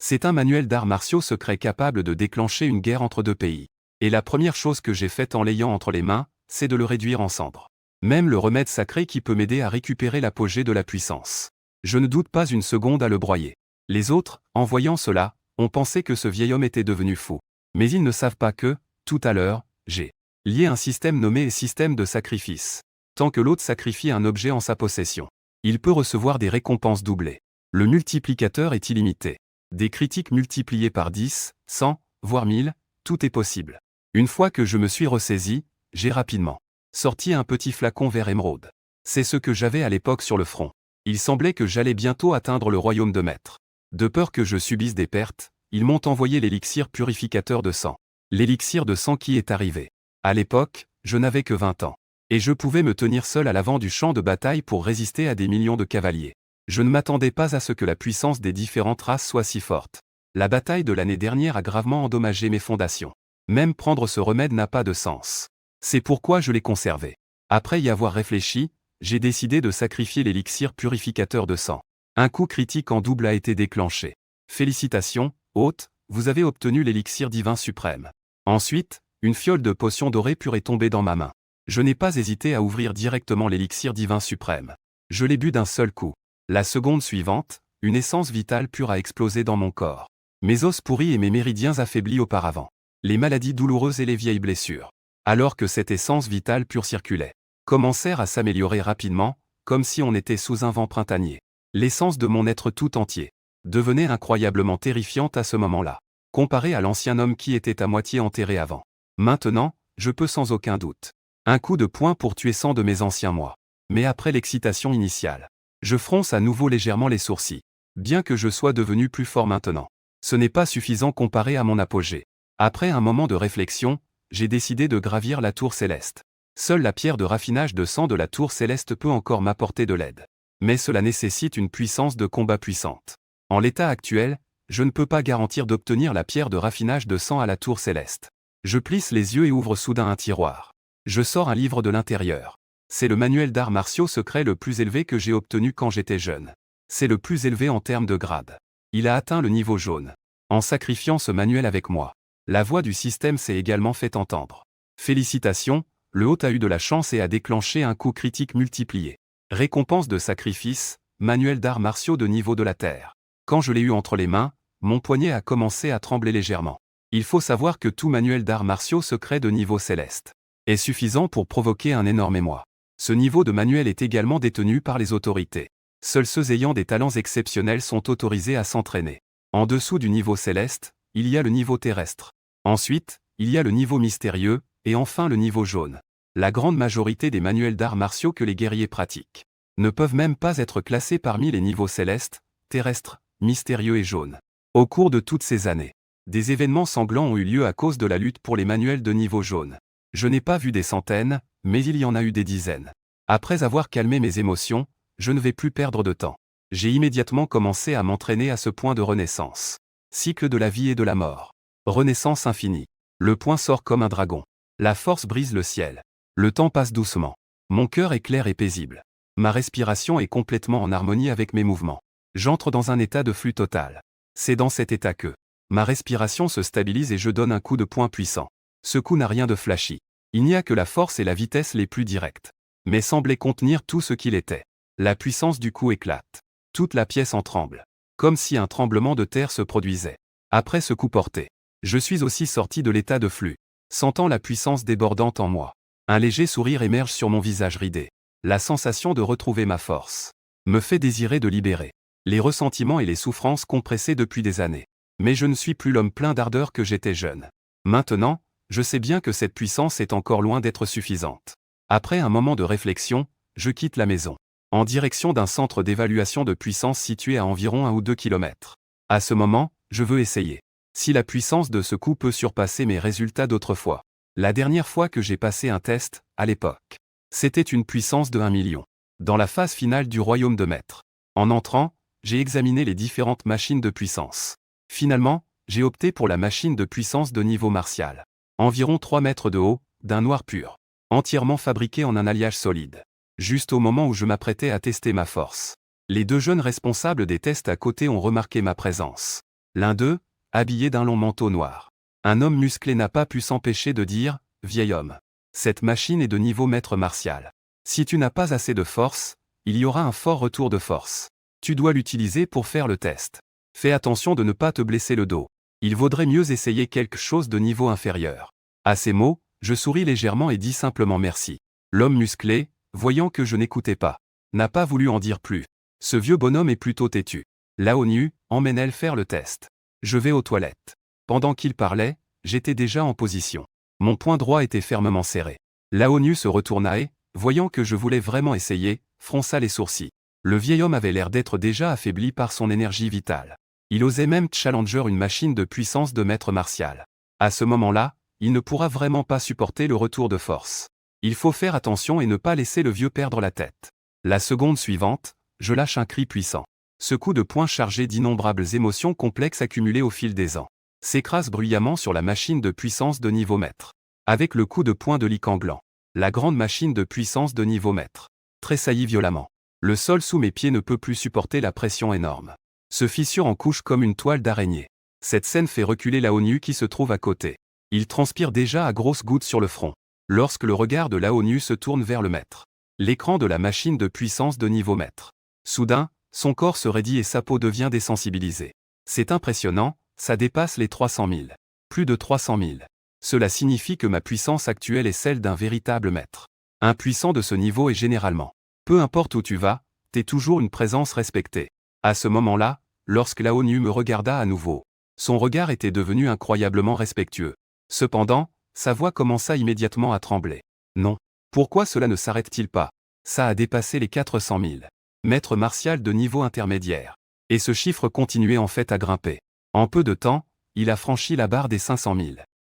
C'est un manuel d'arts martiaux secrets capable de déclencher une guerre entre deux pays. Et la première chose que j'ai faite en l'ayant entre les mains, c'est de le réduire en cendres. Même le remède sacré qui peut m'aider à récupérer l'apogée de la puissance. Je ne doute pas une seconde à le broyer. Les autres, en voyant cela, ont pensé que ce vieil homme était devenu fou. Mais ils ne savent pas que, tout à l'heure, j'ai lié un système nommé système de sacrifice. Tant que l'autre sacrifie un objet en sa possession, il peut recevoir des récompenses doublées. Le multiplicateur est illimité. Des critiques multipliées par 10, 100, voire 1000, tout est possible. Une fois que je me suis ressaisi, j'ai rapidement sorti un petit flacon vert émeraude. C'est ce que j'avais à l'époque sur le front. Il semblait que j'allais bientôt atteindre le royaume de maître. De peur que je subisse des pertes, ils m'ont envoyé l'élixir purificateur de sang. L'élixir de sang qui est arrivé. À l'époque, je n'avais que 20 ans. Et je pouvais me tenir seul à l'avant du champ de bataille pour résister à des millions de cavaliers. Je ne m'attendais pas à ce que la puissance des différentes races soit si forte. La bataille de l'année dernière a gravement endommagé mes fondations. Même prendre ce remède n'a pas de sens. C'est pourquoi je l'ai conservé. Après y avoir réfléchi, j'ai décidé de sacrifier l'élixir purificateur de sang. Un coup critique en double a été déclenché. Félicitations, hôte, vous avez obtenu l'élixir divin suprême. Ensuite, une fiole de potion dorée pure est tombée dans ma main. Je n'ai pas hésité à ouvrir directement l'élixir divin suprême. Je l'ai bu d'un seul coup. La seconde suivante, une essence vitale pure a explosé dans mon corps. Mes os pourris et mes méridiens affaiblis auparavant. Les maladies douloureuses et les vieilles blessures. Alors que cette essence vitale pure circulait, commencèrent à s'améliorer rapidement, comme si on était sous un vent printanier. L'essence de mon être tout entier devenait incroyablement terrifiante à ce moment-là, comparée à l'ancien homme qui était à moitié enterré avant. Maintenant, je peux sans aucun doute. Un coup de poing pour tuer 100 de mes anciens moi. Mais après l'excitation initiale, je fronce à nouveau légèrement les sourcils. Bien que je sois devenu plus fort maintenant, ce n'est pas suffisant comparé à mon apogée. Après un moment de réflexion, j'ai décidé de gravir la tour céleste. Seule la pierre de raffinage de sang de la tour céleste peut encore m'apporter de l'aide. Mais cela nécessite une puissance de combat puissante. En l'état actuel, je ne peux pas garantir d'obtenir la pierre de raffinage de sang à la tour céleste. Je plisse les yeux et ouvre soudain un tiroir. Je sors un livre de l'intérieur. C'est le manuel d'arts martiaux secrets le plus élevé que j'ai obtenu quand j'étais jeune. C'est le plus élevé en termes de grade. Il a atteint le niveau jaune. En sacrifiant ce manuel avec moi, la voix du système s'est également fait entendre. Félicitations, le hôte a eu de la chance et a déclenché un coup critique multiplié. Récompense de sacrifice, manuel d'arts martiaux de niveau de la Terre. Quand je l'ai eu entre les mains, mon poignet a commencé à trembler légèrement. Il faut savoir que tout manuel d'arts martiaux secret de niveau céleste est suffisant pour provoquer un énorme émoi. Ce niveau de manuel est également détenu par les autorités. Seuls ceux ayant des talents exceptionnels sont autorisés à s'entraîner. En dessous du niveau céleste, il y a le niveau terrestre. Ensuite, il y a le niveau mystérieux, et enfin le niveau jaune. La grande majorité des manuels d'arts martiaux que les guerriers pratiquent ne peuvent même pas être classés parmi les niveaux célestes, terrestres, mystérieux et jaunes. Au cours de toutes ces années, des événements sanglants ont eu lieu à cause de la lutte pour les manuels de niveau jaune. Je n'ai pas vu des centaines, mais il y en a eu des dizaines. Après avoir calmé mes émotions, je ne vais plus perdre de temps. J'ai immédiatement commencé à m'entraîner à ce point de renaissance. Cycle de la vie et de la mort. Renaissance infinie. Le point sort comme un dragon. La force brise le ciel. Le temps passe doucement. Mon cœur est clair et paisible. Ma respiration est complètement en harmonie avec mes mouvements. J'entre dans un état de flux total. C'est dans cet état que ma respiration se stabilise et je donne un coup de poing puissant. Ce coup n'a rien de flashy. Il n'y a que la force et la vitesse les plus directes. Mais semblait contenir tout ce qu'il était. La puissance du coup éclate. Toute la pièce en tremble. Comme si un tremblement de terre se produisait. Après ce coup porté, je suis aussi sorti de l'état de flux, sentant la puissance débordante en moi. Un léger sourire émerge sur mon visage ridé. La sensation de retrouver ma force me fait désirer de libérer les ressentiments et les souffrances compressées depuis des années. Mais je ne suis plus l'homme plein d'ardeur que j'étais jeune. Maintenant, je sais bien que cette puissance est encore loin d'être suffisante. Après un moment de réflexion, je quitte la maison, en direction d'un centre d'évaluation de puissance situé à environ 1 ou 2 km. À ce moment, je veux essayer si la puissance de ce coup peut surpasser mes résultats d'autrefois. La dernière fois que j'ai passé un test, à l'époque, c'était une puissance de 1 million. Dans la phase finale du royaume de maître. En entrant, j'ai examiné les différentes machines de puissance. Finalement, j'ai opté pour la machine de puissance de niveau martial. Environ 3 mètres de haut, d'un noir pur. Entièrement fabriqué en un alliage solide. Juste au moment où je m'apprêtais à tester ma force. Les 2 jeunes responsables des tests à côté ont remarqué ma présence. L'un d'eux, habillé d'un long manteau noir. Un homme musclé n'a pas pu s'empêcher de dire « Vieil homme. Cette machine est de niveau maître martial. Si tu n'as pas assez de force, il y aura un fort retour de force. Tu dois l'utiliser pour faire le test. Fais attention de ne pas te blesser le dos. Il vaudrait mieux essayer quelque chose de niveau inférieur. » À ces mots, je souris légèrement et dis simplement merci. L'homme musclé, voyant que je n'écoutais pas, n'a pas voulu en dire plus. Ce vieux bonhomme est plutôt têtu. La ONU, emmène-elle faire le test. Je vais aux toilettes. Pendant qu'il parlait, j'étais déjà en position. Mon poing droit était fermement serré. La ONU se retourna et, voyant que je voulais vraiment essayer, fronça les sourcils. Le vieil homme avait l'air d'être déjà affaibli par son énergie vitale. Il osait même challenger une machine de puissance de maître martial. À ce moment-là, il ne pourra vraiment pas supporter le retour de force. Il faut faire attention et ne pas laisser le vieux perdre la tête. La seconde suivante, je lâche un cri puissant. Ce coup de poing chargé d'innombrables émotions complexes accumulées au fil des ans s'écrase bruyamment sur la machine de puissance de niveau maître. Avec le coup de poing de Licanglan, la grande machine de puissance de niveau maître tressaillit violemment. Le sol sous mes pieds ne peut plus supporter la pression énorme. Se fissure en couches comme une toile d'araignée. Cette scène fait reculer la ONU qui se trouve à côté. Il transpire déjà à grosses gouttes sur le front. Lorsque le regard de la ONU se tourne vers le maître. L'écran de la machine de puissance de niveau maître. Soudain, son corps se raidit et sa peau devient désensibilisée. C'est impressionnant, ça dépasse les 300 000. Plus de 300 000. Cela signifie que ma puissance actuelle est celle d'un véritable maître. Un puissant de ce niveau est généralement. Peu importe où tu vas, t'es toujours une présence respectée. À ce moment-là, lorsque la ONU me regarda à nouveau, son regard était devenu incroyablement respectueux. Cependant, sa voix commença immédiatement à trembler. Non. Pourquoi cela ne s'arrête-t-il pas? Ça a dépassé les 400 000. Maître martial de niveau intermédiaire. Et ce chiffre continuait en fait à grimper. En peu de temps, il a franchi la barre des 500 000.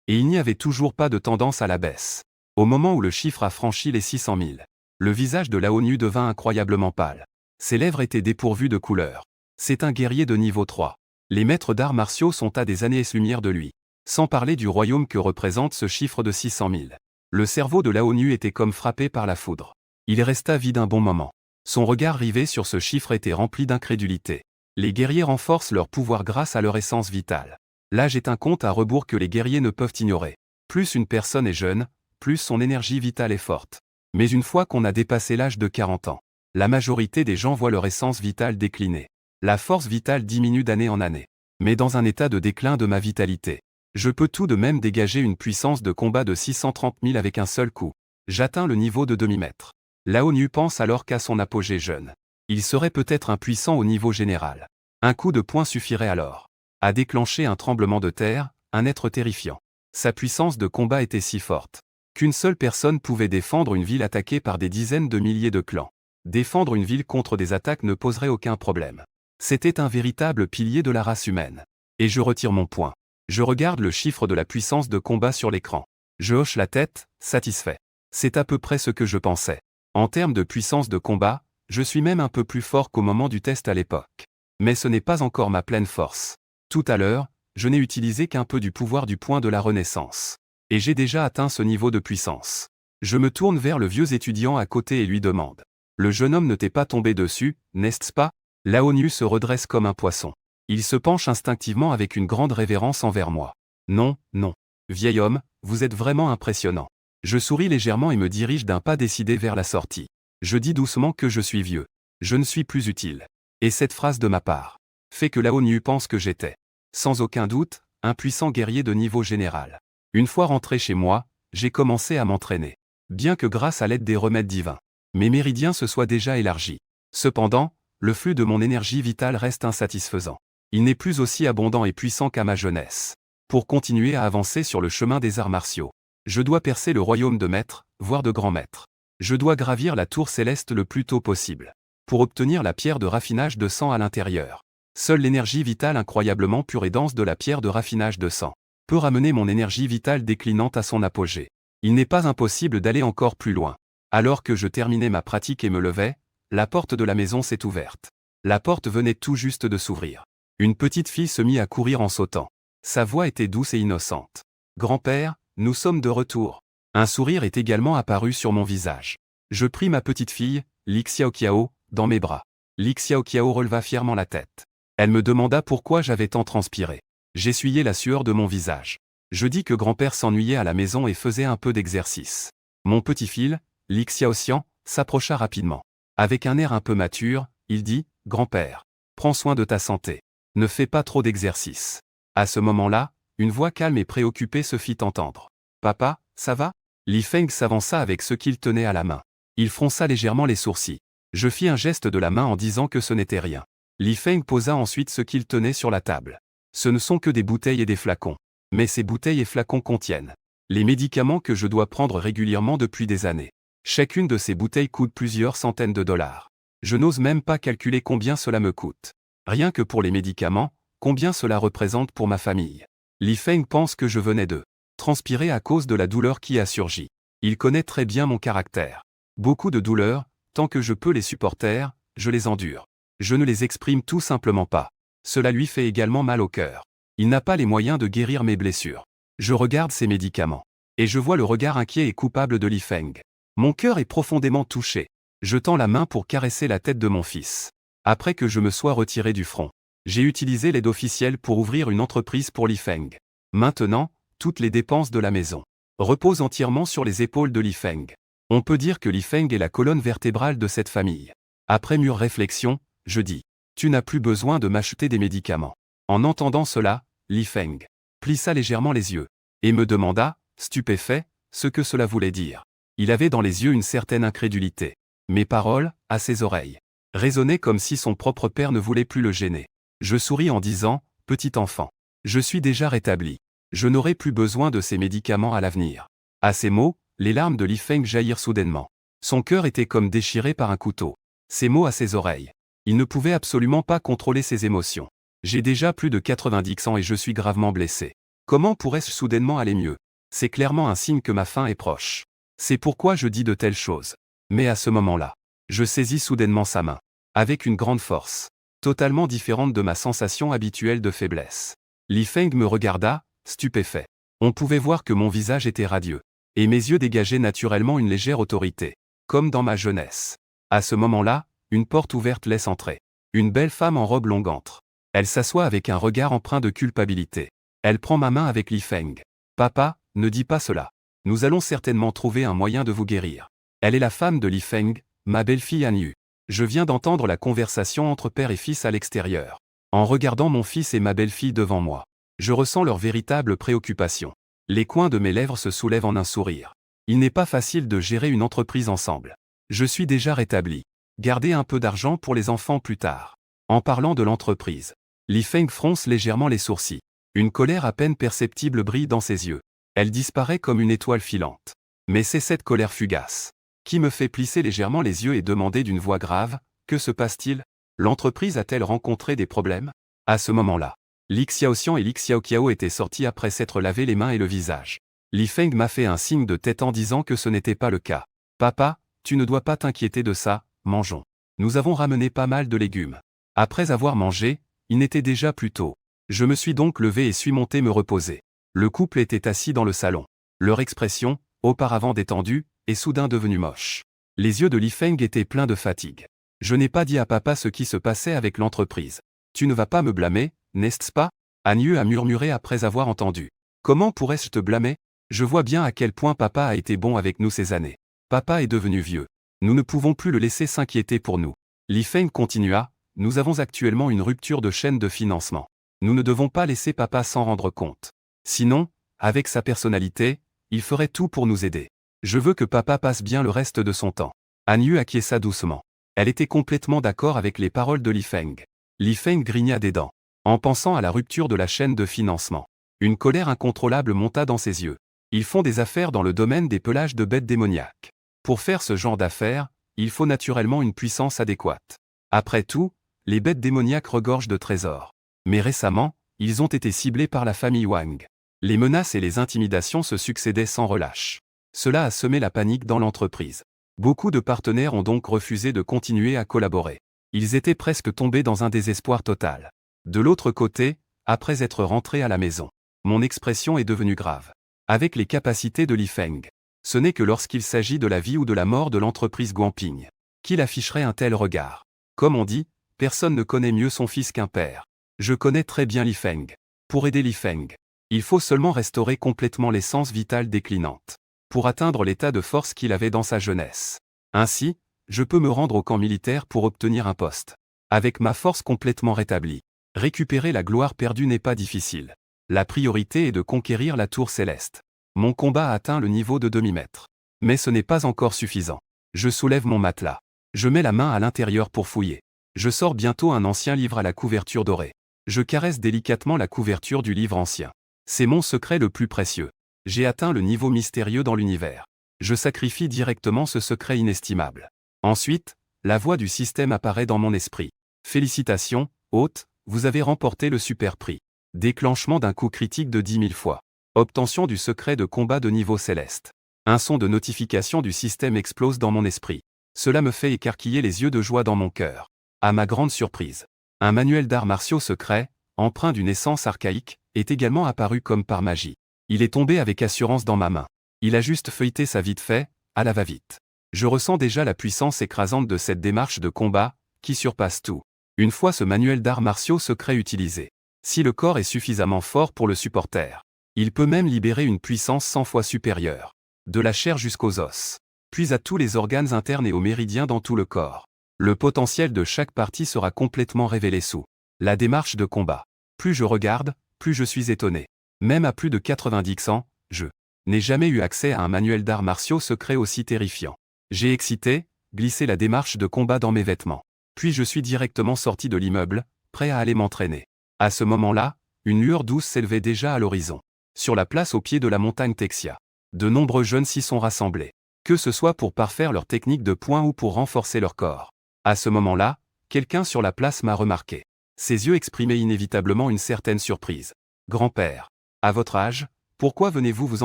Et il n'y avait toujours pas de tendance à la baisse. Au moment où le chiffre a franchi les 600 000, le visage de la ONU devint incroyablement pâle. Ses lèvres étaient dépourvues de couleur. C'est un guerrier de niveau 3. Les maîtres d'arts martiaux sont à des années-lumière de lui. Sans parler du royaume que représente ce chiffre de 600 000. Le cerveau de la ONU était comme frappé par la foudre. Il resta vide un bon moment. Son regard rivé sur ce chiffre était rempli d'incrédulité. Les guerriers renforcent leur pouvoir grâce à leur essence vitale. L'âge est un compte à rebours que les guerriers ne peuvent ignorer. Plus une personne est jeune, plus son énergie vitale est forte. Mais une fois qu'on a dépassé l'âge de 40 ans, la majorité des gens voient leur essence vitale décliner. La force vitale diminue d'année en année. Mais dans un état de déclin de ma vitalité, je peux tout de même dégager une puissance de combat de 630 000 avec un seul coup. J'atteins le niveau de demi-mètre. La ONU pense alors qu'à son apogée jeune, il serait peut-être impuissant au niveau général. Un coup de poing suffirait alors à déclencher un tremblement de terre, un être terrifiant. Sa puissance de combat était si forte qu'une seule personne pouvait défendre une ville attaquée par des dizaines de milliers de clans. Défendre une ville contre des attaques ne poserait aucun problème. C'était un véritable pilier de la race humaine. Et je retire mon poing. Je regarde le chiffre de la puissance de combat sur l'écran. Je hoche la tête, satisfait. C'est à peu près ce que je pensais. En termes de puissance de combat, je suis même un peu plus fort qu'au moment du test à l'époque. Mais ce n'est pas encore ma pleine force. Tout à l'heure, je n'ai utilisé qu'un peu du pouvoir du point de la Renaissance. Et j'ai déjà atteint ce niveau de puissance. Je me tourne vers le vieux étudiant à côté et lui demande. Le jeune homme ne t'est pas tombé dessus, n'est-ce pas? La ONU se redresse comme un poisson. Il se penche instinctivement avec une grande révérence envers moi. Non, non. Vieil homme, vous êtes vraiment impressionnant. Je souris légèrement et me dirige d'un pas décidé vers la sortie. Je dis doucement que je suis vieux. Je ne suis plus utile. Et cette phrase de ma part fait que la ONU pense que j'étais, sans aucun doute, un puissant guerrier de niveau général. Une fois rentré chez moi, j'ai commencé à m'entraîner. Bien que grâce à l'aide des remèdes divins, mes méridiens se soient déjà élargis. Cependant, le flux de mon énergie vitale reste insatisfaisant. Il n'est plus aussi abondant et puissant qu'à ma jeunesse. Pour continuer à avancer sur le chemin des arts martiaux, je dois percer le royaume de maître, voire de grand maître. Je dois gravir la tour céleste le plus tôt possible. Pour obtenir la pierre de raffinage de sang à l'intérieur. Seule l'énergie vitale incroyablement pure et dense de la pierre de raffinage de sang peut ramener mon énergie vitale déclinante à son apogée. Il n'est pas impossible d'aller encore plus loin. Alors que je terminais ma pratique et me levais, la porte de la maison s'est ouverte. La porte venait tout juste de s'ouvrir. Une petite fille se mit à courir en sautant. Sa voix était douce et innocente. « Grand-père, nous sommes de retour. » Un sourire est également apparu sur mon visage. Je pris ma petite fille, Li Xiaoqiao, dans mes bras. Li Xiaoqiao releva fièrement la tête. Elle me demanda pourquoi j'avais tant transpiré. J'essuyais la sueur de mon visage. Je dis que grand-père s'ennuyait à la maison et faisait un peu d'exercice. Mon petit fil, Li Xiaoxian, s'approcha rapidement. Avec un air un peu mature, il dit « Grand-père, prends soin de ta santé. Ne fais pas trop d'exercice. » À ce moment-là, une voix calme et préoccupée se fit entendre. « Papa, ça va ?» Li Feng s'avança avec ce qu'il tenait à la main. Il fronça légèrement les sourcils. Je fis un geste de la main en disant que ce n'était rien. Li Feng posa ensuite ce qu'il tenait sur la table. Ce ne sont que des bouteilles et des flacons. Mais ces bouteilles et flacons contiennent les médicaments que je dois prendre régulièrement depuis des années. Chacune de ces bouteilles coûte plusieurs centaines de dollars. Je n'ose même pas calculer combien cela me coûte. Rien que pour les médicaments, combien cela représente pour ma famille. Li Feng pense que je venais de transpirer à cause de la douleur qui a surgi. Il connaît très bien mon caractère. Beaucoup de douleurs, tant que je peux les supporter, je les endure. Je ne les exprime tout simplement pas. Cela lui fait également mal au cœur. Il n'a pas les moyens de guérir mes blessures. Je regarde ces médicaments. Et je vois le regard inquiet et coupable de Li Feng. Mon cœur est profondément touché. Je tends la main pour caresser la tête de mon fils. Après que je me sois retiré du front, j'ai utilisé l'aide officielle pour ouvrir une entreprise pour Li Feng. Maintenant, toutes les dépenses de la maison reposent entièrement sur les épaules de Li Feng. On peut dire que Li Feng est la colonne vertébrale de cette famille. Après mûre réflexion, je dis « Tu n'as plus besoin de m'acheter des médicaments. » En entendant cela, Li Feng plissa légèrement les yeux et me demanda, stupéfait, ce que cela voulait dire. Il avait dans les yeux une certaine incrédulité. Mes paroles, à ses oreilles, résonnaient comme si son propre père ne voulait plus le gêner. Je souris en disant « Petit enfant, je suis déjà rétabli. Je n'aurai plus besoin de ces médicaments à l'avenir. » À ces mots, les larmes de Li Feng jaillirent soudainement. Son cœur était comme déchiré par un couteau. Ces mots à ses oreilles. Il ne pouvait absolument pas contrôler ses émotions. J'ai déjà plus de 90 ans et je suis gravement blessé. Comment pourrais-je soudainement aller mieux? C'est clairement un signe que ma fin est proche. C'est pourquoi je dis de telles choses. Mais à ce moment-là, je saisis soudainement sa main. Avec une grande force. Totalement différente de ma sensation habituelle de faiblesse. Li Feng me regarda, stupéfait. On pouvait voir que mon visage était radieux. Et mes yeux dégageaient naturellement une légère autorité. Comme dans ma jeunesse. À ce moment-là, une porte ouverte laisse entrer une belle femme en robe longue entre. Elle s'assoit avec un regard empreint de culpabilité. Elle prend ma main avec Li Feng. « Papa, ne dis pas cela. Nous allons certainement trouver un moyen de vous guérir. » Elle est la femme de Li Feng, ma belle-fille Han Yu. Je viens d'entendre la conversation entre père et fils à l'extérieur. En regardant mon fils et ma belle-fille devant moi, je ressens leur véritable préoccupation. Les coins de mes lèvres se soulèvent en un sourire. Il n'est pas facile de gérer une entreprise ensemble. Je suis déjà rétabli. Gardez un peu d'argent pour les enfants plus tard. En parlant de l'entreprise, Li Feng fronce légèrement les sourcils. Une colère à peine perceptible brille dans ses yeux. Elle disparaît comme une étoile filante. Mais c'est cette colère fugace qui me fait plisser légèrement les yeux et demander d'une voix grave, « Que se passe-t-il? L'entreprise a-t-elle rencontré des problèmes ?» À ce moment-là, Li Xiaoxian et Li Xiaoqiao étaient sortis après s'être lavé les mains et le visage. Li Feng m'a fait un signe de tête en disant que ce n'était pas le cas. « Papa, tu ne dois pas t'inquiéter de ça, mangeons. Nous avons ramené pas mal de légumes. » Après avoir mangé, il n'était déjà plus tôt. Je me suis donc levé et suis monté me reposer. Le couple était assis dans le salon. Leur expression, auparavant détendue, est soudain devenue moche. Les yeux de Li Feng étaient pleins de fatigue. Je n'ai pas dit à papa ce qui se passait avec l'entreprise. « Tu ne vas pas me blâmer, n'est-ce pas ?» Han Yu a murmuré après avoir entendu. « Comment pourrais-je te blâmer? Je vois bien à quel point papa a été bon avec nous ces années. Papa est devenu vieux. Nous ne pouvons plus le laisser s'inquiéter pour nous. » Li Feng continua. « Nous avons actuellement une rupture de chaîne de financement. Nous ne devons pas laisser papa s'en rendre compte. Sinon, avec sa personnalité, il ferait tout pour nous aider. Je veux que papa passe bien le reste de son temps. » Han Yu acquiesça doucement. Elle était complètement d'accord avec les paroles de Li Feng. Li Feng grigna des dents. En pensant à la rupture de la chaîne de financement, une colère incontrôlable monta dans ses yeux. Ils font des affaires dans le domaine des pelages de bêtes démoniaques. Pour faire ce genre d'affaires, il faut naturellement une puissance adéquate. Après tout, les bêtes démoniaques regorgent de trésors. Mais récemment, ils ont été ciblés par la famille Wang. Les menaces et les intimidations se succédaient sans relâche. Cela a semé la panique dans l'entreprise. Beaucoup de partenaires ont donc refusé de continuer à collaborer. Ils étaient presque tombés dans un désespoir total. De l'autre côté, après être rentré à la maison, mon expression est devenue grave. Avec les capacités de Li Feng, ce n'est que lorsqu'il s'agit de la vie ou de la mort de l'entreprise Guangping qu'il afficherait un tel regard. Comme on dit, personne ne connaît mieux son fils qu'un père. Je connais très bien Li Feng. Pour aider Li Feng, il faut seulement restaurer complètement l'essence vitale déclinante, pour atteindre l'état de force qu'il avait dans sa jeunesse. Ainsi, je peux me rendre au camp militaire pour obtenir un poste. Avec ma force complètement rétablie, récupérer la gloire perdue n'est pas difficile. La priorité est de conquérir la tour céleste. Mon combat a atteint le niveau de demi-mètre. Mais ce n'est pas encore suffisant. Je soulève mon matelas. Je mets la main à l'intérieur pour fouiller. Je sors bientôt un ancien livre à la couverture dorée. Je caresse délicatement la couverture du livre ancien. C'est mon secret le plus précieux. J'ai atteint le niveau mystérieux dans l'univers. Je sacrifie directement ce secret inestimable. Ensuite, la voix du système apparaît dans mon esprit. Félicitations, hôte, vous avez remporté le super prix. Déclenchement d'un coup critique de 10 000 fois. Obtention du secret de combat de niveau céleste. Un son de notification du système explose dans mon esprit. Cela me fait écarquiller les yeux de joie dans mon cœur. À ma grande surprise, un manuel d'arts martiaux secret, empreint d'une essence archaïque, est également apparu comme par magie. Il est tombé avec assurance dans ma main. Il a juste feuilleté ça vite fait, à la va-vite. Je ressens déjà la puissance écrasante de cette démarche de combat, qui surpasse tout. Une fois ce manuel d'arts martiaux secret utilisé, si le corps est suffisamment fort pour le supporter, il peut même libérer une puissance 100 fois supérieure. De la chair jusqu'aux os, puis à tous les organes internes et aux méridiens dans tout le corps. Le potentiel de chaque partie sera complètement révélé sous la démarche de combat. Plus je regarde, plus je suis étonné. Même à plus de 90 ans, je n'ai jamais eu accès à un manuel d'arts martiaux secret aussi terrifiant. J'ai excité, glissé la démarche de combat dans mes vêtements. Puis je suis directement sorti de l'immeuble, prêt à aller m'entraîner. À ce moment-là, une lueur douce s'élevait déjà à l'horizon. Sur la place au pied de la montagne Texia, de nombreux jeunes s'y sont rassemblés, que ce soit pour parfaire leur technique de poing ou pour renforcer leur corps. À ce moment-là, quelqu'un sur la place m'a remarqué. Ses yeux exprimaient inévitablement une certaine surprise. « Grand-père, à votre âge, pourquoi venez-vous vous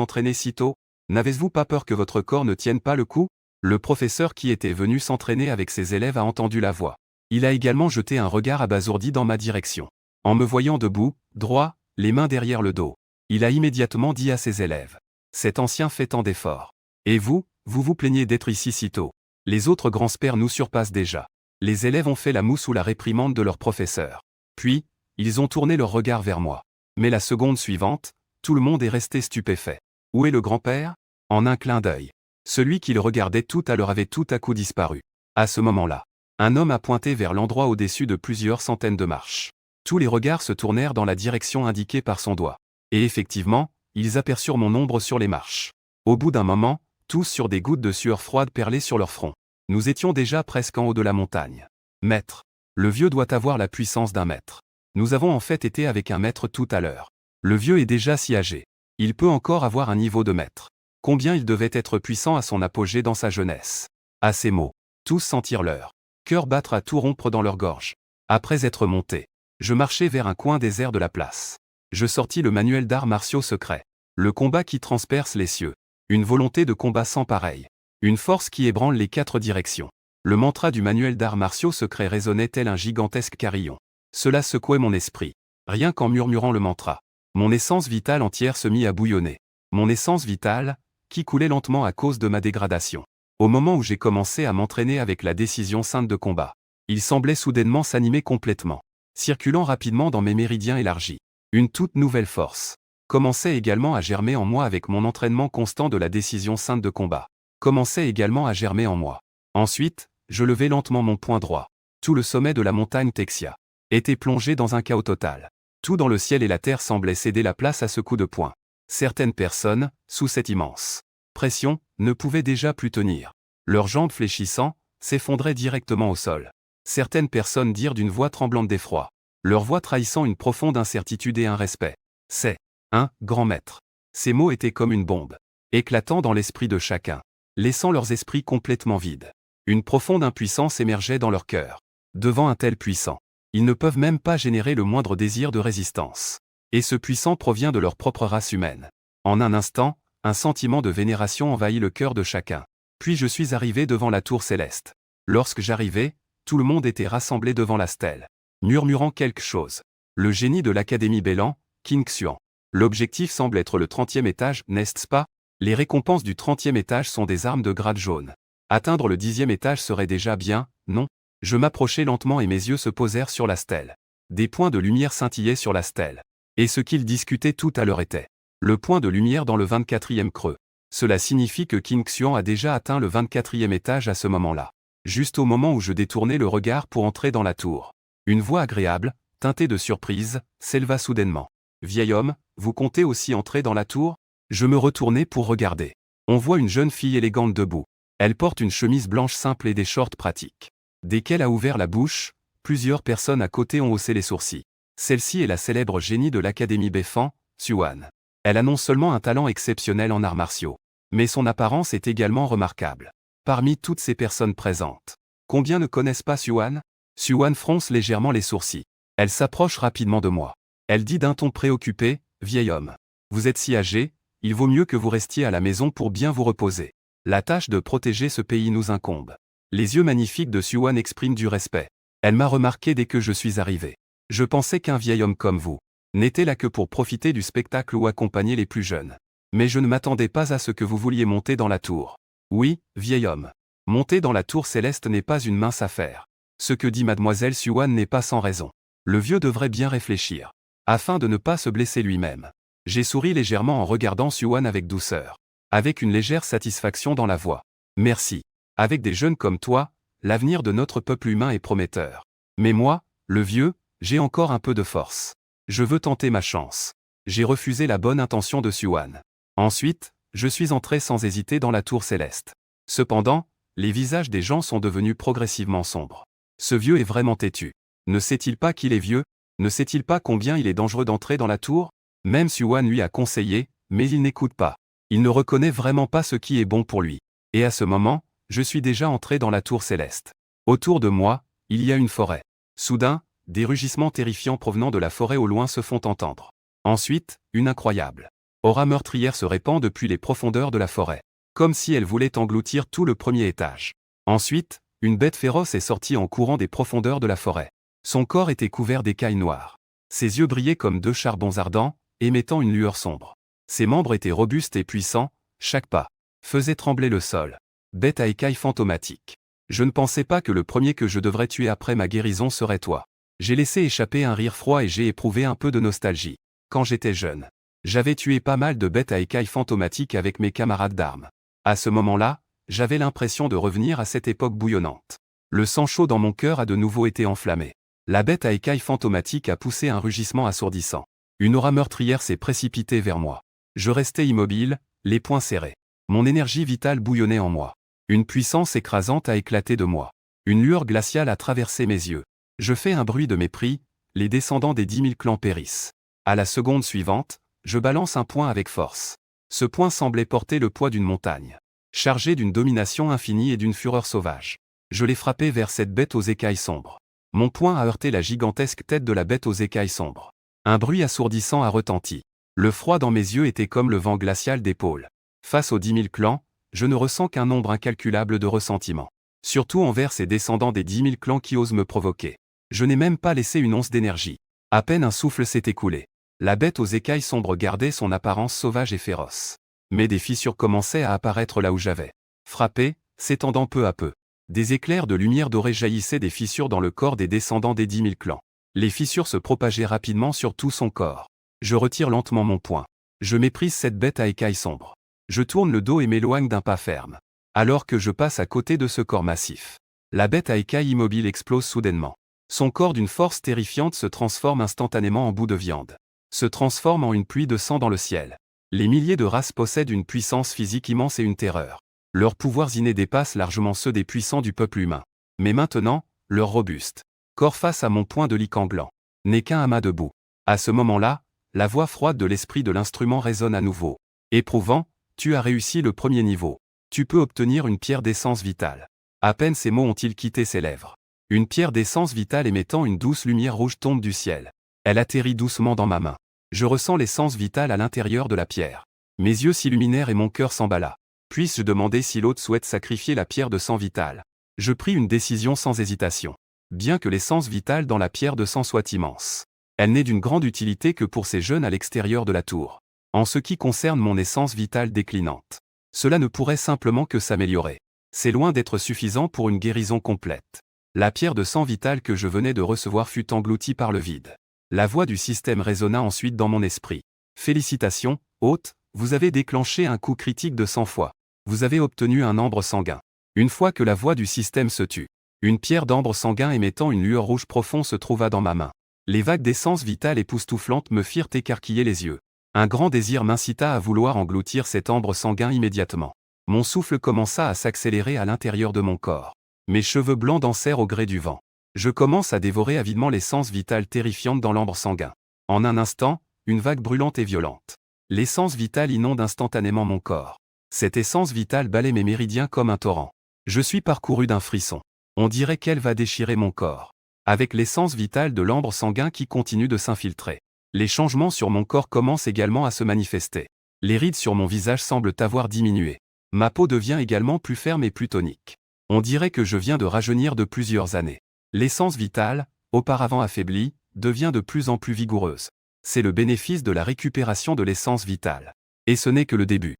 entraîner si tôt? N'avez-vous pas peur que votre corps ne tienne pas le coup ?» Le professeur qui était venu s'entraîner avec ses élèves a entendu la voix. Il a également jeté un regard abasourdi dans ma direction. En me voyant debout, droit, les mains derrière le dos, il a immédiatement dit à ses élèves. Cet ancien fait tant d'efforts. Et vous vous plaignez d'être ici si tôt. Les autres grands-pères nous surpassent déjà. Les élèves ont fait la moue sous la réprimande de leur professeur. Puis, ils ont tourné leur regard vers moi. Mais la seconde suivante, tout le monde est resté stupéfait. Où est le grand-père? En un clin d'œil. Celui qui le regardait tout à l'heure avait tout à coup disparu. À ce moment-là, un homme a pointé vers l'endroit au-dessus de plusieurs centaines de marches. Tous les regards se tournèrent dans la direction indiquée par son doigt. Et effectivement, ils aperçurent mon ombre sur les marches. Au bout d'un moment, tous sur des gouttes de sueur froide perlaient sur leur front. Nous étions déjà presque en haut de la montagne. Maître. Le vieux doit avoir la puissance d'un maître. Nous avons en fait été avec un maître tout à l'heure. Le vieux est déjà si âgé. Il peut encore avoir un niveau de maître. Combien il devait être puissant à son apogée dans sa jeunesse. À ces mots, tous sentirent leur cœur battre à tout rompre dans leur gorge. Après être monté, je marchai vers un coin désert de la place. Je sortis le manuel d'arts martiaux secrets. Le combat qui transperce les cieux. Une volonté de combat sans pareil. Une force qui ébranle les 4 directions. Le mantra du manuel d'arts martiaux secrets résonnait tel un gigantesque carillon. Cela secouait mon esprit. Rien qu'en murmurant le mantra. Mon essence vitale entière se mit à bouillonner. Mon essence vitale, qui coulait lentement à cause de ma dégradation. Au moment où j'ai commencé à m'entraîner avec la décision sainte de combat, il semblait soudainement s'animer complètement, circulant rapidement dans mes méridiens élargis. Une toute nouvelle force commençait également à germer en moi avec mon entraînement constant de la décision sainte de combat. Commençait également à germer en moi. Ensuite, je levai lentement mon poing droit. Tout le sommet de la montagne Texia était plongé dans un chaos total. Tout dans le ciel et la terre semblait céder la place à ce coup de poing. Certaines personnes, sous cette immense pression, ne pouvaient déjà plus tenir. Leurs jambes fléchissant, s'effondraient directement au sol. Certaines personnes dirent d'une voix tremblante d'effroi, leur voix trahissant une profonde incertitude et un respect. C'est un grand maître. Ces mots étaient comme une bombe, éclatant dans l'esprit de chacun, laissant leurs esprits complètement vides. Une profonde impuissance émergeait dans leur cœur. Devant un tel puissant, ils ne peuvent même pas générer le moindre désir de résistance. Et ce puissant provient de leur propre race humaine. En un instant, un sentiment de vénération envahit le cœur de chacun. Puis je suis arrivé devant la tour céleste. Lorsque j'arrivai, tout le monde était rassemblé devant la stèle, murmurant quelque chose. Le génie de l'Académie Bélan, King Xuan. L'objectif semble être le 30e étage, n'est-ce pas? Les récompenses du 30e étage sont des armes de grade jaune. Atteindre le 10e étage serait déjà bien, non? Je m'approchai lentement et mes yeux se posèrent sur la stèle. Des points de lumière scintillaient sur la stèle. Et ce qu'ils discutaient tout à l'heure était le point de lumière dans le 24e creux. Cela signifie que Qin Xuan a déjà atteint le 24e étage à ce moment-là. Juste au moment où je détournais le regard pour entrer dans la tour. Une voix agréable, teintée de surprise, s'éleva soudainement. « Vieil homme, vous comptez aussi entrer dans la tour ?» Je me retournai pour regarder. On voit une jeune fille élégante debout. Elle porte une chemise blanche simple et des shorts pratiques. Dès qu'elle a ouvert la bouche, plusieurs personnes à côté ont haussé les sourcils. Celle-ci est la célèbre génie de l'Académie Befan, Xuan. Elle a non seulement un talent exceptionnel en arts martiaux, mais son apparence est également remarquable. Parmi toutes ces personnes présentes, combien ne connaissent pas Xuan? Xuan fronce légèrement les sourcils. Elle s'approche rapidement de moi. Elle dit d'un ton préoccupé, « Vieil homme, vous êtes si âgé, il vaut mieux que vous restiez à la maison pour bien vous reposer. La tâche de protéger ce pays nous incombe. » Les yeux magnifiques de Xuan expriment du respect. Elle m'a remarqué dès que je suis arrivé. Je pensais qu'un vieil homme comme vous n'était là que pour profiter du spectacle ou accompagner les plus jeunes. Mais je ne m'attendais pas à ce que vous vouliez monter dans la tour. Oui, vieil homme. Monter dans la tour céleste n'est pas une mince affaire. Ce que dit mademoiselle Xuan n'est pas sans raison. Le vieux devrait bien réfléchir, afin de ne pas se blesser lui-même. J'ai souri légèrement en regardant Xuan avec douceur, avec une légère satisfaction dans la voix. Merci. Avec des jeunes comme toi, l'avenir de notre peuple humain est prometteur. Mais moi, le vieux, j'ai encore un peu de force. Je veux tenter ma chance. J'ai refusé la bonne intention de Xuan. Ensuite, je suis entré sans hésiter dans la tour céleste. Cependant, les visages des gens sont devenus progressivement sombres. Ce vieux est vraiment têtu. Ne sait-il pas qu'il est vieux? Ne sait-il pas combien il est dangereux d'entrer dans la tour? Même Xuan lui a conseillé, mais il n'écoute pas. Il ne reconnaît vraiment pas ce qui est bon pour lui. Et à ce moment, je suis déjà entré dans la tour céleste. Autour de moi, il y a une forêt. Soudain, des rugissements terrifiants provenant de la forêt au loin se font entendre. Ensuite, une incroyable aura meurtrière se répand depuis les profondeurs de la forêt, comme si elle voulait engloutir tout le premier étage. Ensuite, une bête féroce est sortie en courant des profondeurs de la forêt. Son corps était couvert d'écailles noires. Ses yeux brillaient comme deux charbons ardents, émettant une lueur sombre. Ses membres étaient robustes et puissants, chaque pas faisait trembler le sol. Bête à écailles fantomatiques. Je ne pensais pas que le premier que je devrais tuer après ma guérison serait toi. J'ai laissé échapper un rire froid et j'ai éprouvé un peu de nostalgie. Quand j'étais jeune, j'avais tué pas mal de bêtes à écailles fantomatiques avec mes camarades d'armes. À ce moment-là, j'avais l'impression de revenir à cette époque bouillonnante. Le sang chaud dans mon cœur a de nouveau été enflammé. La bête à écailles fantomatiques a poussé un rugissement assourdissant. Une aura meurtrière s'est précipitée vers moi. Je restais immobile, les poings serrés. Mon énergie vitale bouillonnait en moi. Une puissance écrasante a éclaté de moi. Une lueur glaciale a traversé mes yeux. Je fais un bruit de mépris, les descendants des 10 000 clans périssent. À la seconde suivante, je balance un poing avec force. Ce poing semblait porter le poids d'une montagne, chargé d'une domination infinie et d'une fureur sauvage. Je l'ai frappé vers cette bête aux écailles sombres. Mon poing a heurté la gigantesque tête de la bête aux écailles sombres. Un bruit assourdissant a retenti. Le froid dans mes yeux était comme le vent glacial des pôles. Face aux 10 000 clans, je ne ressens qu'un nombre incalculable de ressentiments. Surtout envers ces descendants des 10 000 clans qui osent me provoquer. Je n'ai même pas laissé une once d'énergie. À peine un souffle s'est écoulé. La bête aux écailles sombres gardait son apparence sauvage et féroce. Mais des fissures commençaient à apparaître là où j'avais frappé, s'étendant peu à peu. Des éclairs de lumière dorée jaillissaient des fissures dans le corps des descendants des 10 000 clans. Les fissures se propageaient rapidement sur tout son corps. Je retire lentement mon poing. Je méprise cette bête à écailles sombres. Je tourne le dos et m'éloigne d'un pas ferme. Alors que je passe à côté de ce corps massif, la bête à écailles immobile explose soudainement. Son corps d'une force terrifiante se transforme instantanément en bout de viande. Se transforme en une pluie de sang dans le ciel. Les milliers de races possèdent une puissance physique immense et une terreur. Leurs pouvoirs innés dépassent largement ceux des puissants du peuple humain. Mais maintenant, leur robuste corps face à mon poing de licanglant n'est qu'un amas de boue. À ce moment-là, la voix froide de l'esprit de l'instrument résonne à nouveau. Éprouvant, tu as réussi le premier niveau. Tu peux obtenir une pierre d'essence vitale. À peine ces mots ont-ils quitté ses lèvres. Une pierre d'essence vitale émettant une douce lumière rouge tombe du ciel. Elle atterrit doucement dans ma main. Je ressens l'essence vitale à l'intérieur de la pierre. Mes yeux s'illuminèrent et mon cœur s'emballa. Puisse-je demander si l'hôte souhaite sacrifier la pierre de sang vitale? Je pris une décision sans hésitation. Bien que l'essence vitale dans la pierre de sang soit immense, elle n'est d'une grande utilité que pour ces jeunes à l'extérieur de la tour. En ce qui concerne mon essence vitale déclinante, cela ne pourrait simplement que s'améliorer. C'est loin d'être suffisant pour une guérison complète. La pierre de sang vitale que je venais de recevoir fut engloutie par le vide. La voix du système résonna ensuite dans mon esprit. Félicitations, hôte, vous avez déclenché un coup critique de 100 fois. Vous avez obtenu un ambre sanguin. Une fois que la voix du système se tut, une pierre d'ambre sanguin émettant une lueur rouge profonde se trouva dans ma main. Les vagues d'essence vitale époustouflante me firent écarquiller les yeux. Un grand désir m'incita à vouloir engloutir cet ambre sanguin immédiatement. Mon souffle commença à s'accélérer à l'intérieur de mon corps. Mes cheveux blancs dansèrent au gré du vent. Je commence à dévorer avidement l'essence vitale terrifiante dans l'ambre sanguin. En un instant, une vague brûlante et violente. L'essence vitale inonde instantanément mon corps. Cette essence vitale balaie mes méridiens comme un torrent. Je suis parcouru d'un frisson. On dirait qu'elle va déchirer mon corps. Avec l'essence vitale de l'ambre sanguin qui continue de s'infiltrer. Les changements sur mon corps commencent également à se manifester. Les rides sur mon visage semblent avoir diminué. Ma peau devient également plus ferme et plus tonique. On dirait que je viens de rajeunir de plusieurs années. L'essence vitale, auparavant affaiblie, devient de plus en plus vigoureuse. C'est le bénéfice de la récupération de l'essence vitale. Et ce n'est que le début.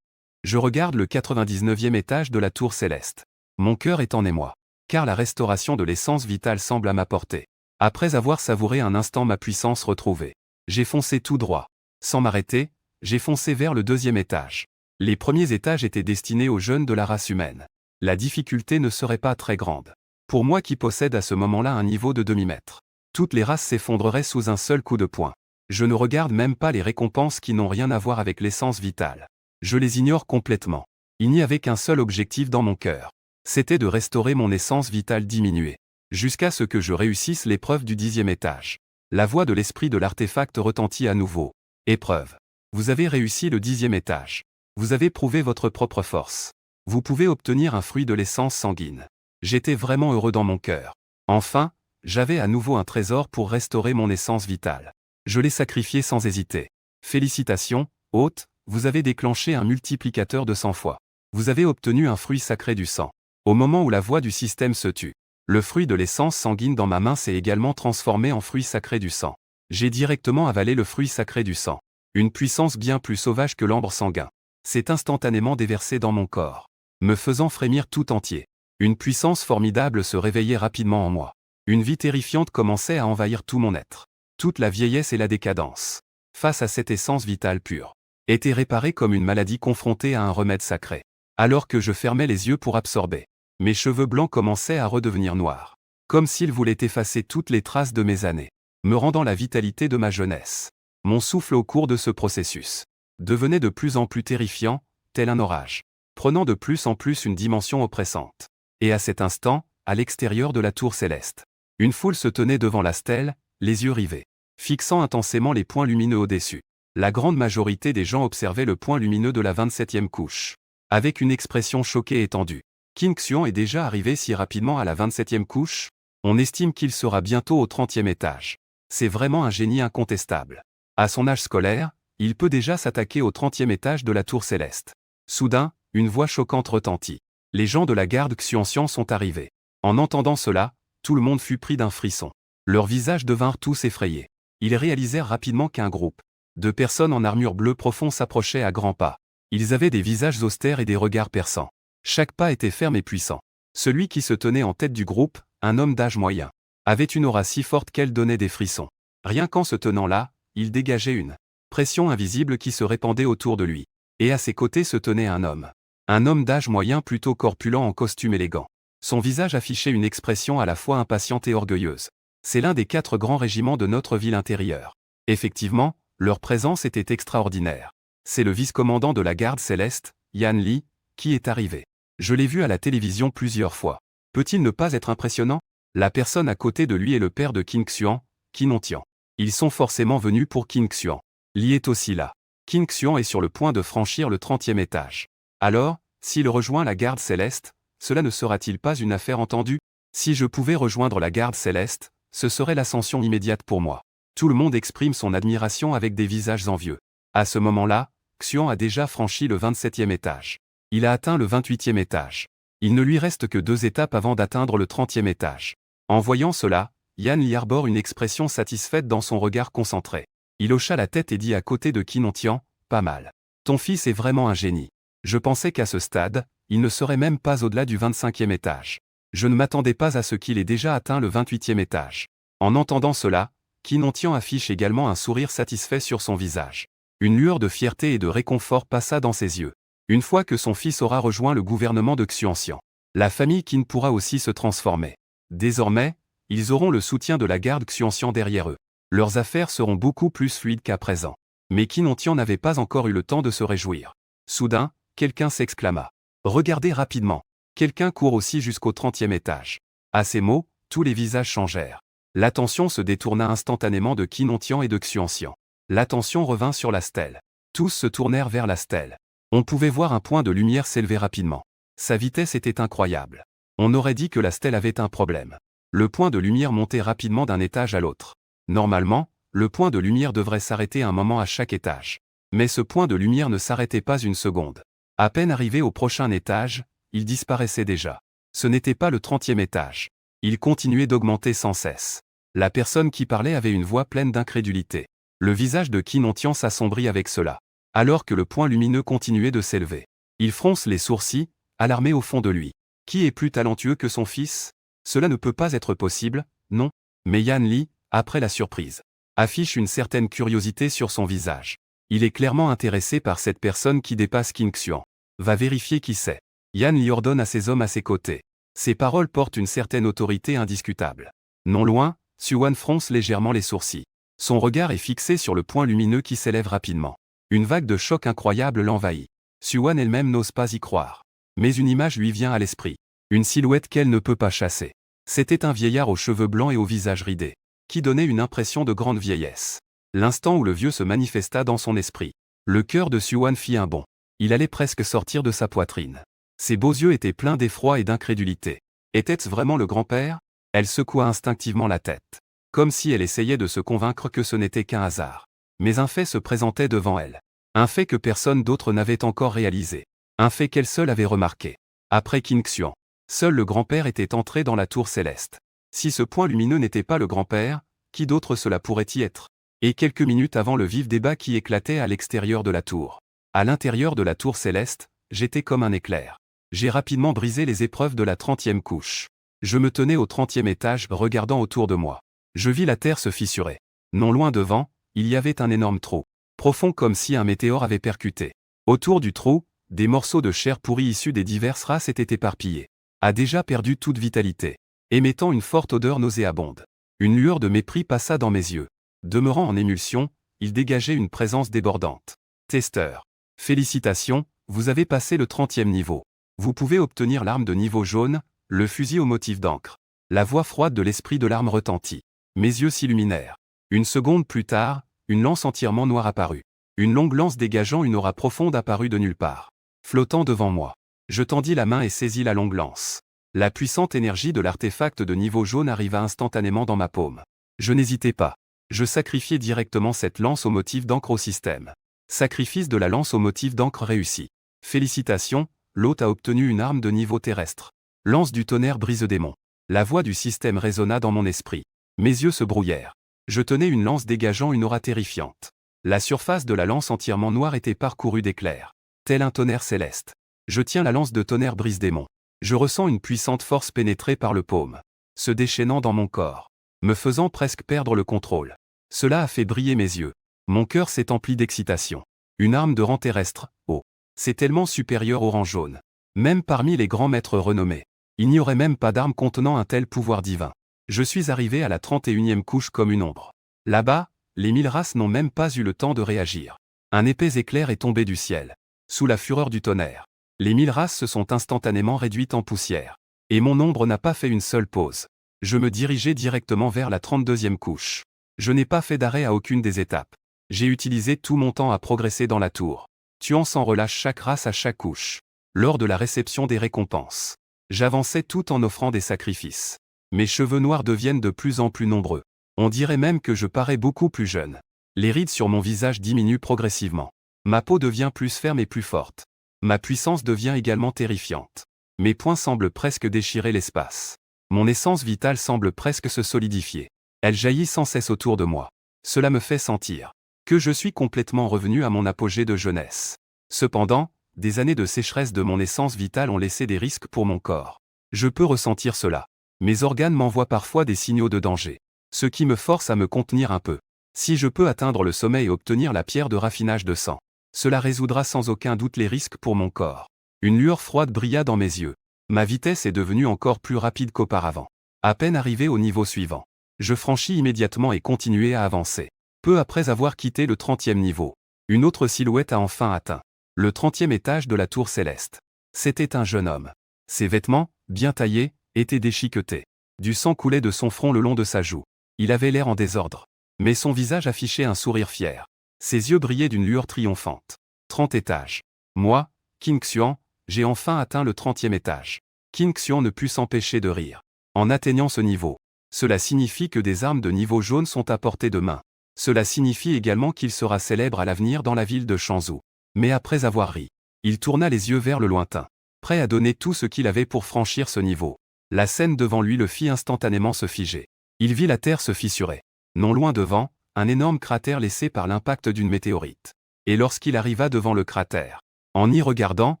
Je regarde le 99e étage de la tour céleste. Mon cœur est en émoi. Car la restauration de l'essence vitale semble à ma portée. Après avoir savouré un instant ma puissance retrouvée, j'ai foncé tout droit. Sans m'arrêter, j'ai foncé vers le 2e étage. Les premiers étages étaient destinés aux jeunes de la race humaine. La difficulté ne serait pas très grande. Pour moi qui possède à ce moment-là un niveau de demi-mètre. Toutes les races s'effondreraient sous un seul coup de poing. Je ne regarde même pas les récompenses qui n'ont rien à voir avec l'essence vitale. Je les ignore complètement. Il n'y avait qu'un seul objectif dans mon cœur. C'était de restaurer mon essence vitale diminuée. Jusqu'à ce que je réussisse l'épreuve du 10e étage. La voix de l'esprit de l'artefact retentit à nouveau. Épreuve. Vous avez réussi le 10e étage. Vous avez prouvé votre propre force. Vous pouvez obtenir un fruit de l'essence sanguine. J'étais vraiment heureux dans mon cœur. Enfin, j'avais à nouveau un trésor pour restaurer mon essence vitale. Je l'ai sacrifié sans hésiter. Félicitations, hôte, vous avez déclenché un multiplicateur de 100 fois. Vous avez obtenu un fruit sacré du sang. Au moment où la voix du système se tut, le fruit de l'essence sanguine dans ma main s'est également transformé en fruit sacré du sang. J'ai directement avalé le fruit sacré du sang. Une puissance bien plus sauvage que l'ambre sanguin. S'est instantanément déversée dans mon corps, me faisant frémir tout entier. Une puissance formidable se réveillait rapidement en moi. Une vie terrifiante commençait à envahir tout mon être. Toute la vieillesse et la décadence, face à cette essence vitale pure, était réparée comme une maladie confrontée à un remède sacré. Alors que je fermais les yeux pour absorber, mes cheveux blancs commençaient à redevenir noirs, comme s'ils voulaient effacer toutes les traces de mes années, me rendant la vitalité de ma jeunesse. Mon souffle au cours de ce processus devenait de plus en plus terrifiant, tel un orage, prenant de plus en plus une dimension oppressante. Et à cet instant, à l'extérieur de la tour céleste, une foule se tenait devant la stèle, les yeux rivés, fixant intensément les points lumineux au-dessus. La grande majorité des gens observaient le point lumineux de la 27e couche, avec une expression choquée et tendue. Qin Xuan est déjà arrivé si rapidement à la 27e couche? On estime qu'il sera bientôt au 30e étage. C'est vraiment un génie incontestable. À son âge scolaire, il peut déjà s'attaquer au 30e étage de la tour céleste. Soudain, une voix choquante retentit. Les gens de la garde Xuanxian sont arrivés. En entendant cela, tout le monde fut pris d'un frisson. Leurs visages devinrent tous effrayés. Ils réalisèrent rapidement qu'un groupe de personnes en armure bleue profonde s'approchait à grands pas. Ils avaient des visages austères et des regards perçants. Chaque pas était ferme et puissant. Celui qui se tenait en tête du groupe, un homme d'âge moyen, avait une aura si forte qu'elle donnait des frissons. Rien qu'en se tenant là, il dégageait une pression invisible qui se répandait autour de lui. Et à ses côtés se tenait un homme. Un homme d'âge moyen plutôt corpulent en costume élégant. Son visage affichait une expression à la fois impatiente et orgueilleuse. C'est l'un des 4 grands régiments de notre ville intérieure. Effectivement, leur présence était extraordinaire. C'est le vice-commandant de la garde céleste, Yan Li, qui est arrivé. Je l'ai vu à la télévision plusieurs fois. Peut-il ne pas être impressionnant? La personne à côté de lui est le père de Qin Xuan, Qin Ontian. Ils sont forcément venus pour Qin Xuan. Li est aussi là. Qin Xuan est sur le point de franchir le 30e étage. Alors, s'il rejoint la garde céleste, cela ne sera-t-il pas une affaire entendue? Si je pouvais rejoindre la garde céleste, ce serait l'ascension immédiate pour moi. Tout le monde exprime son admiration avec des visages envieux. À ce moment-là, Xuan a déjà franchi le 27e étage. Il a atteint le 28e étage. Il ne lui reste que 2 étapes avant d'atteindre le 30e étage. En voyant cela, Yan Li arbore une expression satisfaite dans son regard concentré. Il hocha la tête et dit à côté de Qin Ontian, « Pas mal. Ton fils est vraiment un génie. Je pensais qu'à ce stade, il ne serait même pas au-delà du 25e étage. Je ne m'attendais pas à ce qu'il ait déjà atteint le 28e étage. En entendant cela, Qin Ontian affiche également un sourire satisfait sur son visage. Une lueur de fierté et de réconfort passa dans ses yeux. Une fois que son fils aura rejoint le gouvernement de Xuanxian, la famille Qin pourra aussi se transformer. Désormais, ils auront le soutien de la garde Xuanxian derrière eux. Leurs affaires seront beaucoup plus fluides qu'à présent. Mais Qin Ontian n'avait pas encore eu le temps de se réjouir. Soudain, quelqu'un s'exclama. Regardez rapidement. Quelqu'un court aussi jusqu'au 30e étage. À ces mots, tous les visages changèrent. L'attention se détourna instantanément de Qin Ontian et de Xuanxian. L'attention revint sur la stèle. Tous se tournèrent vers la stèle. On pouvait voir un point de lumière s'élever rapidement. Sa vitesse était incroyable. On aurait dit que la stèle avait un problème. Le point de lumière montait rapidement d'un étage à l'autre. Normalement, le point de lumière devrait s'arrêter un moment à chaque étage. Mais ce point de lumière ne s'arrêtait pas une seconde. À peine arrivé au prochain étage, il disparaissait déjà. Ce n'était pas le 30e étage. Il continuait d'augmenter sans cesse. La personne qui parlait avait une voix pleine d'incrédulité. Le visage de Qin Ontian s'assombrit avec cela. Alors que le point lumineux continuait de s'élever. Il fronce les sourcils, alarmé au fond de lui. Qui est plus talentueux que son fils? Cela ne peut pas être possible, non? Mais Yan Li, après la surprise, affiche une certaine curiosité sur son visage. Il est clairement intéressé par cette personne qui dépasse Qin Xuan. Va vérifier qui c'est. Yan Li ordonne à ses hommes à ses côtés. Ses paroles portent une certaine autorité indiscutable. Non loin, Xuan fronce légèrement les sourcils. Son regard est fixé sur le point lumineux qui s'élève rapidement. Une vague de choc incroyable l'envahit. Xuan elle-même n'ose pas y croire. Mais une image lui vient à l'esprit. Une silhouette qu'elle ne peut pas chasser. C'était un vieillard aux cheveux blancs et au visage ridé, qui donnait une impression de grande vieillesse. L'instant où le vieux se manifesta dans son esprit, le cœur de Xuan fit un bond. Il allait presque sortir de sa poitrine. Ses beaux yeux étaient pleins d'effroi et d'incrédulité. Était-ce vraiment le grand-père? Elle secoua instinctivement la tête, comme si elle essayait de se convaincre que ce n'était qu'un hasard. Mais un fait se présentait devant elle. Un fait que personne d'autre n'avait encore réalisé. Un fait qu'elle seule avait remarqué. Après Qin Xuan, seul le grand-père était entré dans la tour céleste. Si ce point lumineux n'était pas le grand-père, qui d'autre cela pourrait-y être? Et quelques minutes avant le vif débat qui éclatait à l'extérieur de la tour. À l'intérieur de la tour céleste, j'étais comme un éclair. J'ai rapidement brisé les épreuves de la 30e couche. Je me tenais au 30e étage regardant autour de moi. Je vis la terre se fissurer. Non loin devant, il y avait un énorme trou, profond comme si un météore avait percuté. Autour du trou, des morceaux de chair pourrie issus des diverses races étaient éparpillés. A déjà perdu toute vitalité, émettant une forte odeur nauséabonde. Une lueur de mépris passa dans mes yeux. Demeurant en émulsion, il dégageait une présence débordante. Testeur. Félicitations, vous avez passé le 30e niveau. Vous pouvez obtenir l'arme de niveau jaune, le fusil au motif d'encre. La voix froide de l'esprit de l'arme retentit. Mes yeux s'illuminèrent. Une seconde plus tard, une lance entièrement noire apparut. Une longue lance dégageant une aura profonde apparut de nulle part. Flottant devant moi. Je tendis la main et saisis la longue lance. La puissante énergie de l'artefact de niveau jaune arriva instantanément dans ma paume. Je n'hésitais pas. Je sacrifiai directement cette lance au motif d'encre au système. Sacrifice de la lance au motif d'encre réussi. Félicitations, l'hôte a obtenu une arme de niveau terrestre. Lance du tonnerre brise-démon. La voix du système résonna dans mon esprit. Mes yeux se brouillèrent. Je tenais une lance dégageant une aura terrifiante. La surface de la lance entièrement noire était parcourue d'éclairs. Tel un tonnerre céleste. Je tiens la lance de tonnerre brise-démon. Je ressens une puissante force pénétrer par le paume, se déchaînant dans mon corps, me faisant presque perdre le contrôle. Cela a fait briller mes yeux. Mon cœur s'est empli d'excitation. Une arme de rang terrestre, oh. C'est tellement supérieur au rang jaune. Même parmi les grands maîtres renommés, il n'y aurait même pas d'arme contenant un tel pouvoir divin. Je suis arrivé à la 31e couche comme une ombre. Là-bas, les 1000 races n'ont même pas eu le temps de réagir. Un épais éclair est tombé du ciel. Sous la fureur du tonnerre, les 1000 races se sont instantanément réduites en poussière. Et mon ombre n'a pas fait une seule pause. Je me dirigeais directement vers la 32e couche. Je n'ai pas fait d'arrêt à aucune des étapes. J'ai utilisé tout mon temps à progresser dans la tour, tuant sans relâche chaque race à chaque couche. Lors de la réception des récompenses, j'avançais tout en offrant des sacrifices. Mes cheveux noirs deviennent de plus en plus nombreux. On dirait même que je parais beaucoup plus jeune. Les rides sur mon visage diminuent progressivement. Ma peau devient plus ferme et plus forte. Ma puissance devient également terrifiante. Mes poings semblent presque déchirer l'espace. Mon essence vitale semble presque se solidifier. Elle jaillit sans cesse autour de moi. Cela me fait sentir que je suis complètement revenu à mon apogée de jeunesse. Cependant, des années de sécheresse de mon essence vitale ont laissé des risques pour mon corps. Je peux ressentir cela. Mes organes m'envoient parfois des signaux de danger. Ce qui me force à me contenir un peu. Si je peux atteindre le sommet et obtenir la pierre de raffinage de sang, cela résoudra sans aucun doute les risques pour mon corps. Une lueur froide brilla dans mes yeux. Ma vitesse est devenue encore plus rapide qu'auparavant. À peine arrivé au niveau suivant, je franchis immédiatement et continuai à avancer. Peu après avoir quitté le 30e niveau, une autre silhouette a enfin atteint le 30e étage de la tour céleste. C'était un jeune homme. Ses vêtements, bien taillés, étaient déchiquetés. Du sang coulait de son front le long de sa joue. Il avait l'air en désordre. Mais son visage affichait un sourire fier. Ses yeux brillaient d'une lueur triomphante. 30 étages. Moi, Qin Xuan, j'ai enfin atteint le 30e étage. Qin Xuan ne put s'empêcher de rire. En atteignant ce niveau, cela signifie que des armes de niveau jaune sont à portée de main. Cela signifie également qu'il sera célèbre à l'avenir dans la ville de Changzhou. Mais après avoir ri, il tourna les yeux vers le lointain, prêt à donner tout ce qu'il avait pour franchir ce niveau. La scène devant lui le fit instantanément se figer. Il vit la terre se fissurer. Non loin devant, un énorme cratère laissé par l'impact d'une météorite. Et lorsqu'il arriva devant le cratère, en y regardant,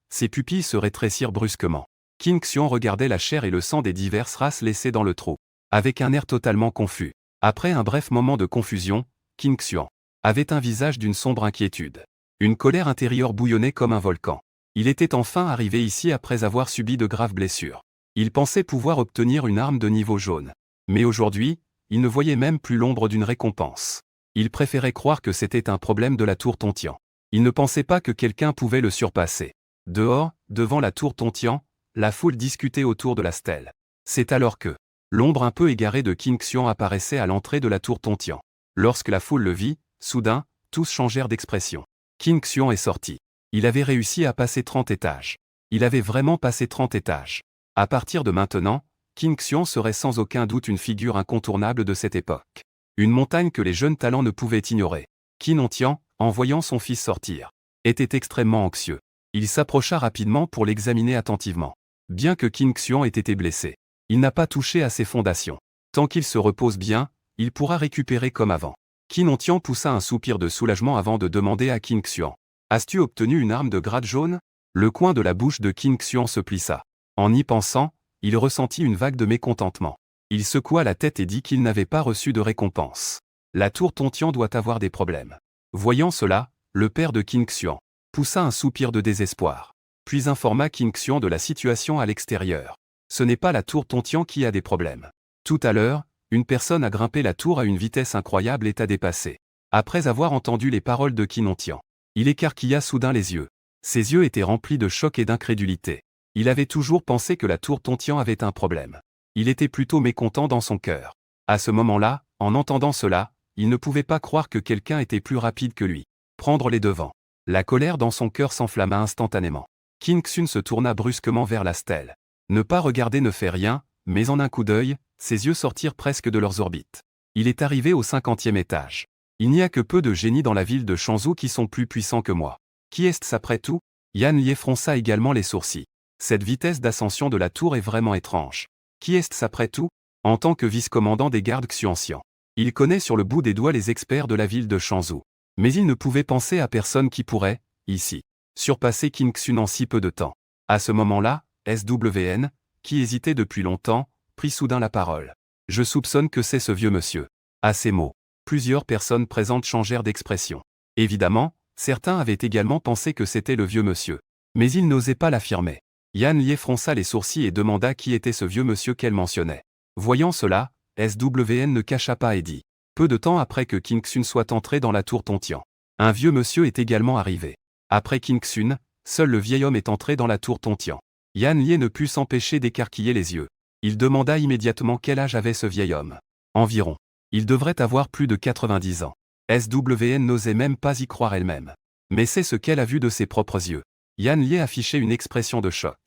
ses pupilles se rétrécirent brusquement. Qin Xuan regardait la chair et le sang des diverses races laissées dans le trou, avec un air totalement confus. Après un bref moment de confusion, Qin Xuan avait un visage d'une sombre inquiétude. Une colère intérieure bouillonnait comme un volcan. Il était enfin arrivé ici après avoir subi de graves blessures. Il pensait pouvoir obtenir une arme de niveau jaune. Mais aujourd'hui, il ne voyait même plus l'ombre d'une récompense. Il préférait croire que c'était un problème de la tour Tontian. Il ne pensait pas que quelqu'un pouvait le surpasser. Dehors, devant la tour Tontian, la foule discutait autour de la stèle. C'est alors que l'ombre un peu égarée de Qin Xuan apparaissait à l'entrée de la tour Tontian. Lorsque la foule le vit, soudain, tous changèrent d'expression. Qin Xuan est sorti. Il avait réussi à passer 30 étages. Il avait vraiment passé 30 étages. À partir de maintenant, Qin Xuan serait sans aucun doute une figure incontournable de cette époque. Une montagne que les jeunes talents ne pouvaient ignorer. Qin Ontian, en voyant son fils sortir, était extrêmement anxieux. Il s'approcha rapidement pour l'examiner attentivement. Bien que Qin Xuan ait été blessé, il n'a pas touché à ses fondations. Tant qu'il se repose bien, il pourra récupérer comme avant. Qin Ontian poussa un soupir de soulagement avant de demander à Qin Xuan. « As-tu obtenu une arme de grade jaune ?» Le coin de la bouche de Qin Xuan se plissa. En y pensant, il ressentit une vague de mécontentement. Il secoua la tête et dit qu'il n'avait pas reçu de récompense. La tour Tontian doit avoir des problèmes. Voyant cela, le père de Qin Xuan poussa un soupir de désespoir, puis informa Qin Xuan de la situation à l'extérieur. Ce n'est pas la tour Tontian qui a des problèmes. Tout à l'heure, une personne a grimpé la tour à une vitesse incroyable et t'a dépassé. Après avoir entendu les paroles de Qin Ontian, il écarquilla soudain les yeux. Ses yeux étaient remplis de choc et d'incrédulité. Il avait toujours pensé que la tour Tontian avait un problème. Il était plutôt mécontent dans son cœur. À ce moment-là, en entendant cela, il ne pouvait pas croire que quelqu'un était plus rapide que lui. Prendre les devants. La colère dans son cœur s'enflamma instantanément. Qin Xuan se tourna brusquement vers la stèle. Ne pas regarder ne fait rien, mais en un coup d'œil, ses yeux sortirent presque de leurs orbites. Il est arrivé au 50e étage. Il n'y a que peu de génies dans la ville de Changzhou qui sont plus puissants que moi. Qui est-ce après tout? Yan Lié fronça également les sourcils. Cette vitesse d'ascension de la tour est vraiment étrange. Qui est-ce après tout? En tant que vice-commandant des gardes Xuanxian, il connaît sur le bout des doigts les experts de la ville de Changzhou. Mais il ne pouvait penser à personne qui pourrait, ici, surpasser Qin Xuan en si peu de temps. À ce moment-là, SWN, qui hésitait depuis longtemps, prit soudain la parole. Je soupçonne que c'est ce vieux monsieur. À ces mots, plusieurs personnes présentes changèrent d'expression. Évidemment, certains avaient également pensé que c'était le vieux monsieur. Mais ils n'osaient pas l'affirmer. Yan Lié fronça les sourcils et demanda qui était ce vieux monsieur qu'elle mentionnait. Voyant cela, SWN ne cacha pas et dit. Peu de temps après que Qin Xuan soit entré dans la tour Tontian, un vieux monsieur est également arrivé. Après Qin Xuan, seul le vieil homme est entré dans la tour Tontian. Yan Lié ne put s'empêcher d'écarquiller les yeux. Il demanda immédiatement quel âge avait ce vieil homme. Environ. Il devrait avoir plus de 90 ans. SWN n'osait même pas y croire elle-même. Mais c'est ce qu'elle a vu de ses propres yeux. Yan Lié affichait une expression de choc.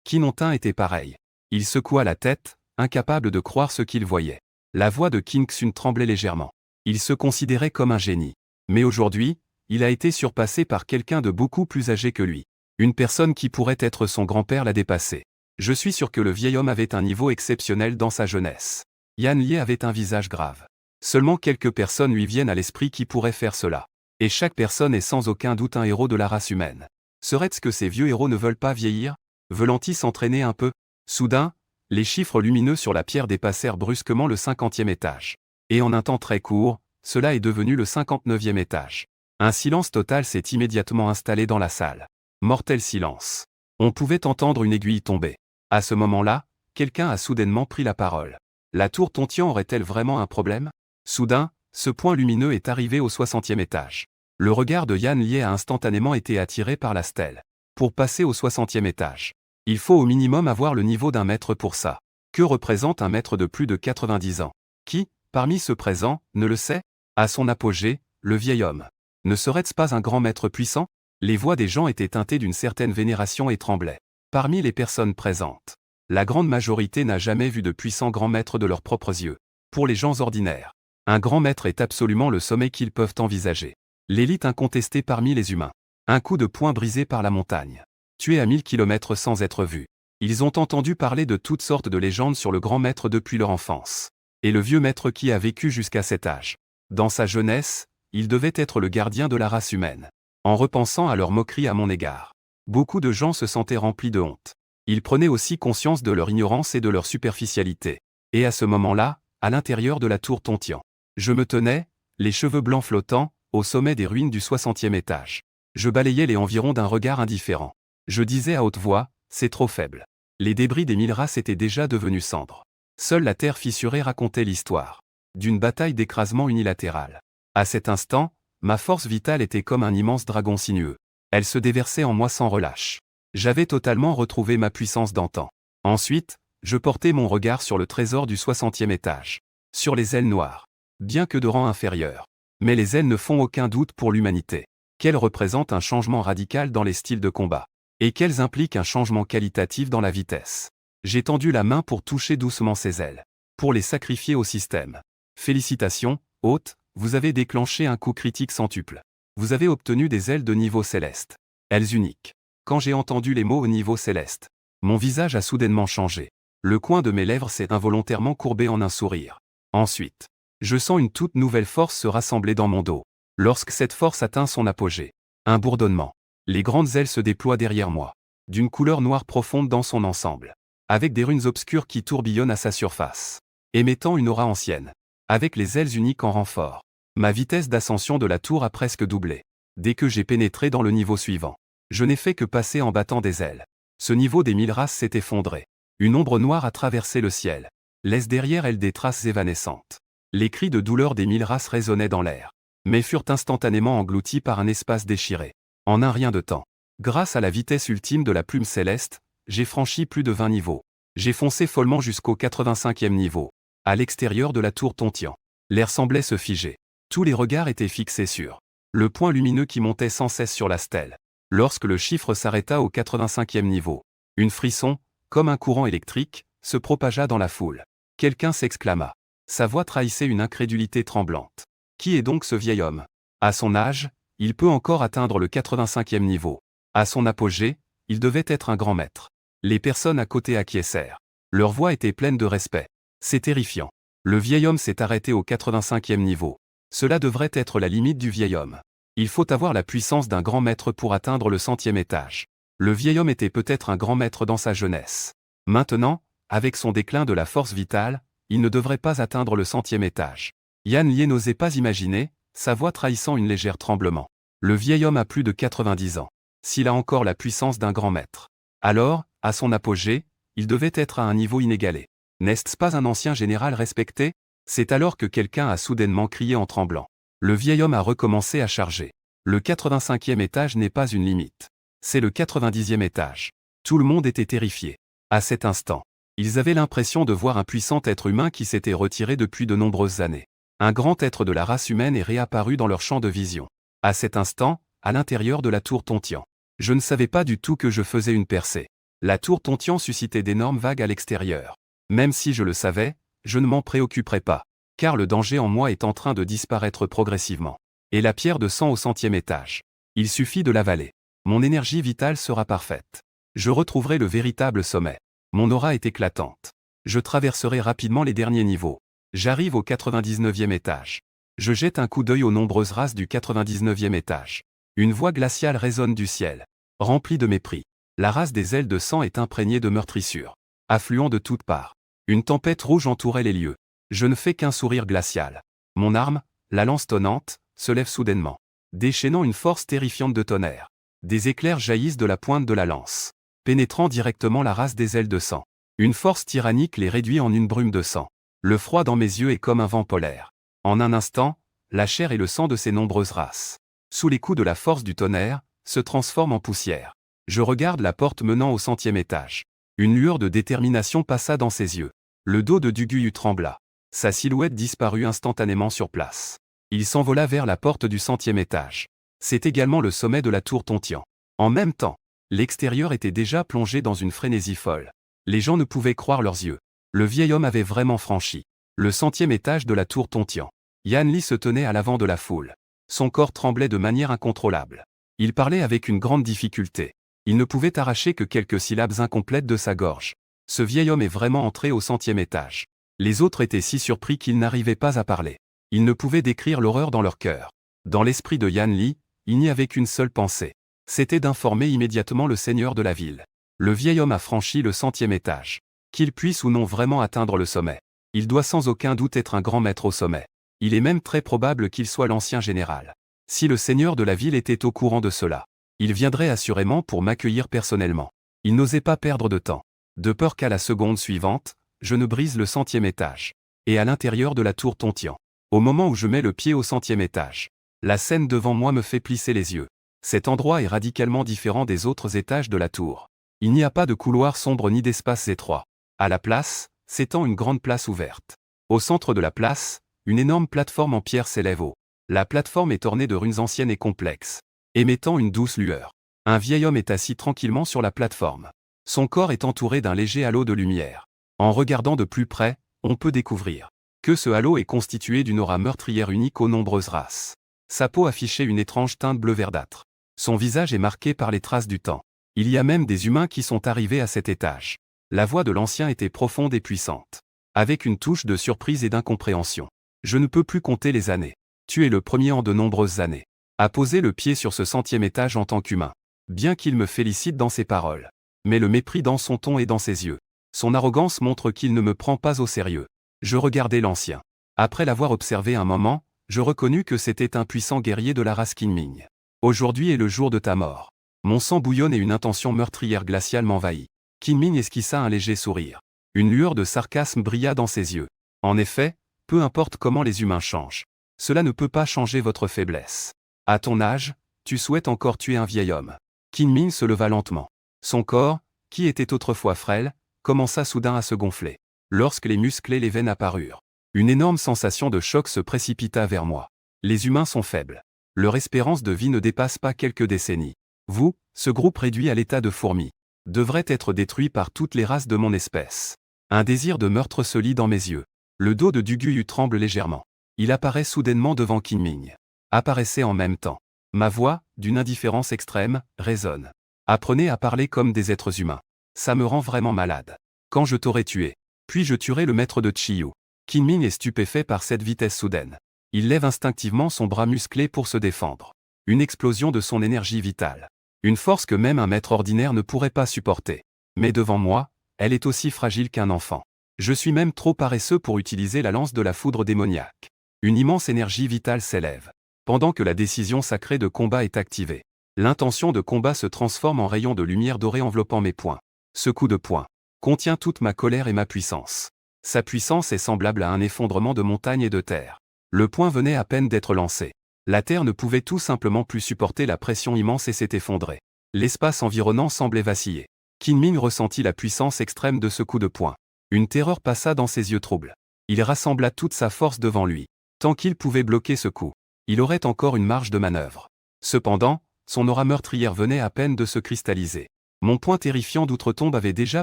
Qin Ontin était pareil. Il secoua la tête, incapable de croire ce qu'il voyait. La voix de Qin Xuan tremblait légèrement. Il se considérait comme un génie. Mais aujourd'hui, il a été surpassé par quelqu'un de beaucoup plus âgé que lui. Une personne qui pourrait être son grand-père l'a dépassé. Je suis sûr que le vieil homme avait un niveau exceptionnel dans sa jeunesse. Yan Lié avait un visage grave. Seulement quelques personnes lui viennent à l'esprit qui pourraient faire cela. Et chaque personne est sans aucun doute un héros de la race humaine. Serait-ce que ces vieux héros ne veulent pas vieillir? Veulent-ils s'entraîner un peu? Soudain, Les chiffres lumineux sur la pierre dépassèrent brusquement le 50e étage. Et en un temps très court, cela est devenu le 59e étage. Un silence total s'est immédiatement installé dans la salle. Mortel silence. On pouvait entendre une aiguille tomber. À ce moment-là, quelqu'un a soudainement pris la parole. La tour Tontian aurait-elle vraiment un problème? Soudain, ce point lumineux est arrivé au 60e étage. Le regard de Yan Lié a instantanément été attiré par la stèle. Pour passer au 60e étage, il faut au minimum avoir le niveau d'un mètre pour ça. Que représente un maître de plus de 90 ans? Qui, parmi ceux présents, ne le sait? À son apogée, le vieil homme. Ne serait-ce pas un grand maître puissant? Les voix des gens étaient teintées d'une certaine vénération et tremblaient. Parmi les personnes présentes, la grande majorité n'a jamais vu de puissants grands maîtres de leurs propres yeux. Pour les gens ordinaires, un grand maître est absolument le sommet qu'ils peuvent envisager. L'élite incontestée parmi les humains. Un coup de poing brisé par la montagne. Tué à 1000 km sans être vu. Ils ont entendu parler de toutes sortes de légendes sur le grand maître depuis leur enfance. Et le vieux maître qui a vécu jusqu'à cet âge. Dans sa jeunesse, il devait être le gardien de la race humaine. En repensant à leur moquerie à mon égard, beaucoup de gens se sentaient remplis de honte. Ils prenaient aussi conscience de leur ignorance et de leur superficialité. Et à ce moment-là, à l'intérieur de la tour Tontian, je me tenais, les cheveux blancs flottants, au sommet des ruines du 60e étage. Je balayais les environs d'un regard indifférent. Je disais à haute voix, c'est trop faible. Les débris des 1000 races étaient déjà devenus cendres. Seule la terre fissurée racontait l'histoire d'une bataille d'écrasement unilatérale. À cet instant, ma force vitale était comme un immense dragon sinueux. Elle se déversait en moi sans relâche. J'avais totalement retrouvé ma puissance d'antan. Ensuite, je portai mon regard sur le trésor du 60e étage. Sur les ailes noires. Bien que de rang inférieur. Mais les ailes ne font aucun doute pour l'humanité. Qu'elles représentent un changement radical dans les styles de combat. Et qu'elles impliquent un changement qualitatif dans la vitesse. J'ai tendu la main pour toucher doucement ces ailes. Pour les sacrifier au système. Félicitations, hôte, vous avez déclenché un coup critique centuple. Vous avez obtenu des ailes de niveau céleste. Ailes uniques. Quand j'ai entendu les mots au niveau céleste, mon visage a soudainement changé. Le coin de mes lèvres s'est involontairement courbé en un sourire. Ensuite, je sens une toute nouvelle force se rassembler dans mon dos. Lorsque cette force atteint son apogée, un bourdonnement. Les grandes ailes se déploient derrière moi, d'une couleur noire profonde dans son ensemble, avec des runes obscures qui tourbillonnent à sa surface, émettant une aura ancienne. Avec les ailes uniques en renfort, ma vitesse d'ascension de la tour a presque doublé. Dès que j'ai pénétré dans le niveau suivant, je n'ai fait que passer en battant des ailes. Ce niveau des 1000 races s'est effondré. Une ombre noire a traversé le ciel, laisse derrière elle des traces évanescentes. Les cris de douleur des 1000 races résonnaient dans l'air, mais furent instantanément engloutis par un espace déchiré. En un rien de temps. Grâce à la vitesse ultime de la plume céleste, j'ai franchi plus de 20 niveaux. J'ai foncé follement jusqu'au 85e niveau. À l'extérieur de la tour Tontian, l'air semblait se figer. Tous les regards étaient fixés sur le point lumineux qui montait sans cesse sur la stèle. Lorsque le chiffre s'arrêta au 85e niveau, une frisson, comme un courant électrique, se propagea dans la foule. Quelqu'un s'exclama. Sa voix trahissait une incrédulité tremblante. Qui est donc ce vieil homme? À son âge, il peut encore atteindre le 85e niveau. À son apogée, il devait être un grand maître. Les personnes à côté acquiescèrent. Leur voix était pleine de respect. C'est terrifiant. Le vieil homme s'est arrêté au 85e niveau. Cela devrait être la limite du vieil homme. Il faut avoir la puissance d'un grand maître pour atteindre le 100e étage. Le vieil homme était peut-être un grand maître dans sa jeunesse. Maintenant, avec son déclin de la force vitale, il ne devrait pas atteindre le 100e étage. Yan Lié n'osait pas imaginer, sa voix trahissant une légère tremblement. Le vieil homme a plus de 90 ans. S'il a encore la puissance d'un grand maître, alors, à son apogée, il devait être à un niveau inégalé. N'est-ce pas un ancien général respecté? C'est alors que quelqu'un a soudainement crié en tremblant. Le vieil homme a recommencé à charger. Le 85e étage n'est pas une limite. C'est le 90e étage. Tout le monde était terrifié. À cet instant, ils avaient l'impression de voir un puissant être humain qui s'était retiré depuis de nombreuses années. Un grand être de la race humaine est réapparu dans leur champ de vision. À cet instant, à l'intérieur de la tour Tontian. Je ne savais pas du tout que je faisais une percée. La tour Tontian suscitait d'énormes vagues à l'extérieur. Même si je le savais, je ne m'en préoccuperais pas, car le danger en moi est en train de disparaître progressivement. Et la pierre de sang au 100e étage. Il suffit de l'avaler. Mon énergie vitale sera parfaite. Je retrouverai le véritable sommet. Mon aura est éclatante. Je traverserai rapidement les derniers niveaux. J'arrive au 99e étage. Je jette un coup d'œil aux nombreuses races du 99e étage. Une voix glaciale résonne du ciel, remplie de mépris. La race des ailes de sang est imprégnée de meurtrissures. affluant de toutes parts. Une tempête rouge entourait les lieux. Je ne fais qu'un sourire glacial. Mon arme, la lance tonnante, se lève soudainement, déchaînant une force terrifiante de tonnerre. Des éclairs jaillissent de la pointe de la lance, pénétrant directement la race des ailes de sang. Une force tyrannique les réduit en une brume de sang. Le froid dans mes yeux est comme un vent polaire. En un instant, la chair et le sang de ces nombreuses races, sous les coups de la force du tonnerre, se transforment en poussière. Je regarde la porte menant au 100e étage. Une lueur de détermination passa dans ses yeux. Le dos de Duguyu trembla. Sa silhouette disparut instantanément sur place. Il s'envola vers la porte du 100e étage. C'est également le sommet de la tour Tontian. En même temps, l'extérieur était déjà plongé dans une frénésie folle. Les gens ne pouvaient croire leurs yeux. Le vieil homme avait vraiment franchi le 100e étage de la tour Tontian. Yan Li se tenait à l'avant de la foule. Son corps tremblait de manière incontrôlable. Il parlait avec une grande difficulté. Il ne pouvait arracher que quelques syllabes incomplètes de sa gorge. Ce vieil homme est vraiment entré au 100e étage. Les autres étaient si surpris qu'ils n'arrivaient pas à parler. Ils ne pouvaient décrire l'horreur dans leur cœur. Dans l'esprit de Yan Li, il n'y avait qu'une seule pensée. C'était d'informer immédiatement le seigneur de la ville. Le vieil homme a franchi le 100e étage. Qu'il puisse ou non vraiment atteindre le sommet. Il doit sans aucun doute être un grand maître au sommet. Il est même très probable qu'il soit l'ancien général. Si le seigneur de la ville était au courant de cela, il viendrait assurément pour m'accueillir personnellement. Il n'osait pas perdre de temps. De peur qu'à la seconde suivante, je ne brise le 100e étage. Et à l'intérieur de la tour Tontian. Au moment où je mets le pied au 100e étage, la scène devant moi me fait plisser les yeux. Cet endroit est radicalement différent des autres étages de la tour. Il n'y a pas de couloir sombre ni d'espace étroit. À la place, s'étend une grande place ouverte. Au centre de la place, une énorme plateforme en pierre s'élève haut. La plateforme est ornée de runes anciennes et complexes, émettant une douce lueur. Un vieil homme est assis tranquillement sur la plateforme. Son corps est entouré d'un léger halo de lumière. En regardant de plus près, on peut découvrir que ce halo est constitué d'une aura meurtrière unique aux nombreuses races. Sa peau affichait une étrange teinte bleu verdâtre. Son visage est marqué par les traces du temps. Il y a même des humains qui sont arrivés à cet étage. La voix de l'ancien était profonde et puissante, avec une touche de surprise et d'incompréhension. Je ne peux plus compter les années. Tu es le premier en de nombreuses années à poser le pied sur ce 100e étage en tant qu'humain. Bien qu'il me félicite dans ses paroles, mais le mépris dans son ton et dans ses yeux. Son arrogance montre qu'il ne me prend pas au sérieux. Je regardai l'ancien. Après l'avoir observé un moment, je reconnus que c'était un puissant guerrier de la race Qinming. Aujourd'hui est le jour de ta mort. Mon sang bouillonne et une intention meurtrière glaciale m'envahit. Qinming esquissa un léger sourire. Une lueur de sarcasme brilla dans ses yeux. En effet, peu importe comment les humains changent, cela ne peut pas changer votre faiblesse. À ton âge, tu souhaites encore tuer un vieil homme. Qinming se leva lentement. Son corps, qui était autrefois frêle, commença soudain à se gonfler. Lorsque les muscles et les veines apparurent, une énorme sensation de choc se précipita vers moi. Les humains sont faibles. Leur espérance de vie ne dépasse pas quelques décennies. Vous, ce groupe réduit à l'état de fourmis, devrait être détruit par toutes les races de mon espèce. Un désir de meurtre se lit dans mes yeux. Le dos de Duguyu tremble légèrement. Il apparaît soudainement devant Qinming. Apparaissait en même temps. Ma voix, d'une indifférence extrême, résonne. Apprenez à parler comme des êtres humains. Ça me rend vraiment malade. Quand je t'aurai tué, puis je tuerai le maître de Chiyu. Qinming est stupéfait par cette vitesse soudaine. Il lève instinctivement son bras musclé pour se défendre. Une explosion de son énergie vitale. Une force que même un maître ordinaire ne pourrait pas supporter. Mais devant moi, elle est aussi fragile qu'un enfant. Je suis même trop paresseux pour utiliser la lance de la foudre démoniaque. Une immense énergie vitale s'élève. Pendant que la décision sacrée de combat est activée, l'intention de combat se transforme en rayon de lumière dorée enveloppant mes poings. Ce coup de poing contient toute ma colère et ma puissance. Sa puissance est semblable à un effondrement de montagnes et de terre. Le poing venait à peine d'être lancé. La terre ne pouvait tout simplement plus supporter la pression immense et s'est effondrée. L'espace environnant semblait vaciller. Qinming ressentit la puissance extrême de ce coup de poing. Une terreur passa dans ses yeux troubles. Il rassembla toute sa force devant lui. Tant qu'il pouvait bloquer ce coup, il aurait encore une marge de manœuvre. Cependant, son aura meurtrière venait à peine de se cristalliser. Mon poing terrifiant d'outre-tombe avait déjà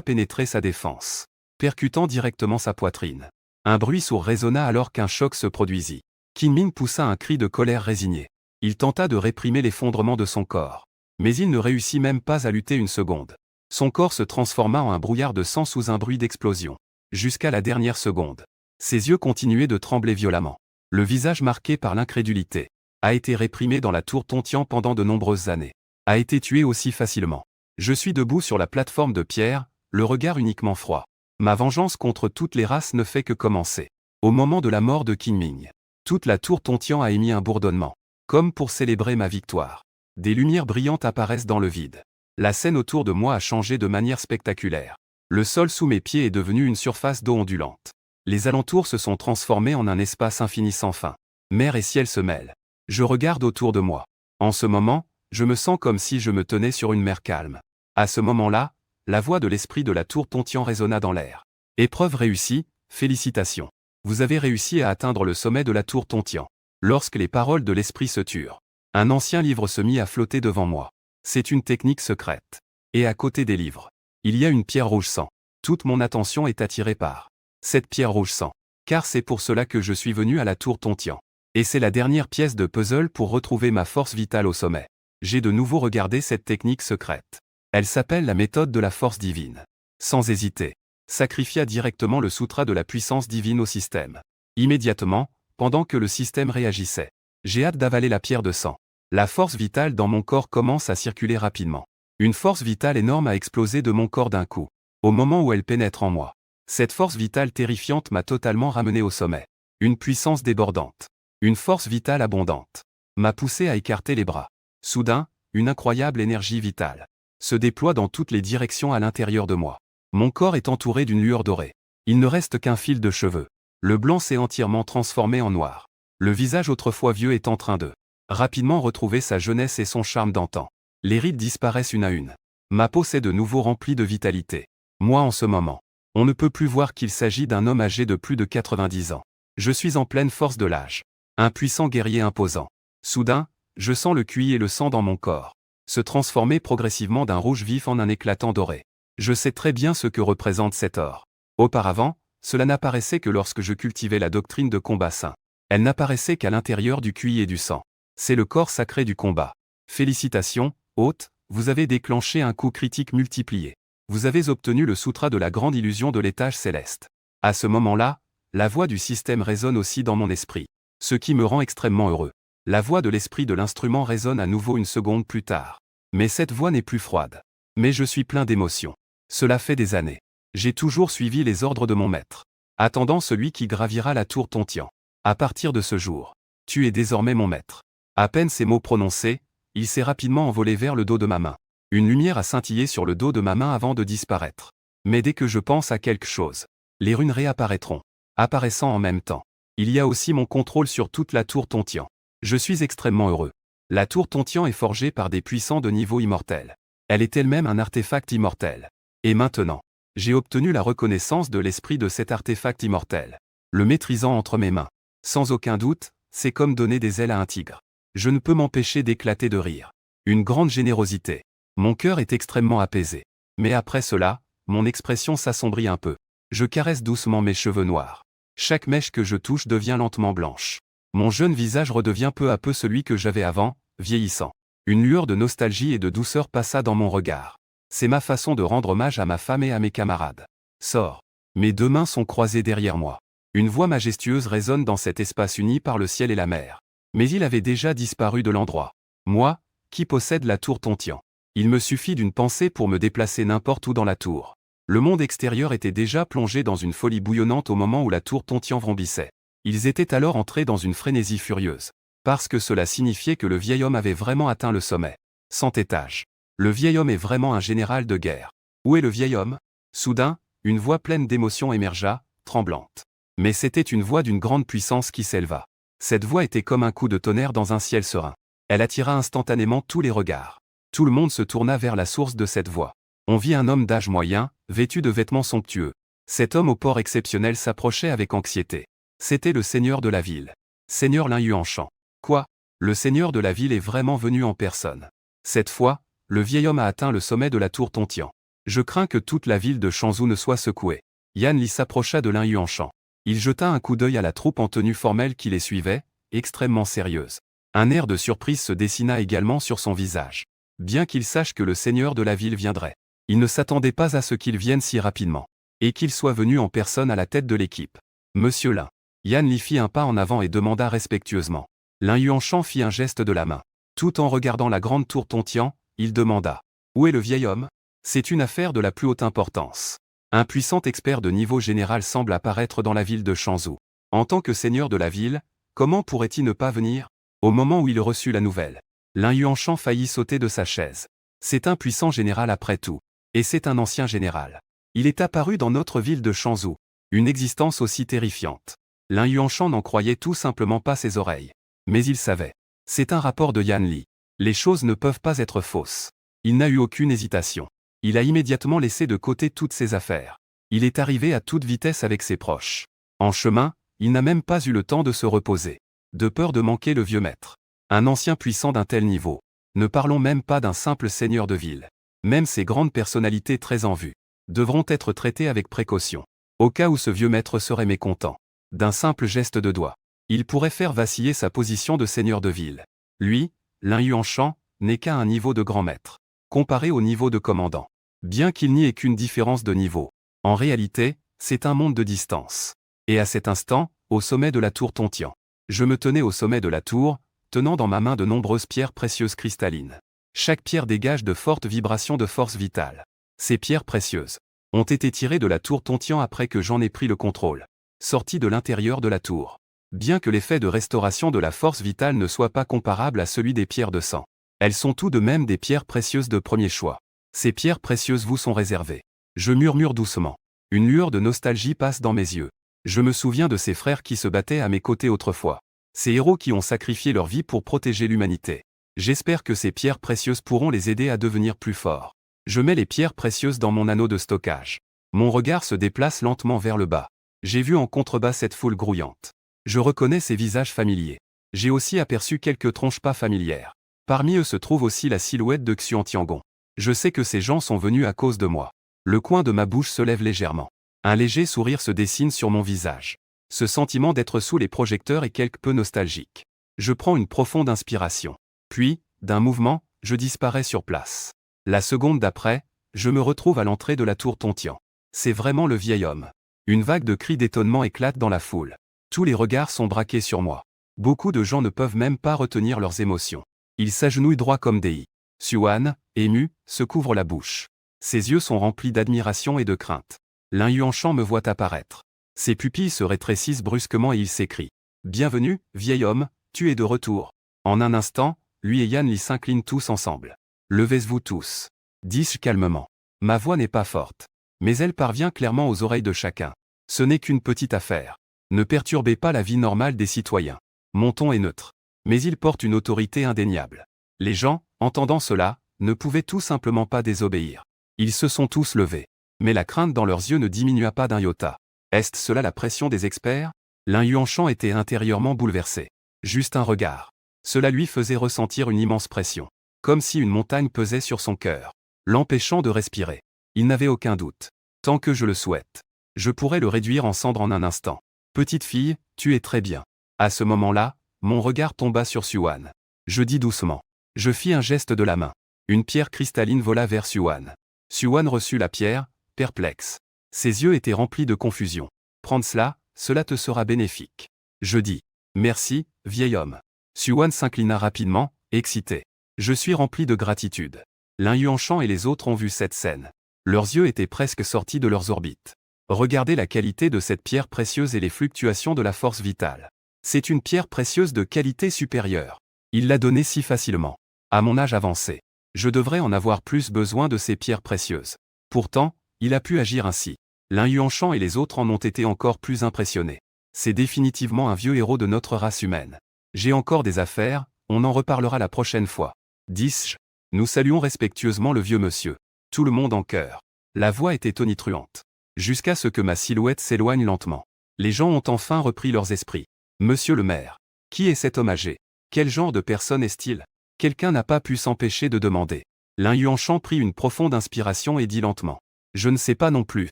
pénétré sa défense, percutant directement sa poitrine. Un bruit sourd résonna alors qu'un choc se produisit. Qinming poussa un cri de colère résigné. Il tenta de réprimer l'effondrement de son corps. Mais il ne réussit même pas à lutter une seconde. Son corps se transforma en un brouillard de sang sous un bruit d'explosion. Jusqu'à la dernière seconde. Ses yeux continuaient de trembler violemment. Le visage marqué par l'incrédulité a été réprimé dans la tour Tontian pendant de nombreuses années. A été tué aussi facilement. Je suis debout sur la plateforme de pierre, le regard uniquement froid. Ma vengeance contre toutes les races ne fait que commencer. Au moment de la mort de Qingming, toute la tour Tontian a émis un bourdonnement, comme pour célébrer ma victoire. Des lumières brillantes apparaissent dans le vide. La scène autour de moi a changé de manière spectaculaire. Le sol sous mes pieds est devenu une surface d'eau ondulante. Les alentours se sont transformés en un espace infini sans fin. Mer et ciel se mêlent. Je regarde autour de moi. En ce moment, je me sens comme si je me tenais sur une mer calme. À ce moment-là, la voix de l'esprit de la tour Tontian résonna dans l'air. Épreuve réussie, félicitations. Vous avez réussi à atteindre le sommet de la tour Tontian. Lorsque les paroles de l'esprit se turent, un ancien livre se mit à flotter devant moi. C'est une technique secrète. Et à côté des livres, il y a une pierre rouge sang. Toute mon attention est attirée par cette pierre rouge sang. Car c'est pour cela que je suis venu à la tour Tontian. Et c'est la dernière pièce de puzzle pour retrouver ma force vitale au sommet. J'ai de nouveau regardé cette technique secrète. Elle s'appelle la méthode de la force divine. Sans hésiter, sacrifia directement le sutra de la puissance divine au système. Immédiatement, pendant que le système réagissait, j'ai hâte d'avaler la pierre de sang. La force vitale dans mon corps commence à circuler rapidement. Une force vitale énorme a explosé de mon corps d'un coup. Au moment où elle pénètre en moi, cette force vitale terrifiante m'a totalement ramené au sommet. Une puissance débordante. Une force vitale abondante m'a poussé à écarter les bras. Soudain, une incroyable énergie vitale se déploie dans toutes les directions à l'intérieur de moi. Mon corps est entouré d'une lueur dorée. Il ne reste qu'un fil de cheveux. Le blanc s'est entièrement transformé en noir. Le visage autrefois vieux est en train de rapidement retrouver sa jeunesse et son charme d'antan. Les rides disparaissent une à une. Ma peau s'est de nouveau remplie de vitalité. Moi en ce moment, on ne peut plus voir qu'il s'agit d'un homme âgé de plus de 90 ans. Je suis en pleine force de l'âge. Un puissant guerrier imposant. Soudain, je sens le cuit et le sang dans mon corps se transformer progressivement d'un rouge vif en un éclatant doré. Je sais très bien ce que représente cet or. Auparavant, cela n'apparaissait que lorsque je cultivais la doctrine de combat sain. Elle n'apparaissait qu'à l'intérieur du cuit et du sang. C'est le corps sacré du combat. Félicitations, hôte, vous avez déclenché un coup critique multiplié. Vous avez obtenu le sutra de la grande illusion de l'étage céleste. À ce moment-là, la voix du système résonne aussi dans mon esprit. Ce qui me rend extrêmement heureux. La voix de l'esprit de l'instrument résonne à nouveau une seconde plus tard. Mais cette voix n'est plus froide. Mais je suis plein d'émotions. Cela fait des années. J'ai toujours suivi les ordres de mon maître, attendant celui qui gravira la tour Tontian. À partir de ce jour, tu es désormais mon maître. À peine ces mots prononcés, il s'est rapidement envolé vers le dos de ma main. Une lumière a scintillé sur le dos de ma main avant de disparaître. Mais dès que je pense à quelque chose, les runes réapparaîtront, apparaissant en même temps. Il y a aussi mon contrôle sur toute la tour Tontian. Je suis extrêmement heureux. La tour Tontian est forgée par des puissants de niveau immortel. Elle est elle-même un artefact immortel. Et maintenant, j'ai obtenu la reconnaissance de l'esprit de cet artefact immortel. Le maîtrisant entre mes mains. Sans aucun doute, c'est comme donner des ailes à un tigre. Je ne peux m'empêcher d'éclater de rire. Une grande générosité. Mon cœur est extrêmement apaisé. Mais après cela, mon expression s'assombrit un peu. Je caresse doucement mes cheveux noirs. Chaque mèche que je touche devient lentement blanche. Mon jeune visage redevient peu à peu celui que j'avais avant, vieillissant. Une lueur de nostalgie et de douceur passa dans mon regard. C'est ma façon de rendre hommage à ma femme et à mes camarades. Sors. Mes deux mains sont croisées derrière moi. Une voix majestueuse résonne dans cet espace uni par le ciel et la mer. Mais il avait déjà disparu de l'endroit. Moi, qui possède la tour Tontian. Il me suffit d'une pensée pour me déplacer n'importe où dans la tour. Le monde extérieur était déjà plongé dans une folie bouillonnante au moment où la tour Tontian vrombissait. Ils étaient alors entrés dans une frénésie furieuse. Parce que cela signifiait que le vieil homme avait vraiment atteint le sommet. 100 étages. Le vieil homme est vraiment un général de guerre. Où est le vieil homme? Soudain, une voix pleine d'émotion émergea, tremblante. Mais c'était une voix d'une grande puissance qui s'éleva. Cette voix était comme un coup de tonnerre dans un ciel serein. Elle attira instantanément tous les regards. Tout le monde se tourna vers la source de cette voix. On vit un homme d'âge moyen, vêtu de vêtements somptueux. Cet homme au port exceptionnel s'approchait avec anxiété. C'était le seigneur de la ville. Seigneur Lin Yuanshan. Quoi? Le seigneur de la ville est vraiment venu en personne. Cette fois, le vieil homme a atteint le sommet de la tour Tontian. Je crains que toute la ville de Shanzhou ne soit secouée. Yan Li s'approcha de Lin Yuanshan. Il jeta un coup d'œil à la troupe en tenue formelle qui les suivait, extrêmement sérieuse. Un air de surprise se dessina également sur son visage. Bien qu'il sache que le seigneur de la ville viendrait, il ne s'attendait pas à ce qu'il vienne si rapidement. Et qu'il soit venu en personne à la tête de l'équipe. Monsieur Lin. Yan Li fit un pas en avant et demanda respectueusement. Lin Yuanshan fit un geste de la main. Tout en regardant la grande tour Tontian, il demanda. Où est le vieil homme? C'est une affaire de la plus haute importance. Un puissant expert de niveau général semble apparaître dans la ville de Changzhou. En tant que seigneur de la ville, comment pourrait-il ne pas venir? Au moment où il reçut la nouvelle, Lin Yuanshan faillit sauter de sa chaise. C'est un puissant général après tout. Et c'est un ancien général. Il est apparu dans notre ville de Changzhou. Une existence aussi terrifiante. Lin Yuanshan n'en croyait tout simplement pas ses oreilles. Mais il savait. C'est un rapport de Yan Li. Les choses ne peuvent pas être fausses. Il n'a eu aucune hésitation. Il a immédiatement laissé de côté toutes ses affaires. Il est arrivé à toute vitesse avec ses proches. En chemin, il n'a même pas eu le temps de se reposer. De peur de manquer le vieux maître. Un ancien puissant d'un tel niveau. Ne parlons même pas d'un simple seigneur de ville. Même ces grandes personnalités très en vue devront être traitées avec précaution. Au cas où ce vieux maître serait mécontent. D'un simple geste de doigt, il pourrait faire vaciller sa position de seigneur de ville. Lui, Lin Yuanshan, n'est qu'à un niveau de grand maître. Comparé au niveau de commandant. Bien qu'il n'y ait qu'une différence de niveau. En réalité, c'est un monde de distance. Et à cet instant, au sommet de la tour Tontian. Je me tenais au sommet de la tour, tenant dans ma main de nombreuses pierres précieuses cristallines. Chaque pierre dégage de fortes vibrations de force vitale. Ces pierres précieuses ont été tirées de la tour Tontian après que j'en ai pris le contrôle. Sorties de l'intérieur de la tour. Bien que l'effet de restauration de la force vitale ne soit pas comparable à celui des pierres de sang. Elles sont tout de même des pierres précieuses de premier choix. Ces pierres précieuses vous sont réservées. Je murmure doucement. Une lueur de nostalgie passe dans mes yeux. Je me souviens de ces frères qui se battaient à mes côtés autrefois. Ces héros qui ont sacrifié leur vie pour protéger l'humanité. J'espère que ces pierres précieuses pourront les aider à devenir plus forts. Je mets les pierres précieuses dans mon anneau de stockage. Mon regard se déplace lentement vers le bas. J'ai vu en contrebas cette foule grouillante. Je reconnais ces visages familiers. J'ai aussi aperçu quelques tronches pas familières. Parmi eux se trouve aussi la silhouette de Xuan Tiangong. Je sais que ces gens sont venus à cause de moi. Le coin de ma bouche se lève légèrement. Un léger sourire se dessine sur mon visage. Ce sentiment d'être sous les projecteurs est quelque peu nostalgique. Je prends une profonde inspiration. Puis, d'un mouvement, je disparais sur place. La seconde d'après, je me retrouve à l'entrée de la tour Tontian. C'est vraiment le vieil homme. Une vague de cris d'étonnement éclate dans la foule. Tous les regards sont braqués sur moi. Beaucoup de gens ne peuvent même pas retenir leurs émotions. Ils s'agenouillent droit comme des i. Xuan, ému, se couvre la bouche. Ses yeux sont remplis d'admiration et de crainte. Lin Yuanshan me voit apparaître. Ses pupilles se rétrécissent brusquement et il s'écrie. « Bienvenue, vieil homme, tu es de retour. » En un instant, lui et Yan Li s'inclinent tous ensemble. « Levez-vous tous. » dis-je calmement. Ma voix n'est pas forte. Mais elle parvient clairement aux oreilles de chacun. Ce n'est qu'une petite affaire. Ne perturbez pas la vie normale des citoyens. Mon ton est neutre. Mais il porte une autorité indéniable. Les gens, entendant cela, ne pouvaient tout simplement pas désobéir. Ils se sont tous levés. Mais la crainte dans leurs yeux ne diminua pas d'un iota. Est-ce cela la pression des experts? Lin Yuanshan était intérieurement bouleversé. Juste un regard. Cela lui faisait ressentir une immense pression. Comme si une montagne pesait sur son cœur, l'empêchant de respirer. Il n'avait aucun doute. Tant que je le souhaite, je pourrais le réduire en cendres en un instant. Petite fille, tu es très bien. À ce moment-là, mon regard tomba sur Xuan. Je dis doucement. Je fis un geste de la main. Une pierre cristalline vola vers Xuan. Xuan reçut la pierre, perplexe. Ses yeux étaient remplis de confusion. Prends cela, cela te sera bénéfique. Je dis. Merci, vieil homme. Xuan s'inclina rapidement, excité. Je suis rempli de gratitude. Lin Yuanshan et les autres ont vu cette scène. Leurs yeux étaient presque sortis de leurs orbites. Regardez la qualité de cette pierre précieuse et les fluctuations de la force vitale. C'est une pierre précieuse de qualité supérieure. Il l'a donnée si facilement. À mon âge avancé, je devrais en avoir plus besoin de ces pierres précieuses. Pourtant, il a pu agir ainsi. Lin Yuanshan et les autres en ont été encore plus impressionnés. C'est définitivement un vieux héros de notre race humaine. J'ai encore des affaires, on en reparlera la prochaine fois. Dis-je. Nous saluons respectueusement le vieux monsieur. Tout le monde en chœur. La voix était tonitruante. Jusqu'à ce que ma silhouette s'éloigne lentement. Les gens ont enfin repris leurs esprits. Monsieur le maire. Qui est cet homme âgé? Quel genre de personne est-il? Quelqu'un n'a pas pu s'empêcher de demander. Lin Yuanshan prit une profonde inspiration et dit lentement. Je ne sais pas non plus.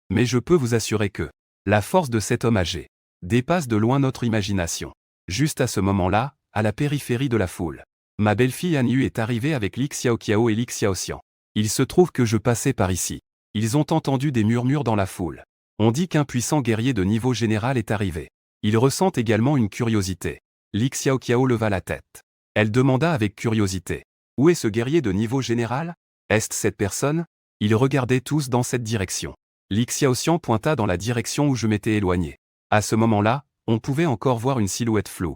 Mais je peux vous assurer que la force de cet homme âgé dépasse de loin notre imagination. Juste à ce moment-là, à la périphérie de la foule, ma belle-fille Han Yu est arrivée avec Li Xiaoqiao et Li Xiaoxian. Il se trouve que je passais par ici. Ils ont entendu des murmures dans la foule. On dit qu'un puissant guerrier de niveau général est arrivé. Ils ressentent également une curiosité. Li Xiaoqiao leva la tête. Elle demanda avec curiosité. Où est ce guerrier de niveau général? Est-ce cette personne? Ils regardaient tous dans cette direction. Li Xiaoxian pointa dans la direction où je m'étais éloigné. À ce moment-là, on pouvait encore voir une silhouette floue.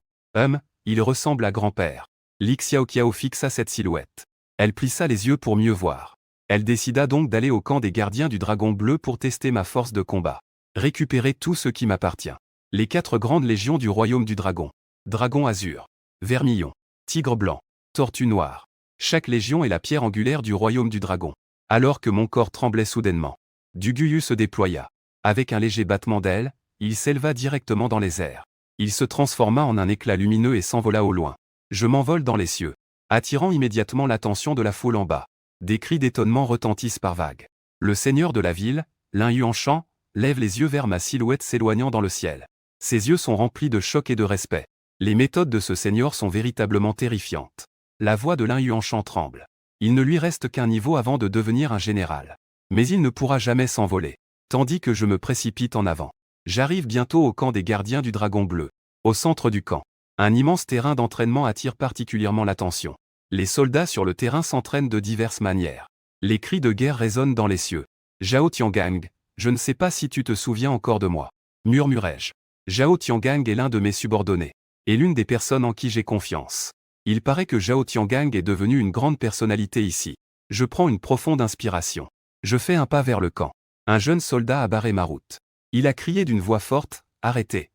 Il ressemble à grand-père. Li Xiaoqiao fixa cette silhouette. Elle plissa les yeux pour mieux voir. Elle décida donc d'aller au camp des gardiens du dragon bleu pour tester ma force de combat. Récupérer tout ce qui m'appartient. Les 4 grandes légions du royaume du dragon. Dragon azur, vermillon, tigre blanc, tortue noire. Chaque légion est la pierre angulaire du royaume du dragon. Alors que mon corps tremblait soudainement, Du Guyu se déploya. Avec un léger battement d'ailes, il s'éleva directement dans les airs. Il se transforma en un éclat lumineux et s'envola au loin. Je m'envole dans les cieux, attirant immédiatement l'attention de la foule en bas. Des cris d'étonnement retentissent par vagues. Le seigneur de la ville, Lin Yuanshan, lève les yeux vers ma silhouette s'éloignant dans le ciel. Ses yeux sont remplis de choc et de respect. Les méthodes de ce seigneur sont véritablement terrifiantes. La voix de Lin Yuanshan tremble. Il ne lui reste qu'un niveau avant de devenir un général. Mais il ne pourra jamais s'envoler. Tandis que je me précipite en avant. J'arrive bientôt au camp des gardiens du dragon bleu. Au centre du camp, un immense terrain d'entraînement attire particulièrement l'attention. Les soldats sur le terrain s'entraînent de diverses manières. Les cris de guerre résonnent dans les cieux. Zhao Tiangang, je ne sais pas si tu te souviens encore de moi. Murmurai-je. Zhao Tiangang est l'un de mes subordonnés. Et l'une des personnes en qui j'ai confiance. Il paraît que Zhao Tiangang est devenu une grande personnalité ici. Je prends une profonde inspiration. Je fais un pas vers le camp. Un jeune soldat a barré ma route. Il a crié d'une voix forte, « Arrêtez !»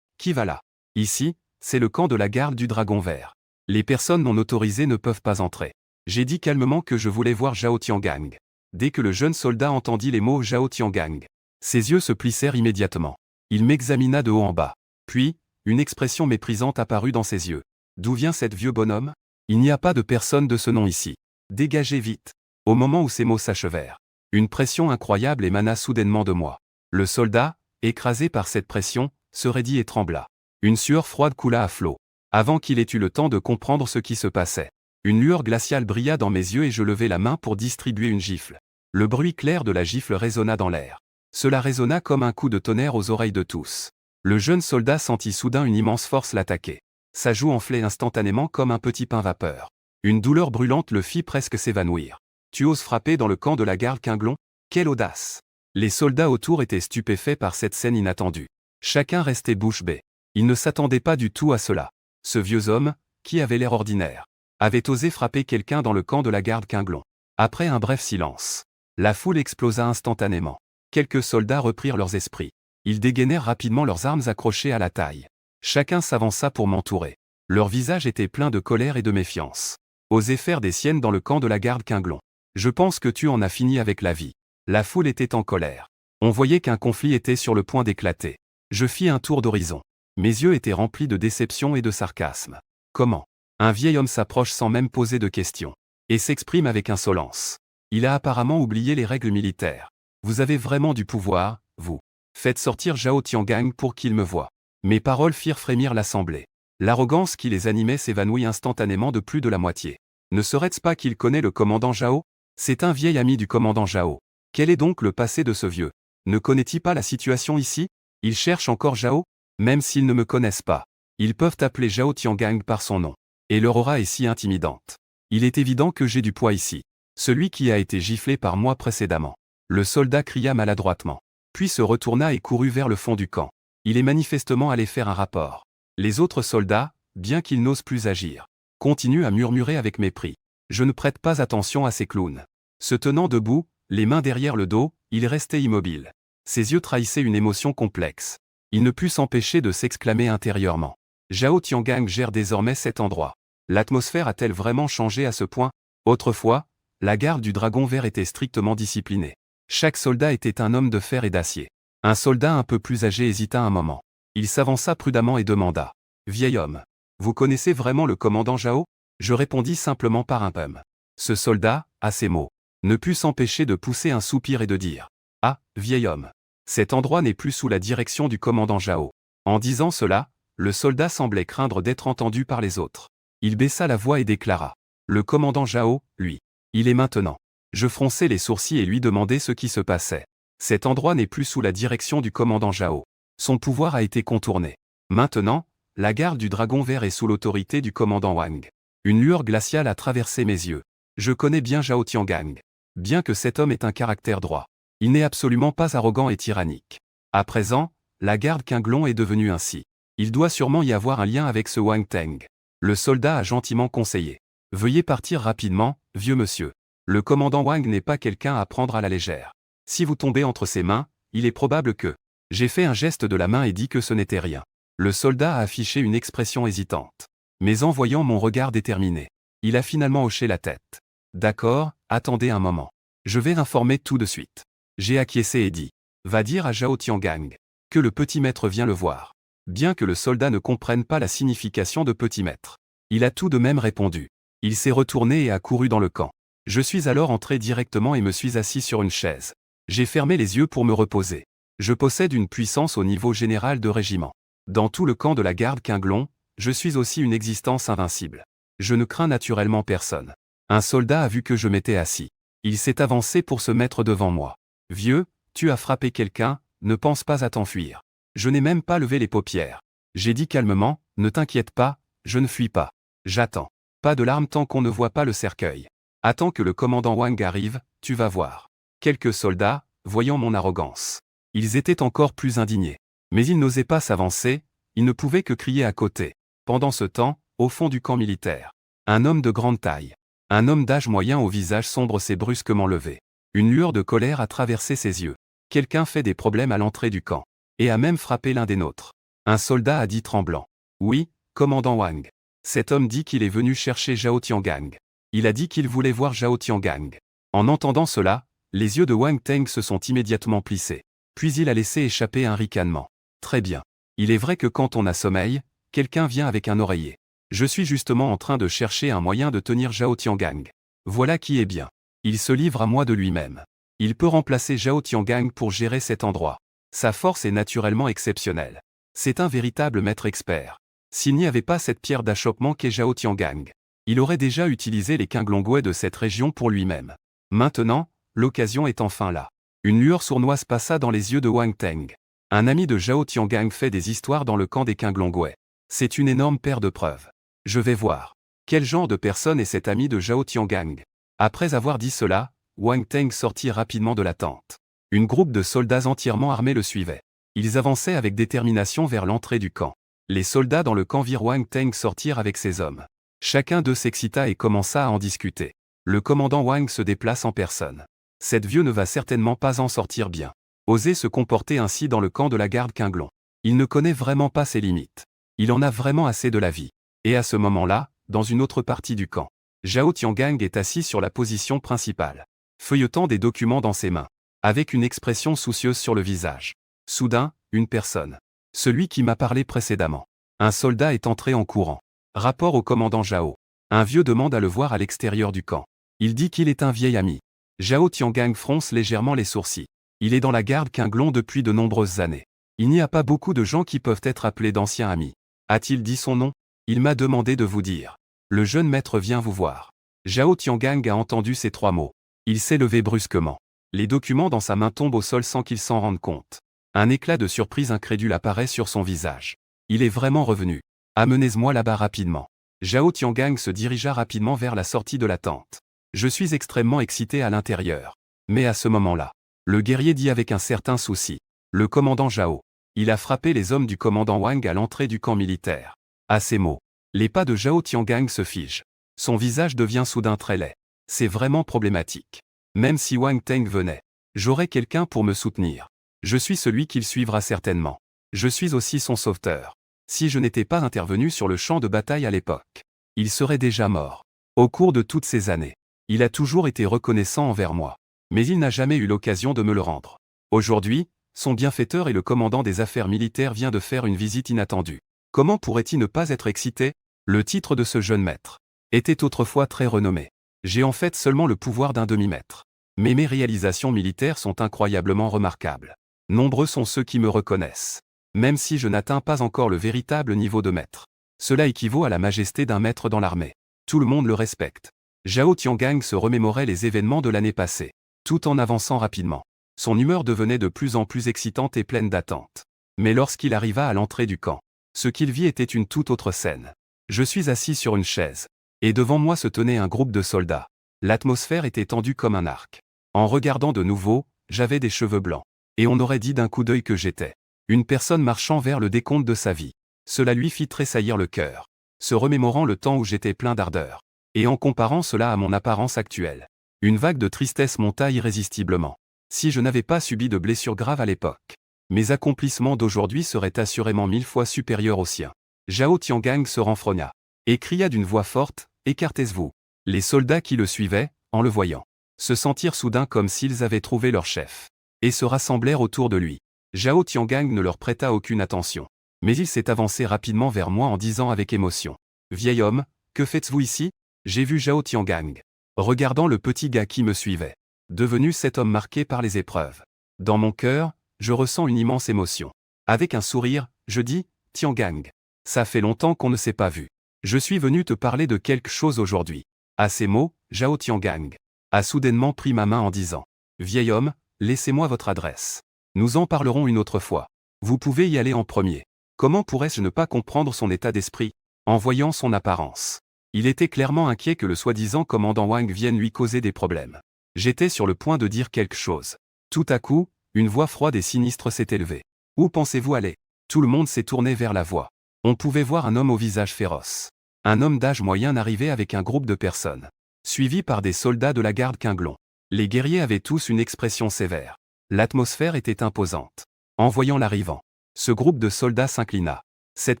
Qui va là? Ici, c'est le camp de la garde du dragon vert. Les personnes non autorisées ne peuvent pas entrer. J'ai dit calmement que je voulais voir Zhao Tiangang. Dès que le jeune soldat entendit les mots Zhao Tiangang, ses yeux se plissèrent immédiatement. Il m'examina de haut en bas. Puis, une expression méprisante apparut dans ses yeux. D'où vient cet vieux bonhomme? Il n'y a pas de personne de ce nom ici. Dégagez vite. Au moment où ces mots s'achevèrent, une pression incroyable émana soudainement de moi. Le soldat, écrasé par cette pression, se raidit et trembla. Une sueur froide coula à flot. Avant qu'il ait eu le temps de comprendre ce qui se passait. Une lueur glaciale brilla dans mes yeux et je levai la main pour distribuer une gifle. Le bruit clair de la gifle résonna dans l'air. Cela résonna comme un coup de tonnerre aux oreilles de tous. Le jeune soldat sentit soudain une immense force l'attaquer. Sa joue enflait instantanément comme un petit pain vapeur. Une douleur brûlante le fit presque s'évanouir. Tu oses frapper dans le camp de la garde Qinglong? Quelle audace! Les soldats autour étaient stupéfaits par cette scène inattendue. Chacun restait bouche bée. Il ne s'attendait pas du tout à cela. Ce vieux homme, qui avait l'air ordinaire, avait osé frapper quelqu'un dans le camp de la garde Qinglong. Après un bref silence, la foule explosa instantanément. Quelques soldats reprirent leurs esprits. Ils dégainèrent rapidement leurs armes accrochées à la taille. Chacun s'avança pour m'entourer. Leur visage était plein de colère et de méfiance. Osez faire des siennes dans le camp de la garde Qinglong. Je pense que tu en as fini avec la vie. La foule était en colère. On voyait qu'un conflit était sur le point d'éclater. Je fis un tour d'horizon. Mes yeux étaient remplis de déception et de sarcasme. Comment? Un vieil homme s'approche sans même poser de questions. Et s'exprime avec insolence. Il a apparemment oublié les règles militaires. Vous avez vraiment du pouvoir, vous. Faites sortir Zhao Tiangang pour qu'il me voie. Mes paroles firent frémir l'assemblée. L'arrogance qui les animait s'évanouit instantanément de plus de la moitié. Ne serait-ce pas qu'il connaît le commandant Zhao? C'est un vieil ami du commandant Zhao. Quel est donc le passé de ce vieux? Ne connaît-il pas la situation ici? Il cherche encore Zhao? Même s'ils ne me connaissent pas. Ils peuvent appeler Zhao Tiangang par son nom. Et leur aura est si intimidante. Il est évident que j'ai du poids ici. Celui qui a été giflé par moi précédemment. Le soldat cria maladroitement. Puis se retourna et courut vers le fond du camp. Il est manifestement allé faire un rapport. Les autres soldats, bien qu'ils n'osent plus agir, continuent à murmurer avec mépris. Je ne prête pas attention à ces clowns. Se tenant debout, les mains derrière le dos, il restait immobile. Ses yeux trahissaient une émotion complexe. Il ne put s'empêcher de s'exclamer intérieurement. Zhao Tiangang gère désormais cet endroit. L'atmosphère a-t-elle vraiment changé à ce point? Autrefois, la garde du dragon vert était strictement disciplinée. Chaque soldat était un homme de fer et d'acier. Un soldat un peu plus âgé hésita un moment. Il s'avança prudemment et demanda. « Vieil homme, vous connaissez vraiment le commandant Zhao ?» Je répondis simplement par un pum. Ce soldat, à ces mots, ne put s'empêcher de pousser un soupir et de dire « Ah, vieil homme, cet endroit n'est plus sous la direction du commandant Zhao. » En disant cela, le soldat semblait craindre d'être entendu par les autres. Il baissa la voix et déclara « Le commandant Zhao, lui, il est maintenant. » Je fronçai les sourcils et lui demandai ce qui se passait. Cet endroit n'est plus sous la direction du commandant Zhao. Son pouvoir a été contourné. Maintenant, la garde du dragon vert est sous l'autorité du commandant Wang. Une lueur glaciale a traversé mes yeux. Je connais bien Zhao Tiangang. Bien que cet homme ait un caractère droit, Il n'est absolument pas arrogant et tyrannique. À présent, la garde Qinglong est devenue ainsi. Il doit sûrement y avoir un lien avec ce Wang Teng. Le soldat a gentiment conseillé. Veuillez partir rapidement, vieux monsieur. Le commandant Wang n'est pas quelqu'un à prendre à la légère. Si vous tombez entre ses mains, il est probable que... J'ai fait un geste de la main et dit que ce n'était rien. Le soldat a affiché une expression hésitante. Mais en voyant mon regard déterminé, il a finalement hoché la tête. D'accord, attendez un moment. Je vais informer tout de suite. J'ai acquiescé et dit. Va dire à Zhao Tiangang que le petit maître vient le voir. Bien que le soldat ne comprenne pas la signification de petit maître, il a tout de même répondu. Il s'est retourné et a couru dans le camp. Je suis alors entré directement et me suis assis sur une chaise. J'ai fermé les yeux pour me reposer. Je possède une puissance au niveau général de régiment. Dans tout le camp de la garde Qinglong, je suis aussi une existence invincible. Je ne crains naturellement personne. Un soldat a vu que je m'étais assis. Il s'est avancé pour se mettre devant moi. Vieux, tu as frappé quelqu'un, ne pense pas à t'enfuir. Je n'ai même pas levé les paupières. J'ai dit calmement, ne t'inquiète pas, je ne fuis pas. J'attends. Pas de larmes tant qu'on ne voit pas le cercueil. Attends que le commandant Wang arrive, tu vas voir. Quelques soldats, voyant mon arrogance. Ils étaient encore plus indignés. Mais ils n'osaient pas s'avancer, ils ne pouvaient que crier à côté. Pendant ce temps, au fond du camp militaire, un homme de grande taille, un homme d'âge moyen au visage sombre s'est brusquement levé. Une lueur de colère a traversé ses yeux. Quelqu'un fait des problèmes à l'entrée du camp, et a même frappé l'un des nôtres. Un soldat a dit tremblant. Oui, commandant Wang. Cet homme dit qu'il est venu chercher Zhao Tiangang. Il a dit qu'il voulait voir Zhao Tiangang. En entendant cela, les yeux de Wang Teng se sont immédiatement plissés. Puis il a laissé échapper un ricanement. Très bien. Il est vrai que quand on a sommeil, quelqu'un vient avec un oreiller. Je suis justement en train de chercher un moyen de tenir Zhao Tiangang. Voilà qui est bien. Il se livre à moi de lui-même. Il peut remplacer Zhao Tiangang pour gérer cet endroit. Sa force est naturellement exceptionnelle. C'est un véritable maître expert. S'il n'y avait pas cette pierre d'achoppement qu'est Zhao Tiangang, il aurait déjà utilisé les Qinglongwei de cette région pour lui-même. Maintenant, l'occasion est enfin là. Une lueur sournoise passa dans les yeux de Wang Teng. Un ami de Zhao Tiangang fait des histoires dans le camp des Qinglongwei. C'est une énorme paire de preuves. Je vais voir. Quel genre de personne est cet ami de Zhao Tiangang? Après avoir dit cela, Wang Teng sortit rapidement de la tente. Un groupe de soldats entièrement armés le suivait. Ils avançaient avec détermination vers l'entrée du camp. Les soldats dans le camp virent Wang Teng sortir avec ses hommes. Chacun d'eux s'excita et commença à en discuter. Le commandant Wang se déplace en personne. Cet vieux ne va certainement pas en sortir bien. Oser se comporter ainsi dans le camp de la garde Qinglong. Il ne connaît vraiment pas ses limites. Il en a vraiment assez de la vie. Et à ce moment-là, dans une autre partie du camp, Zhao Tiangang est assis sur la position principale, feuilletant des documents dans ses mains, avec une expression soucieuse sur le visage. Soudain, une personne. Celui qui m'a parlé précédemment. Un soldat est entré en courant. Rapport au commandant Zhao. Un vieux demande à le voir à l'extérieur du camp. Il dit qu'il est un vieil ami. Zhao Tiangang fronce légèrement les sourcils. Il est dans la garde Qinglong depuis de nombreuses années. Il n'y a pas beaucoup de gens qui peuvent être appelés d'anciens amis. A-t-il dit son nom? Il m'a demandé de vous dire. Le jeune maître vient vous voir. Zhao Tiangang a entendu ces 3 mots. Il s'est levé brusquement. Les documents dans sa main tombent au sol sans qu'il s'en rende compte. Un éclat de surprise incrédule apparaît sur son visage. Il est vraiment revenu. Amenez-moi là-bas rapidement. Zhao Tiangang se dirigea rapidement vers la sortie de la tente. Je suis extrêmement excité à l'intérieur. Mais à ce moment-là, le guerrier dit avec un certain souci. Le commandant Zhao. Il a frappé les hommes du commandant Wang à l'entrée du camp militaire. À ces mots, les pas de Zhao Tiangang se figent. Son visage devient soudain très laid. C'est vraiment problématique. Même si Wang Teng venait, j'aurais quelqu'un pour me soutenir. Je suis celui qu'il suivra certainement. Je suis aussi son sauveteur. Si je n'étais pas intervenu sur le champ de bataille à l'époque, il serait déjà mort. Au cours de toutes ces années, il a toujours été reconnaissant envers moi. Mais il n'a jamais eu l'occasion de me le rendre. Aujourd'hui, son bienfaiteur et le commandant des affaires militaires vient de faire une visite inattendue. Comment pourrait-il ne pas être excité? Le titre de ce jeune maître était autrefois très renommé. J'ai en fait seulement le pouvoir d'un demi-maître. Mais mes réalisations militaires sont incroyablement remarquables. Nombreux sont ceux qui me reconnaissent. Même si je n'atteins pas encore le véritable niveau de maître. Cela équivaut à la majesté d'un maître dans l'armée. Tout le monde le respecte. Zhao Tiangang se remémorait les événements de l'année passée, tout en avançant rapidement. Son humeur devenait de plus en plus excitante et pleine d'attente. Mais lorsqu'il arriva à l'entrée du camp, ce qu'il vit était une toute autre scène. Je suis assis sur une chaise. Et devant moi se tenait un groupe de soldats. L'atmosphère était tendue comme un arc. En regardant de nouveau, j'avais des cheveux blancs. Et on aurait dit d'un coup d'œil que j'étais une personne marchant vers le décompte de sa vie. Cela lui fit tressaillir le cœur, se remémorant le temps où j'étais plein d'ardeur. Et en comparant cela à mon apparence actuelle. Une vague de tristesse monta irrésistiblement. Si je n'avais pas subi de blessures graves à l'époque, mes accomplissements d'aujourd'hui seraient assurément 1000 fois supérieurs aux siens. Zhao Tiangang se renfrogna et cria d'une voix forte, « Écartez-vous !» Les soldats qui le suivaient, en le voyant, se sentirent soudain comme s'ils avaient trouvé leur chef, et se rassemblèrent autour de lui. Zhao Tiangang ne leur prêta aucune attention, mais il s'est avancé rapidement vers moi en disant avec émotion, « Vieil homme, que faites-vous ici ?» J'ai vu Zhao Tiangang, regardant le petit gars qui me suivait, devenu cet homme marqué par les épreuves. Dans mon cœur, je ressens une immense émotion. Avec un sourire, je dis, « Tiangang, ça fait longtemps qu'on ne s'est pas vu. Je suis venu te parler de quelque chose aujourd'hui. » À ces mots, Zhao Tiangang a soudainement pris ma main en disant, « Vieil homme, laissez-moi votre adresse. Nous en parlerons une autre fois. Vous pouvez y aller en premier. » Comment pourrais-je ne pas comprendre son état d'esprit, en voyant son apparence? Il était clairement inquiet que le soi-disant commandant Wang vienne lui causer des problèmes. J'étais sur le point de dire quelque chose. Tout à coup, une voix froide et sinistre s'est élevée. « Où pensez-vous aller ?» Tout le monde s'est tourné vers la voix. On pouvait voir un homme au visage féroce. Un homme d'âge moyen arrivait avec un groupe de personnes, suivi par des soldats de la garde Qinglong. Les guerriers avaient tous une expression sévère. L'atmosphère était imposante. En voyant l'arrivant, ce groupe de soldats s'inclina. Cette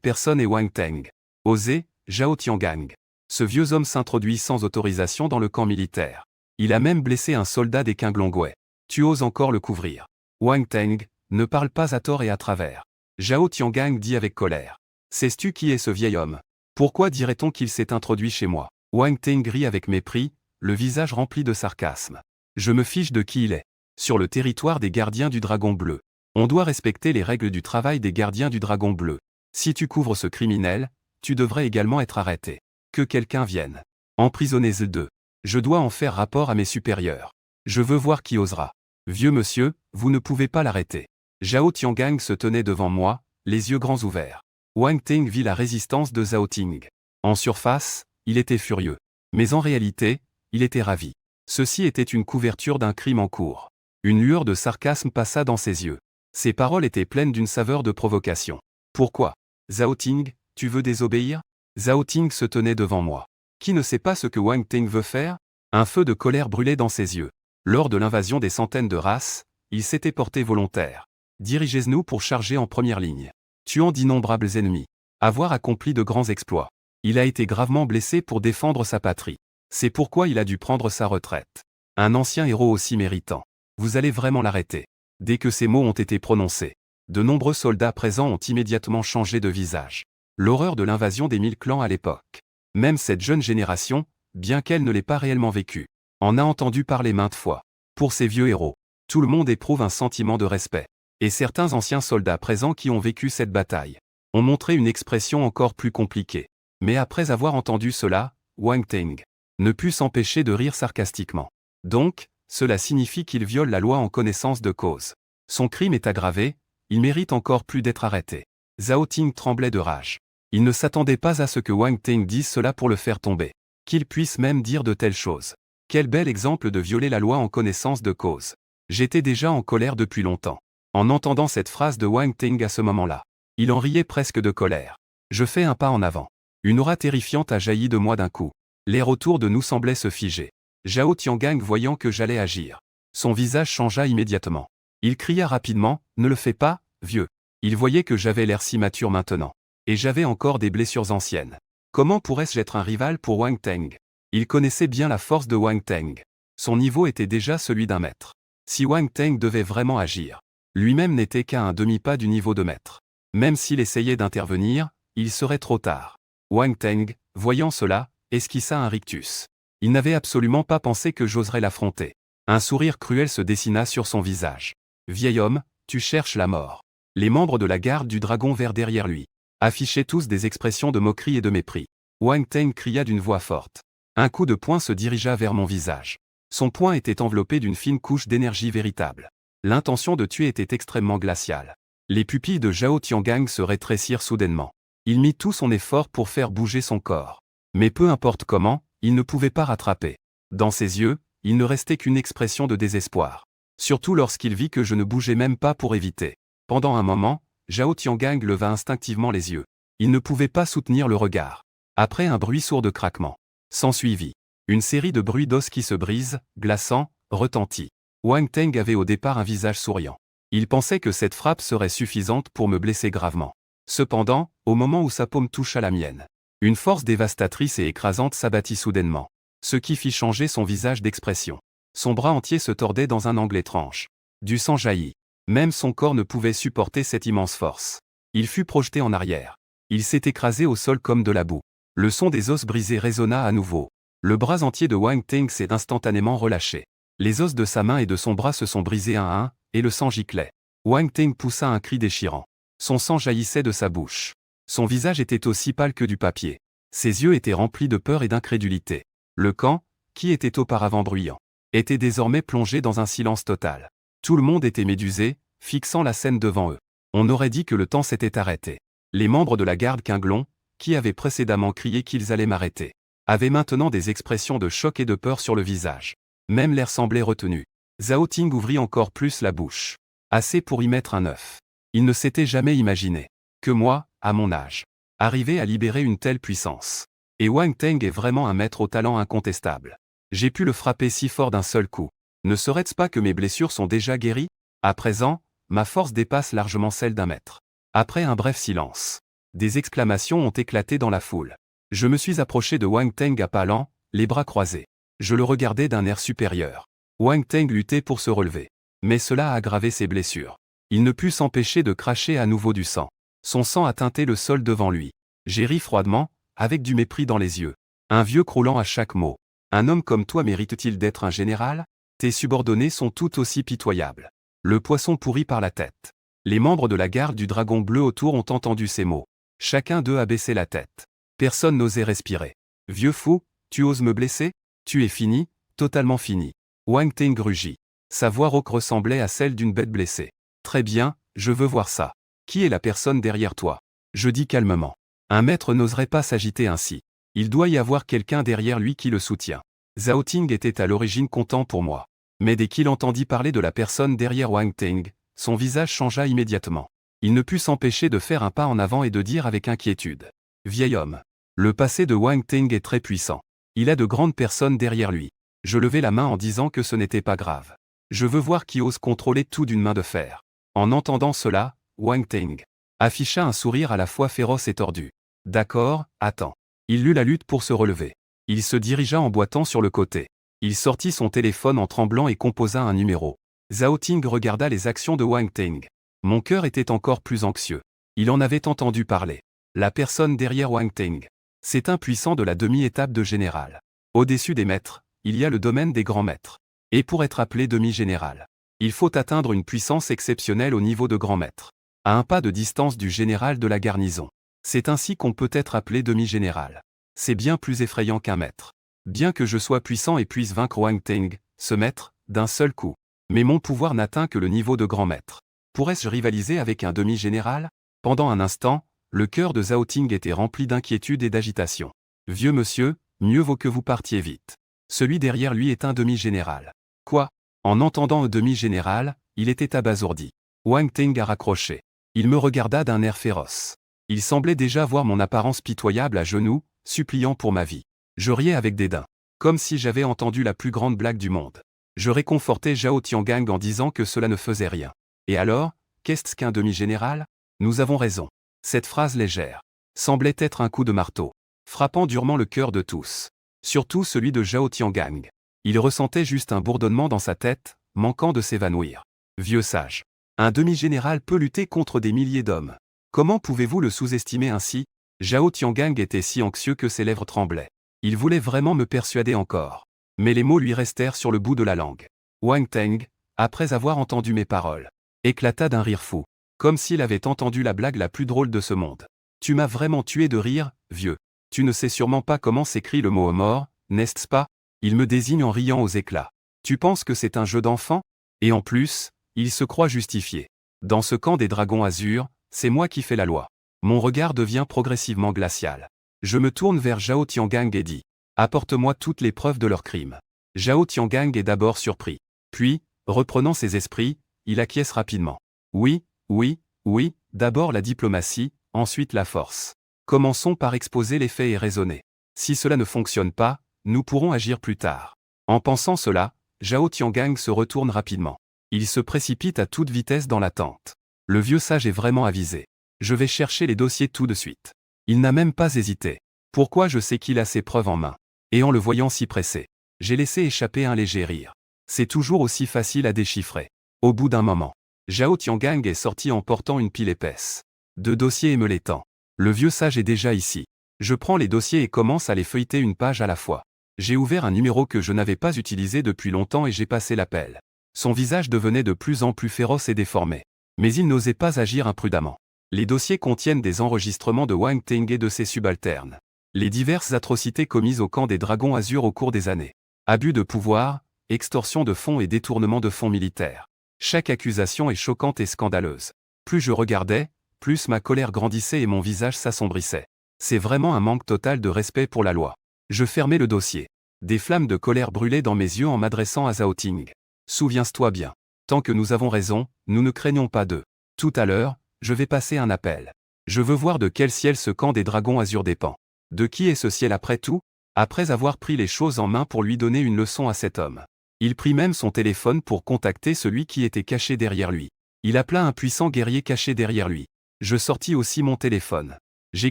personne est Wang Teng. Osé, Zhao Tiangang. Ce vieux homme s'introduit sans autorisation dans le camp militaire. Il a même blessé un soldat des Qinglongwei. Tu oses encore le couvrir. Wang Teng, ne parle pas à tort et à travers. Zhao Tiangang dit avec colère. Sais-tu qui est ce vieil homme? Pourquoi dirait-on qu'il s'est introduit chez moi? Wang Teng rit avec mépris, le visage rempli de sarcasme. Je me fiche de qui il est. Sur le territoire des gardiens du Dragon Bleu, on doit respecter les règles du travail des gardiens du Dragon Bleu. Si tu couvres ce criminel, tu devrais également être arrêté. Que quelqu'un vienne. Emprisonner ce deux. Je dois en faire rapport à mes supérieurs. Je veux voir qui osera. Vieux monsieur, vous ne pouvez pas l'arrêter. Zhao Tiangang se tenait devant moi, les yeux grands ouverts. Wang Teng vit la résistance de Zhao Ting. En surface, il était furieux. Mais en réalité, il était ravi. Ceci était une couverture d'un crime en cours. Une lueur de sarcasme passa dans ses yeux. Ses paroles étaient pleines d'une saveur de provocation. Pourquoi? Zhao Ting, tu veux désobéir? Zhao Ting se tenait devant moi. Qui ne sait pas ce que Wang Teng veut faire? Un feu de colère brûlait dans ses yeux. Lors de l'invasion des centaines de races, il s'était porté volontaire. Dirigez-nous pour charger en première ligne, tuant d'innombrables ennemis. Avoir accompli de grands exploits. Il a été gravement blessé pour défendre sa patrie. C'est pourquoi il a dû prendre sa retraite. Un ancien héros aussi méritant. Vous allez vraiment l'arrêter. Dès que ces mots ont été prononcés, de nombreux soldats présents ont immédiatement changé de visage. L'horreur de l'invasion des 1000 clans à l'époque. Même cette jeune génération, bien qu'elle ne l'ait pas réellement vécue, en a entendu parler maintes fois. Pour ces vieux héros, tout le monde éprouve un sentiment de respect. Et certains anciens soldats présents qui ont vécu cette bataille ont montré une expression encore plus compliquée. Mais après avoir entendu cela, Wang Teng ne put s'empêcher de rire sarcastiquement. Donc, cela signifie qu'il viole la loi en connaissance de cause. Son crime est aggravé, il mérite encore plus d'être arrêté. Zhao Ting tremblait de rage. Il ne s'attendait pas à ce que Wang Teng dise cela pour le faire tomber. Qu'il puisse même dire de telles choses. Quel bel exemple de violer la loi en connaissance de cause. J'étais déjà en colère depuis longtemps. En entendant cette phrase de Wang Teng à ce moment-là, il en riait presque de colère. Je fais un pas en avant. Une aura terrifiante a jailli de moi d'un coup. L'air autour de nous semblait se figer. Zhao Tiangang voyant que j'allais agir. Son visage changea immédiatement. Il cria rapidement, « Ne le fais pas, vieux !» Il voyait que j'avais l'air si mature maintenant. Et j'avais encore des blessures anciennes. Comment pourrais-je être un rival pour Wang Teng? Il connaissait bien la force de Wang Teng. Son niveau était déjà celui d'un maître. Si Wang Teng devait vraiment agir, lui-même n'était qu'à un demi-pas du niveau de maître. Même s'il essayait d'intervenir, il serait trop tard. Wang Teng, voyant cela, esquissa un rictus. Il n'avait absolument pas pensé que j'oserais l'affronter. Un sourire cruel se dessina sur son visage. « Vieil homme, tu cherches la mort. » Les membres de la garde du dragon vinrent derrière lui, affichaient tous des expressions de moquerie et de mépris. Wang Teng cria d'une voix forte. Un coup de poing se dirigea vers mon visage. Son poing était enveloppé d'une fine couche d'énergie véritable. L'intention de tuer était extrêmement glaciale. Les pupilles de Zhao Tiangang se rétrécirent soudainement. Il mit tout son effort pour faire bouger son corps. Mais peu importe comment, il ne pouvait pas rattraper. Dans ses yeux, il ne restait qu'une expression de désespoir. Surtout lorsqu'il vit que je ne bougeais même pas pour éviter. Pendant un moment, Zhao Tiangang leva instinctivement les yeux. Il ne pouvait pas soutenir le regard. Après un bruit sourd de craquement, s'ensuivit une série de bruits d'os qui se brisent, glaçants, retentit. Wang Teng avait au départ un visage souriant. Il pensait que cette frappe serait suffisante pour me blesser gravement. Cependant, au moment où sa paume toucha la mienne, une force dévastatrice et écrasante s'abattit soudainement, ce qui fit changer son visage d'expression. Son bras entier se tordait dans un angle étrange. Du sang jaillit. Même son corps ne pouvait supporter cette immense force. Il fut projeté en arrière. Il s'est écrasé au sol comme de la boue. Le son des os brisés résonna à nouveau. Le bras entier de Wang Teng s'est instantanément relâché. Les os de sa main et de son bras se sont brisés un à un, et le sang giclait. Wang Teng poussa un cri déchirant. Son sang jaillissait de sa bouche. Son visage était aussi pâle que du papier. Ses yeux étaient remplis de peur et d'incrédulité. Le camp, qui était auparavant bruyant, était désormais plongé dans un silence total. Tout le monde était médusé, fixant la scène devant eux. On aurait dit que le temps s'était arrêté. Les membres de la garde Qinglong, qui avaient précédemment crié qu'ils allaient m'arrêter, avaient maintenant des expressions de choc et de peur sur le visage. Même l'air semblait retenu. Zhao Ting ouvrit encore plus la bouche. Assez pour y mettre un œuf. Il ne s'était jamais imaginé que moi, à mon âge, arrivais à libérer une telle puissance. Et Wang Teng est vraiment un maître au talent incontestable. J'ai pu le frapper si fort d'un seul coup. Ne serait-ce pas que mes blessures sont déjà guéries? À présent, ma force dépasse largement celle d'un maître. Après un bref silence, des exclamations ont éclaté dans la foule. Je me suis approché de Wang Teng à pas lents, les bras croisés. Je le regardais d'un air supérieur. Wang Teng luttait pour se relever. Mais cela a aggravé ses blessures. Il ne put s'empêcher de cracher à nouveau du sang. Son sang a teinté le sol devant lui. J'ai ri froidement, avec du mépris dans les yeux. Un vieux croulant à chaque mot. Un homme comme toi mérite-t-il d'être un général? Tes subordonnés sont tout aussi pitoyables. Le poisson pourri par la tête. Les membres de la garde du dragon bleu autour ont entendu ces mots. Chacun d'eux a baissé la tête. Personne n'osait respirer. Vieux fou, tu oses me blesser? Tu es fini, totalement fini. Wang Teng rugit. Sa voix rauque ressemblait à celle d'une bête blessée. Très bien, je veux voir ça. Qui est la personne derrière toi? Je dis calmement. Un maître n'oserait pas s'agiter ainsi. Il doit y avoir quelqu'un derrière lui qui le soutient. Zhao Ting était à l'origine content pour moi. Mais dès qu'il entendit parler de la personne derrière Wang Teng, son visage changea immédiatement. Il ne put s'empêcher de faire un pas en avant et de dire avec inquiétude. Vieil homme. Le passé de Wang Teng est très puissant. Il a de grandes personnes derrière lui. Je levai la main en disant que ce n'était pas grave. Je veux voir qui ose contrôler tout d'une main de fer. En entendant cela, Wang Teng afficha un sourire à la fois féroce et tordu. D'accord, attends. Il lut la lutte pour se relever. Il se dirigea en boitant sur le côté. Il sortit son téléphone en tremblant et composa un numéro. Zhao Ting regarda les actions de Wang Teng. Mon cœur était encore plus anxieux. Il en avait entendu parler. La personne derrière Wang Teng. C'est un puissant de la demi-étape de général. Au-dessus des maîtres, il y a le domaine des grands maîtres. Et pour être appelé demi-général, il faut atteindre une puissance exceptionnelle au niveau de grand maître. À un pas de distance du général de la garnison. C'est ainsi qu'on peut être appelé demi-général. C'est bien plus effrayant qu'un maître. Bien que je sois puissant et puisse vaincre Wang Teng, ce maître, d'un seul coup. Mais mon pouvoir n'atteint que le niveau de grand maître. Pourrais-je rivaliser avec un demi-général? Pendant un instant, le cœur de Zhao Ting était rempli d'inquiétude et d'agitation. Vieux monsieur, mieux vaut que vous partiez vite. Celui derrière lui est un demi-général. Quoi? En entendant un demi-général, il était abasourdi. Wang Teng a raccroché. Il me regarda d'un air féroce. Il semblait déjà voir mon apparence pitoyable à genoux, suppliant pour ma vie. Je riais avec dédain. Comme si j'avais entendu la plus grande blague du monde. Je réconfortai Zhao Tiangang en disant que cela ne faisait rien. Et alors, qu'est-ce qu'un demi-général? Nous avons raison. Cette phrase légère semblait être un coup de marteau, frappant durement le cœur de tous. Surtout celui de Zhao Tiangang. Il ressentait juste un bourdonnement dans sa tête, manquant de s'évanouir. Vieux sage. Un demi-général peut lutter contre des milliers d'hommes. Comment pouvez-vous le sous-estimer ainsi? Zhao Tiangang était si anxieux que ses lèvres tremblaient. Il voulait vraiment me persuader encore. Mais les mots lui restèrent sur le bout de la langue. Wang Teng, après avoir entendu mes paroles, éclata d'un rire fou, comme s'il avait entendu la blague la plus drôle de ce monde. Tu m'as vraiment tué de rire, vieux. Tu ne sais sûrement pas comment s'écrit le mot mort, n'est-ce pas? Il me désigne en riant aux éclats. Tu penses que c'est un jeu d'enfant? Et en plus, il se croit justifié. Dans ce camp des dragons azur, c'est moi qui fais la loi. Mon regard devient progressivement glacial. Je me tourne vers Zhao Tiangang et dis. Apporte-moi toutes les preuves de leur crime. Zhao Tiangang est d'abord surpris. Puis, Reprenant ses esprits, il acquiesce rapidement. Oui, oui, oui, d'abord la diplomatie, ensuite la force. Commençons par exposer les faits et raisonner. Si cela ne fonctionne pas, nous pourrons agir plus tard. En pensant cela, Zhao Tiangang se retourne rapidement. Il se précipite à toute vitesse dans la tente. Le vieux sage est vraiment avisé. Je vais chercher les dossiers tout de suite. Il n'a même pas hésité. Pourquoi je sais qu'il a ses preuves en main. Et en le voyant si pressé, j'ai laissé échapper un léger rire. C'est toujours aussi facile à déchiffrer. Au bout d'un moment, Zhao Tiangang est sorti en portant une pile épaisse de dossiers et me l'étend. Le vieux sage est déjà ici. Je prends les dossiers et commence à les feuilleter une page à la fois. J'ai ouvert un numéro que je n'avais pas utilisé depuis longtemps et j'ai passé l'appel. Son visage devenait de plus en plus féroce et déformé. Mais il n'osait pas agir imprudemment. Les dossiers contiennent des enregistrements de Wang Ting et de ses subalternes. Les diverses atrocités commises au camp des Dragons Azur au cours des années. Abus de pouvoir, extorsion de fonds et détournement de fonds militaires. Chaque accusation est choquante et scandaleuse. Plus je regardais, plus ma colère grandissait et mon visage s'assombrissait. C'est vraiment un manque total de respect pour la loi. Je fermai le dossier. Des flammes de colère brûlaient dans mes yeux en m'adressant à Zhao Ting. Souviens-toi bien. Tant que nous avons raison, nous ne craignons pas d'eux. Tout à l'heure, je vais passer un appel. Je veux voir de quel ciel ce camp des Dragons Azur dépend. De qui est ce ciel après tout? Après avoir pris les choses en main pour lui donner une leçon à cet homme. Il prit même son téléphone pour contacter celui qui était caché derrière lui. Il appela un puissant guerrier caché derrière lui. Je sortis aussi mon téléphone. J'ai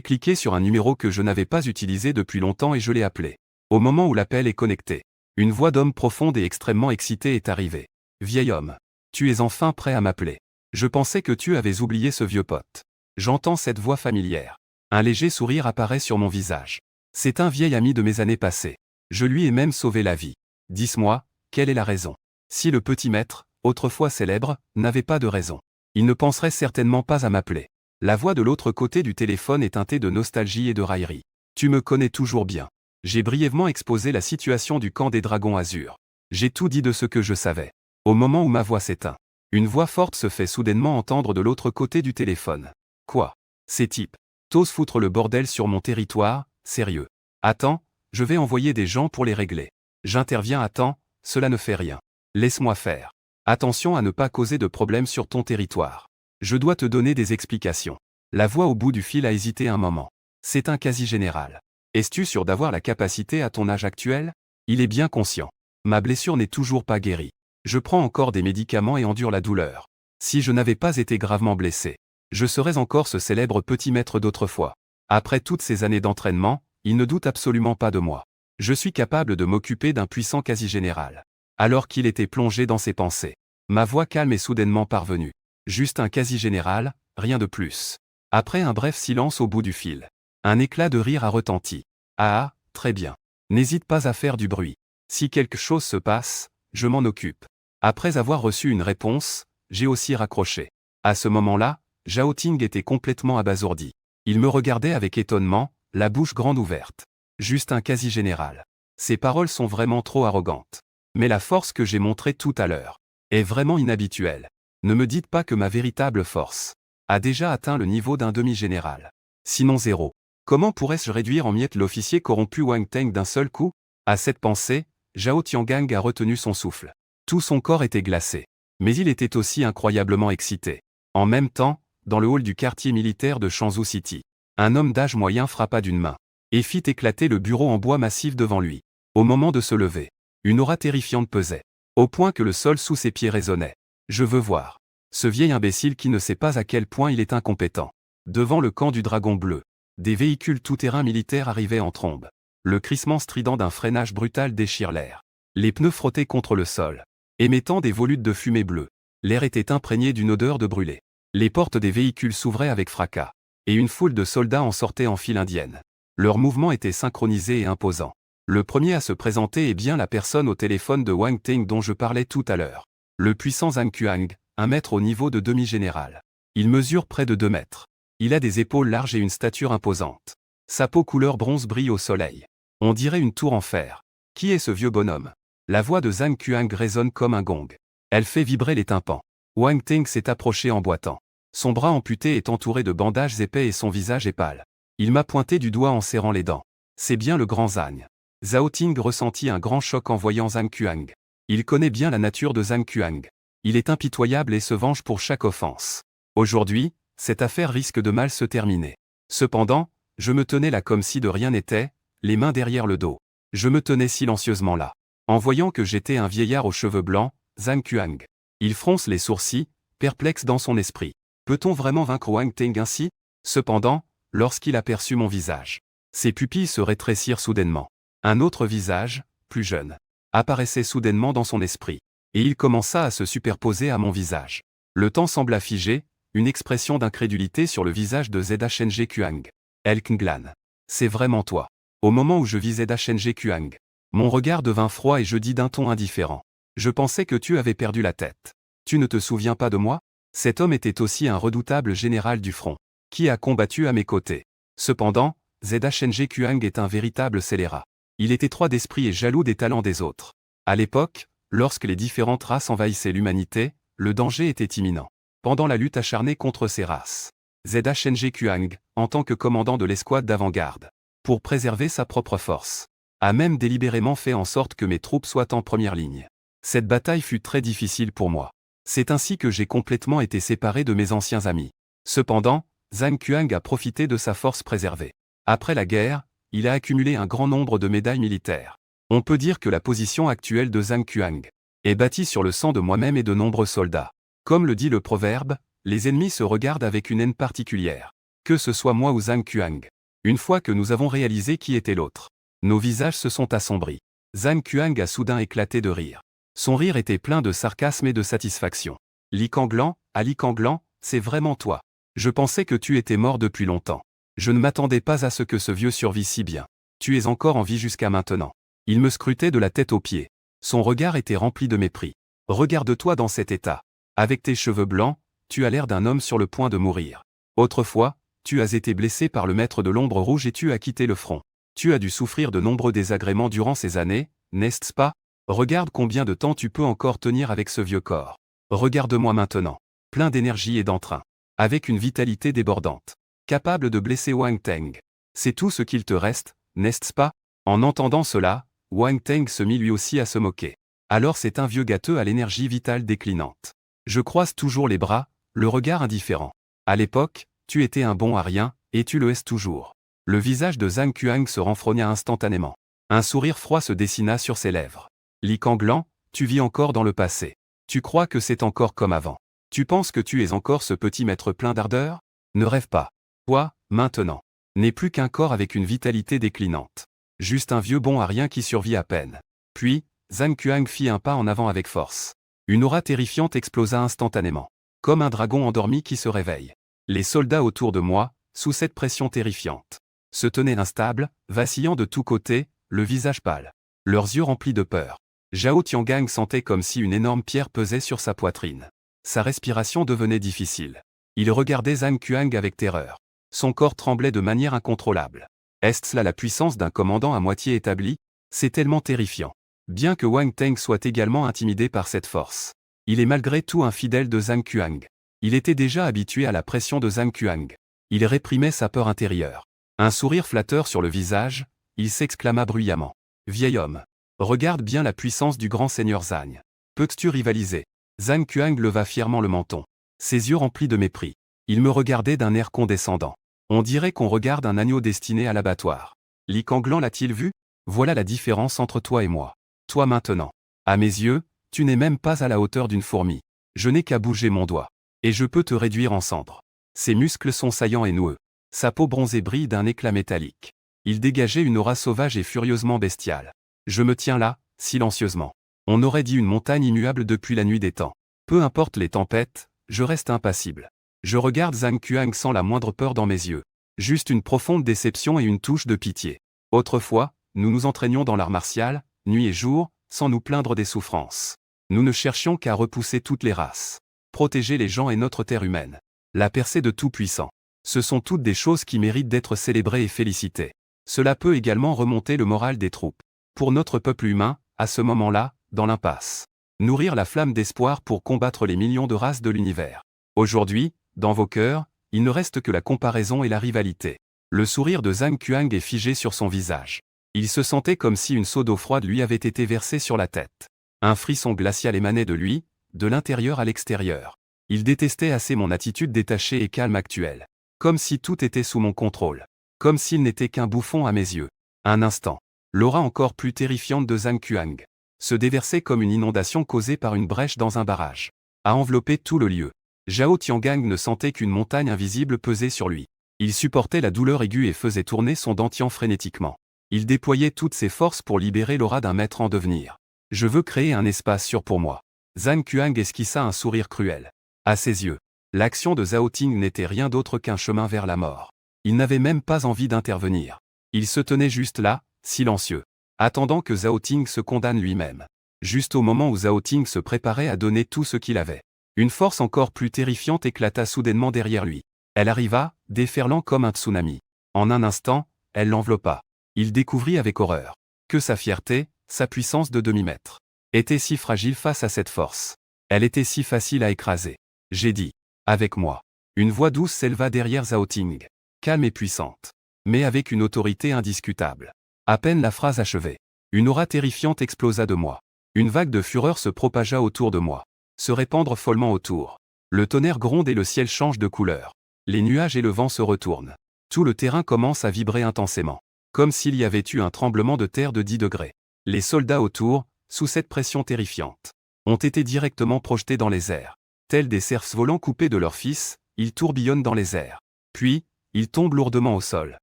cliqué sur un numéro que je n'avais pas utilisé depuis longtemps et je l'ai appelé. Au moment où l'appel est connecté, une voix d'homme profonde et extrêmement excitée est arrivée. Vieil homme, tu es enfin prêt à m'appeler. Je pensais que tu avais oublié ce vieux pote. J'entends cette voix familière. Un léger sourire apparaît sur mon visage. C'est un vieil ami de mes années passées. Je lui ai même sauvé la vie. Dis-moi, quelle est la raison? Si le petit maître, autrefois célèbre, n'avait pas de raison, il ne penserait certainement pas à m'appeler. La voix de l'autre côté du téléphone est teintée de nostalgie et de raillerie. Tu me connais toujours bien. J'ai brièvement exposé la situation du camp des Dragons Azur. J'ai tout dit de ce que je savais. Au moment où ma voix s'éteint, une voix forte se fait soudainement entendre de l'autre côté du téléphone. Quoi? Ces types t'osent foutre le bordel sur mon territoire, sérieux? Attends, je vais envoyer des gens pour les régler. J'interviens. Attends, cela ne fait rien. Laisse-moi faire. Attention à ne pas causer de problème sur ton territoire. Je dois te donner des explications. La voix au bout du fil a hésité un moment. C'est un quasi-général. Es-tu sûr d'avoir la capacité à ton âge actuel? Il est bien conscient. Ma blessure n'est toujours pas guérie. Je prends encore des médicaments et endure la douleur. Si je n'avais pas été gravement blessé, je serais encore ce célèbre petit maître d'autrefois. Après toutes ces années d'entraînement, il ne doute absolument pas de moi. Je suis capable de m'occuper d'un puissant quasi-général. Alors qu'il était plongé dans ses pensées, ma voix calme est soudainement parvenue. Juste un quasi-général, rien de plus. Après un bref silence au bout du fil, un éclat de rire a retenti. Ah, très bien. N'hésite pas à faire du bruit. Si quelque chose se passe, je m'en occupe. Après avoir reçu une réponse, j'ai aussi raccroché. À ce moment-là, Zhao Ting était complètement abasourdi. Il me regardait avec étonnement, la bouche grande ouverte. Juste un quasi-général. Ces paroles sont vraiment trop arrogantes. Mais la force que j'ai montrée tout à l'heure est vraiment inhabituelle. Ne me dites pas que ma véritable force a déjà atteint le niveau d'un demi-général. Sinon zéro. Comment pourrais-je réduire en miettes l'officier corrompu Wang Teng d'un seul coup? À cette pensée, Zhao Tiangang a retenu son souffle. Tout son corps était glacé. Mais il était aussi incroyablement excité. En même temps, dans le hall du quartier militaire de Changzhou City, un homme d'âge moyen frappa d'une main et fit éclater le bureau en bois massif devant lui. Au moment de se lever, une aura terrifiante pesait, au point que le sol sous ses pieds résonnait. Je veux voir ce vieil imbécile qui ne sait pas à quel point il est incompétent. Devant le camp du Dragon Bleu, des véhicules tout-terrain militaires arrivaient en trombe. Le crissement strident d'un freinage brutal déchire l'air. Les pneus frottaient contre le sol, émettant des volutes de fumée bleue. L'air était imprégné d'une odeur de brûlé. Les portes des véhicules s'ouvraient avec fracas, et une foule de soldats en sortait en file indienne. Leurs mouvements étaient synchronisés et imposants. Le premier à se présenter est bien la personne au téléphone de Wang Ting dont je parlais tout à l'heure. Le puissant Zhang Kuang, un maître au niveau de demi-général. Il mesure près de 2 mètres. Il a des épaules larges et une stature imposante. Sa peau couleur bronze brille au soleil. On dirait une tour en fer. Qui est ce vieux bonhomme? La voix de Zhang Kuang résonne comme un gong. Elle fait vibrer les tympans. Wang Ting s'est approché en boitant. Son bras amputé est entouré de bandages épais et son visage est pâle. Il m'a pointé du doigt en serrant les dents. C'est bien le grand Zhang. Zhao Ting ressentit un grand choc en voyant Zhang Kuang. Il connaît bien la nature de Zhang Kuang. Il est impitoyable et se venge pour chaque offense. Aujourd'hui, cette affaire risque de mal se terminer. Cependant, je me tenais là comme si de rien n'était, les mains derrière le dos. Je me tenais silencieusement là. En voyant que j'étais un vieillard aux cheveux blancs, Zhang Kuang. Il fronce les sourcils, perplexe dans son esprit. Peut-on vraiment vaincre Wang Teng ainsi? Cependant, lorsqu'il aperçut mon visage, ses pupilles se rétrécirent soudainement. Un autre visage, plus jeune, apparaissait soudainement dans son esprit, et il commença à se superposer à mon visage. Le temps sembla figé, une expression d'incrédulité sur le visage de Zheng Kuang. El Knglan. C'est vraiment toi. Au moment où je vis Zheng Kuang, mon regard devint froid et je dis d'un ton indifférent. Je pensais que tu avais perdu la tête. Tu ne te souviens pas de moi? Cet homme était aussi un redoutable général du front, qui a combattu à mes côtés. Cependant, Zheng Kuang est un véritable scélérat. Il est étroit d'esprit et jaloux des talents des autres. À l'époque, lorsque les différentes races envahissaient l'humanité, le danger était imminent. Pendant la lutte acharnée contre ces races, Zheng Kuang, en tant que commandant de l'escouade d'avant-garde, pour préserver sa propre force, a même délibérément fait en sorte que mes troupes soient en première ligne. Cette bataille fut très difficile pour moi. C'est ainsi que j'ai complètement été séparé de mes anciens amis. Cependant, Zhang Kuang a profité de sa force préservée. Après la guerre, il a accumulé un grand nombre de médailles militaires. On peut dire que la position actuelle de Zhang Kuang est bâtie sur le sang de moi-même et de nombreux soldats. Comme le dit le proverbe, les ennemis se regardent avec une haine particulière. Que ce soit moi ou Zhang Kuang. Une fois que nous avons réalisé qui était l'autre, nos visages se sont assombris. Zhang Kuang a soudain éclaté de rire. Son rire était plein de sarcasme et de satisfaction. Li Kanglan, Ali Kanglan, c'est vraiment toi. Je pensais que tu étais mort depuis longtemps. Je ne m'attendais pas à ce que ce vieux survît si bien. Tu es encore en vie jusqu'à maintenant. Il me scrutait de la tête aux pieds. Son regard était rempli de mépris. Regarde-toi dans cet état. Avec tes cheveux blancs, tu as l'air d'un homme sur le point de mourir. Autrefois, tu as été blessé par le maître de l'ombre rouge et tu as quitté le front. Tu as dû souffrir de nombreux désagréments durant ces années, n'est-ce pas? Regarde combien de temps tu peux encore tenir avec ce vieux corps. Regarde-moi maintenant, plein d'énergie et d'entrain, avec une vitalité débordante, capable de blesser Wang Teng. C'est tout ce qu'il te reste, n'est-ce pas? En entendant cela, Wang Teng se mit lui aussi à se moquer. Alors c'est un vieux gâteux à l'énergie vitale déclinante. Je croise toujours les bras, le regard indifférent. À l'époque, tu étais un bon à rien, et tu le es toujours. Le visage de Zhang Kuang se renfrogna instantanément. Un sourire froid se dessina sur ses lèvres. Li Kanglan, tu vis encore dans le passé. Tu crois que c'est encore comme avant. Tu penses que tu es encore ce petit maître plein d'ardeur? Ne rêve pas. Toi, maintenant, n'es plus qu'un corps avec une vitalité déclinante. Juste un vieux bon à rien qui survit à peine. Puis, Zhang Kuang fit un pas en avant avec force. Une aura terrifiante explosa instantanément. Comme un dragon endormi qui se réveille. Les soldats autour de moi, sous cette pression terrifiante, se tenaient instables, vacillant de tous côtés, le visage pâle. Leurs yeux remplis de peur. Zhao Tiangang sentait comme si une énorme pierre pesait sur sa poitrine. Sa respiration devenait difficile. Il regardait Zhang Kuang avec terreur. Son corps tremblait de manière incontrôlable. Est-ce là la puissance d'un commandant à moitié établi? C'est tellement terrifiant. Bien que Wang Teng soit également intimidé par cette force, il est malgré tout un fidèle de Zhang Kuang. Il était déjà habitué à la pression de Zhang Kuang. Il réprimait sa peur intérieure. Un sourire flatteur sur le visage, il s'exclama bruyamment. « Vieil homme, regarde bien la puissance du grand seigneur Zhang. Peux-tu rivaliser ?» Zhang Kuang leva fièrement le menton. Ses yeux remplis de mépris. Il me regardait d'un air condescendant. On dirait qu'on regarde un agneau destiné à l'abattoir. Li Kanglan l'a-t-il vu? Voilà la différence entre toi et moi. Toi maintenant. À mes yeux, tu n'es même pas à la hauteur d'une fourmi. Je n'ai qu'à bouger mon doigt. Et je peux te réduire en cendres. Ses muscles sont saillants et noueux. Sa peau bronzée brille d'un éclat métallique. Il dégageait une aura sauvage et furieusement bestiale. Je me tiens là, silencieusement. On aurait dit une montagne immuable depuis la nuit des temps. Peu importe les tempêtes, je reste impassible. Je regarde Zhang Kuang sans la moindre peur dans mes yeux. Juste une profonde déception et une touche de pitié. Autrefois, nous nous entraînions dans l'art martial, nuit et jour, sans nous plaindre des souffrances. Nous ne cherchions qu'à repousser toutes les races. Protéger les gens et notre terre humaine. La percée de Tout-Puissant. Ce sont toutes des choses qui méritent d'être célébrées et félicitées. Cela peut également remonter le moral des troupes. Pour notre peuple humain, à ce moment-là, dans l'impasse. Nourrir la flamme d'espoir pour combattre les millions de races de l'univers. Aujourd'hui, dans vos cœurs, il ne reste que la comparaison et la rivalité. Le sourire de Zhang Kuang est figé sur son visage. Il se sentait comme si une seau d'eau froide lui avait été versée sur la tête. Un frisson glacial émanait de lui, de l'intérieur à l'extérieur. Il détestait assez mon attitude détachée et calme actuelle. Comme si tout était sous mon contrôle. Comme s'il n'était qu'un bouffon à mes yeux. Un instant. L'aura encore plus terrifiante de Zhang Kuang se déversait comme une inondation causée par une brèche dans un barrage. A enveloppé tout le lieu. Zhao Tiangang ne sentait qu'une montagne invisible peser sur lui. Il supportait la douleur aiguë et faisait tourner son dentier frénétiquement. Il déployait toutes ses forces pour libérer l'aura d'un maître en devenir. Je veux créer un espace sûr pour moi. Zhang Kuang esquissa un sourire cruel. À ses yeux, l'action de Zhao Ting n'était rien d'autre qu'un chemin vers la mort. Il n'avait même pas envie d'intervenir. Il se tenait juste là, silencieux, attendant que Zhao Ting se condamne lui-même. Juste au moment où Zhao Ting se préparait à donner tout ce qu'il avait. Une force encore plus terrifiante éclata soudainement derrière lui. Elle arriva, déferlant comme un tsunami. En un instant, elle l'enveloppa. Il découvrit avec horreur que sa fierté, sa puissance de demi-mètre, était si fragile face à cette force. Elle était si facile à écraser. J'ai dit, avec moi. Une voix douce s'éleva derrière Zhao Ting, calme et puissante, mais avec une autorité indiscutable. À peine la phrase achevée, une aura terrifiante explosa de moi. Une vague de fureur se propagea autour de moi, se répandre follement autour. Le tonnerre gronde et le ciel change de couleur. Les nuages et le vent se retournent. Tout le terrain commence à vibrer intensément, comme s'il y avait eu un tremblement de terre de 10 degrés. Les soldats autour, sous cette pression terrifiante, ont été directement projetés dans les airs. Tels des cerfs volants coupés de leur fils, ils tourbillonnent dans les airs. Puis, ils tombent lourdement au sol.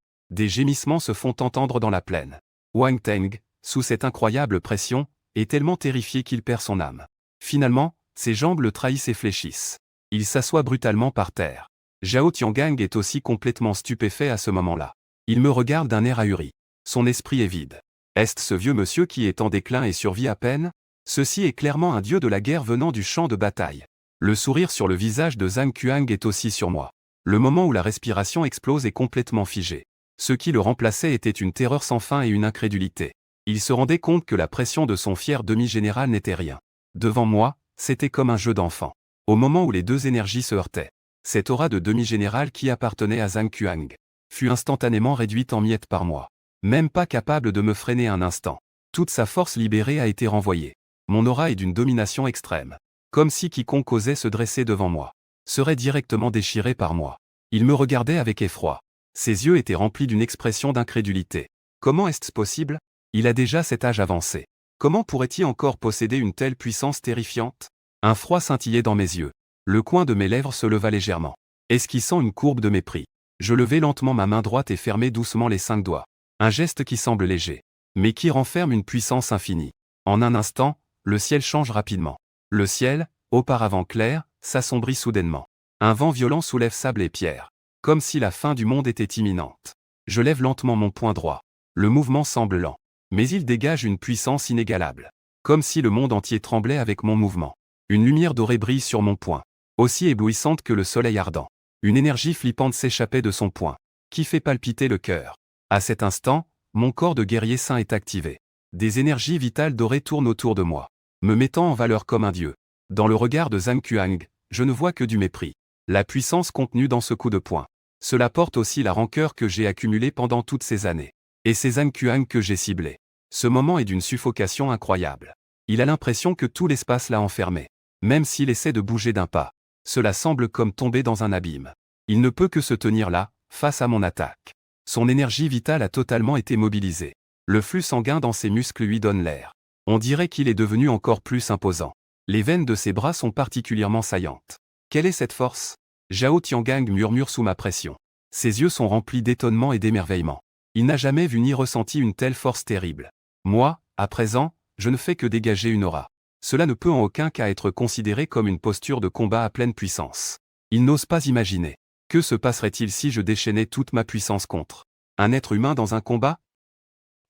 Des gémissements se font entendre dans la plaine. Wang Teng, sous cette incroyable pression, est tellement terrifié qu'il perd son âme. Finalement, ses jambes le trahissent et fléchissent. Il s'assoit brutalement par terre. Zhao Tiangang est aussi complètement stupéfait à ce moment-là. Il me regarde d'un air ahuri. Son esprit est vide. Est-ce ce vieux monsieur qui est en déclin et survit à peine? Ceci est clairement un dieu de la guerre venant du champ de bataille. Le sourire sur le visage de Zhang Kuang est aussi sur moi. Le moment où la respiration explose est complètement figé. Ce qui le remplaçait était une terreur sans fin et une incrédulité. Il se rendait compte que la pression de son fier demi-général n'était rien. Devant moi, c'était comme un jeu d'enfant. Au moment où les deux énergies se heurtaient, cette aura de demi-général qui appartenait à Zhang Kuang fut instantanément réduite en miettes par moi. Même pas capable de me freiner un instant. Toute sa force libérée a été renvoyée. Mon aura est d'une domination extrême. Comme si quiconque osait se dresser devant moi serait directement déchiré par moi. Il me regardait avec effroi. Ses yeux étaient remplis d'une expression d'incrédulité. Comment est-ce possible? Il a déjà cet âge avancé. Comment pourrait-il encore posséder une telle puissance terrifiante? Un froid scintillait dans mes yeux. Le coin de mes lèvres se leva légèrement, esquissant une courbe de mépris. Je levai lentement ma main droite et fermai doucement les 5 doigts. Un geste qui semble léger, mais qui renferme une puissance infinie. En un instant, le ciel change rapidement. Le ciel, auparavant clair, s'assombrit soudainement. Un vent violent soulève sable et pierre, comme si la fin du monde était imminente. Je lève lentement mon poing droit. Le mouvement semble lent, mais il dégage une puissance inégalable. Comme si le monde entier tremblait avec mon mouvement. Une lumière dorée brille sur mon poing, aussi éblouissante que le soleil ardent. Une énergie flippante s'échappait de son poing, qui fait palpiter le cœur. À cet instant, mon corps de guerrier saint est activé. Des énergies vitales dorées tournent autour de moi, me mettant en valeur comme un dieu. Dans le regard de Zhang Kuang, je ne vois que du mépris. La puissance contenue dans ce coup de poing. Cela porte aussi la rancœur que j'ai accumulée pendant toutes ces années. Et c'est Zhang Kuang que j'ai ciblé. Ce moment est d'une suffocation incroyable. Il a l'impression que tout l'espace l'a enfermé. Même s'il essaie de bouger d'un pas, cela semble comme tomber dans un abîme. Il ne peut que se tenir là, face à mon attaque. Son énergie vitale a totalement été mobilisée. Le flux sanguin dans ses muscles lui donne l'air. On dirait qu'il est devenu encore plus imposant. Les veines de ses bras sont particulièrement saillantes. Quelle est cette force? Zhao Tiangang murmure sous ma pression. Ses yeux sont remplis d'étonnement et d'émerveillement. Il n'a jamais vu ni ressenti une telle force terrible. Moi, à présent, je ne fais que dégager une aura. Cela ne peut en aucun cas être considéré comme une posture de combat à pleine puissance. Il n'ose pas imaginer. Que se passerait-il si je déchaînais toute ma puissance contre un être humain dans un combat?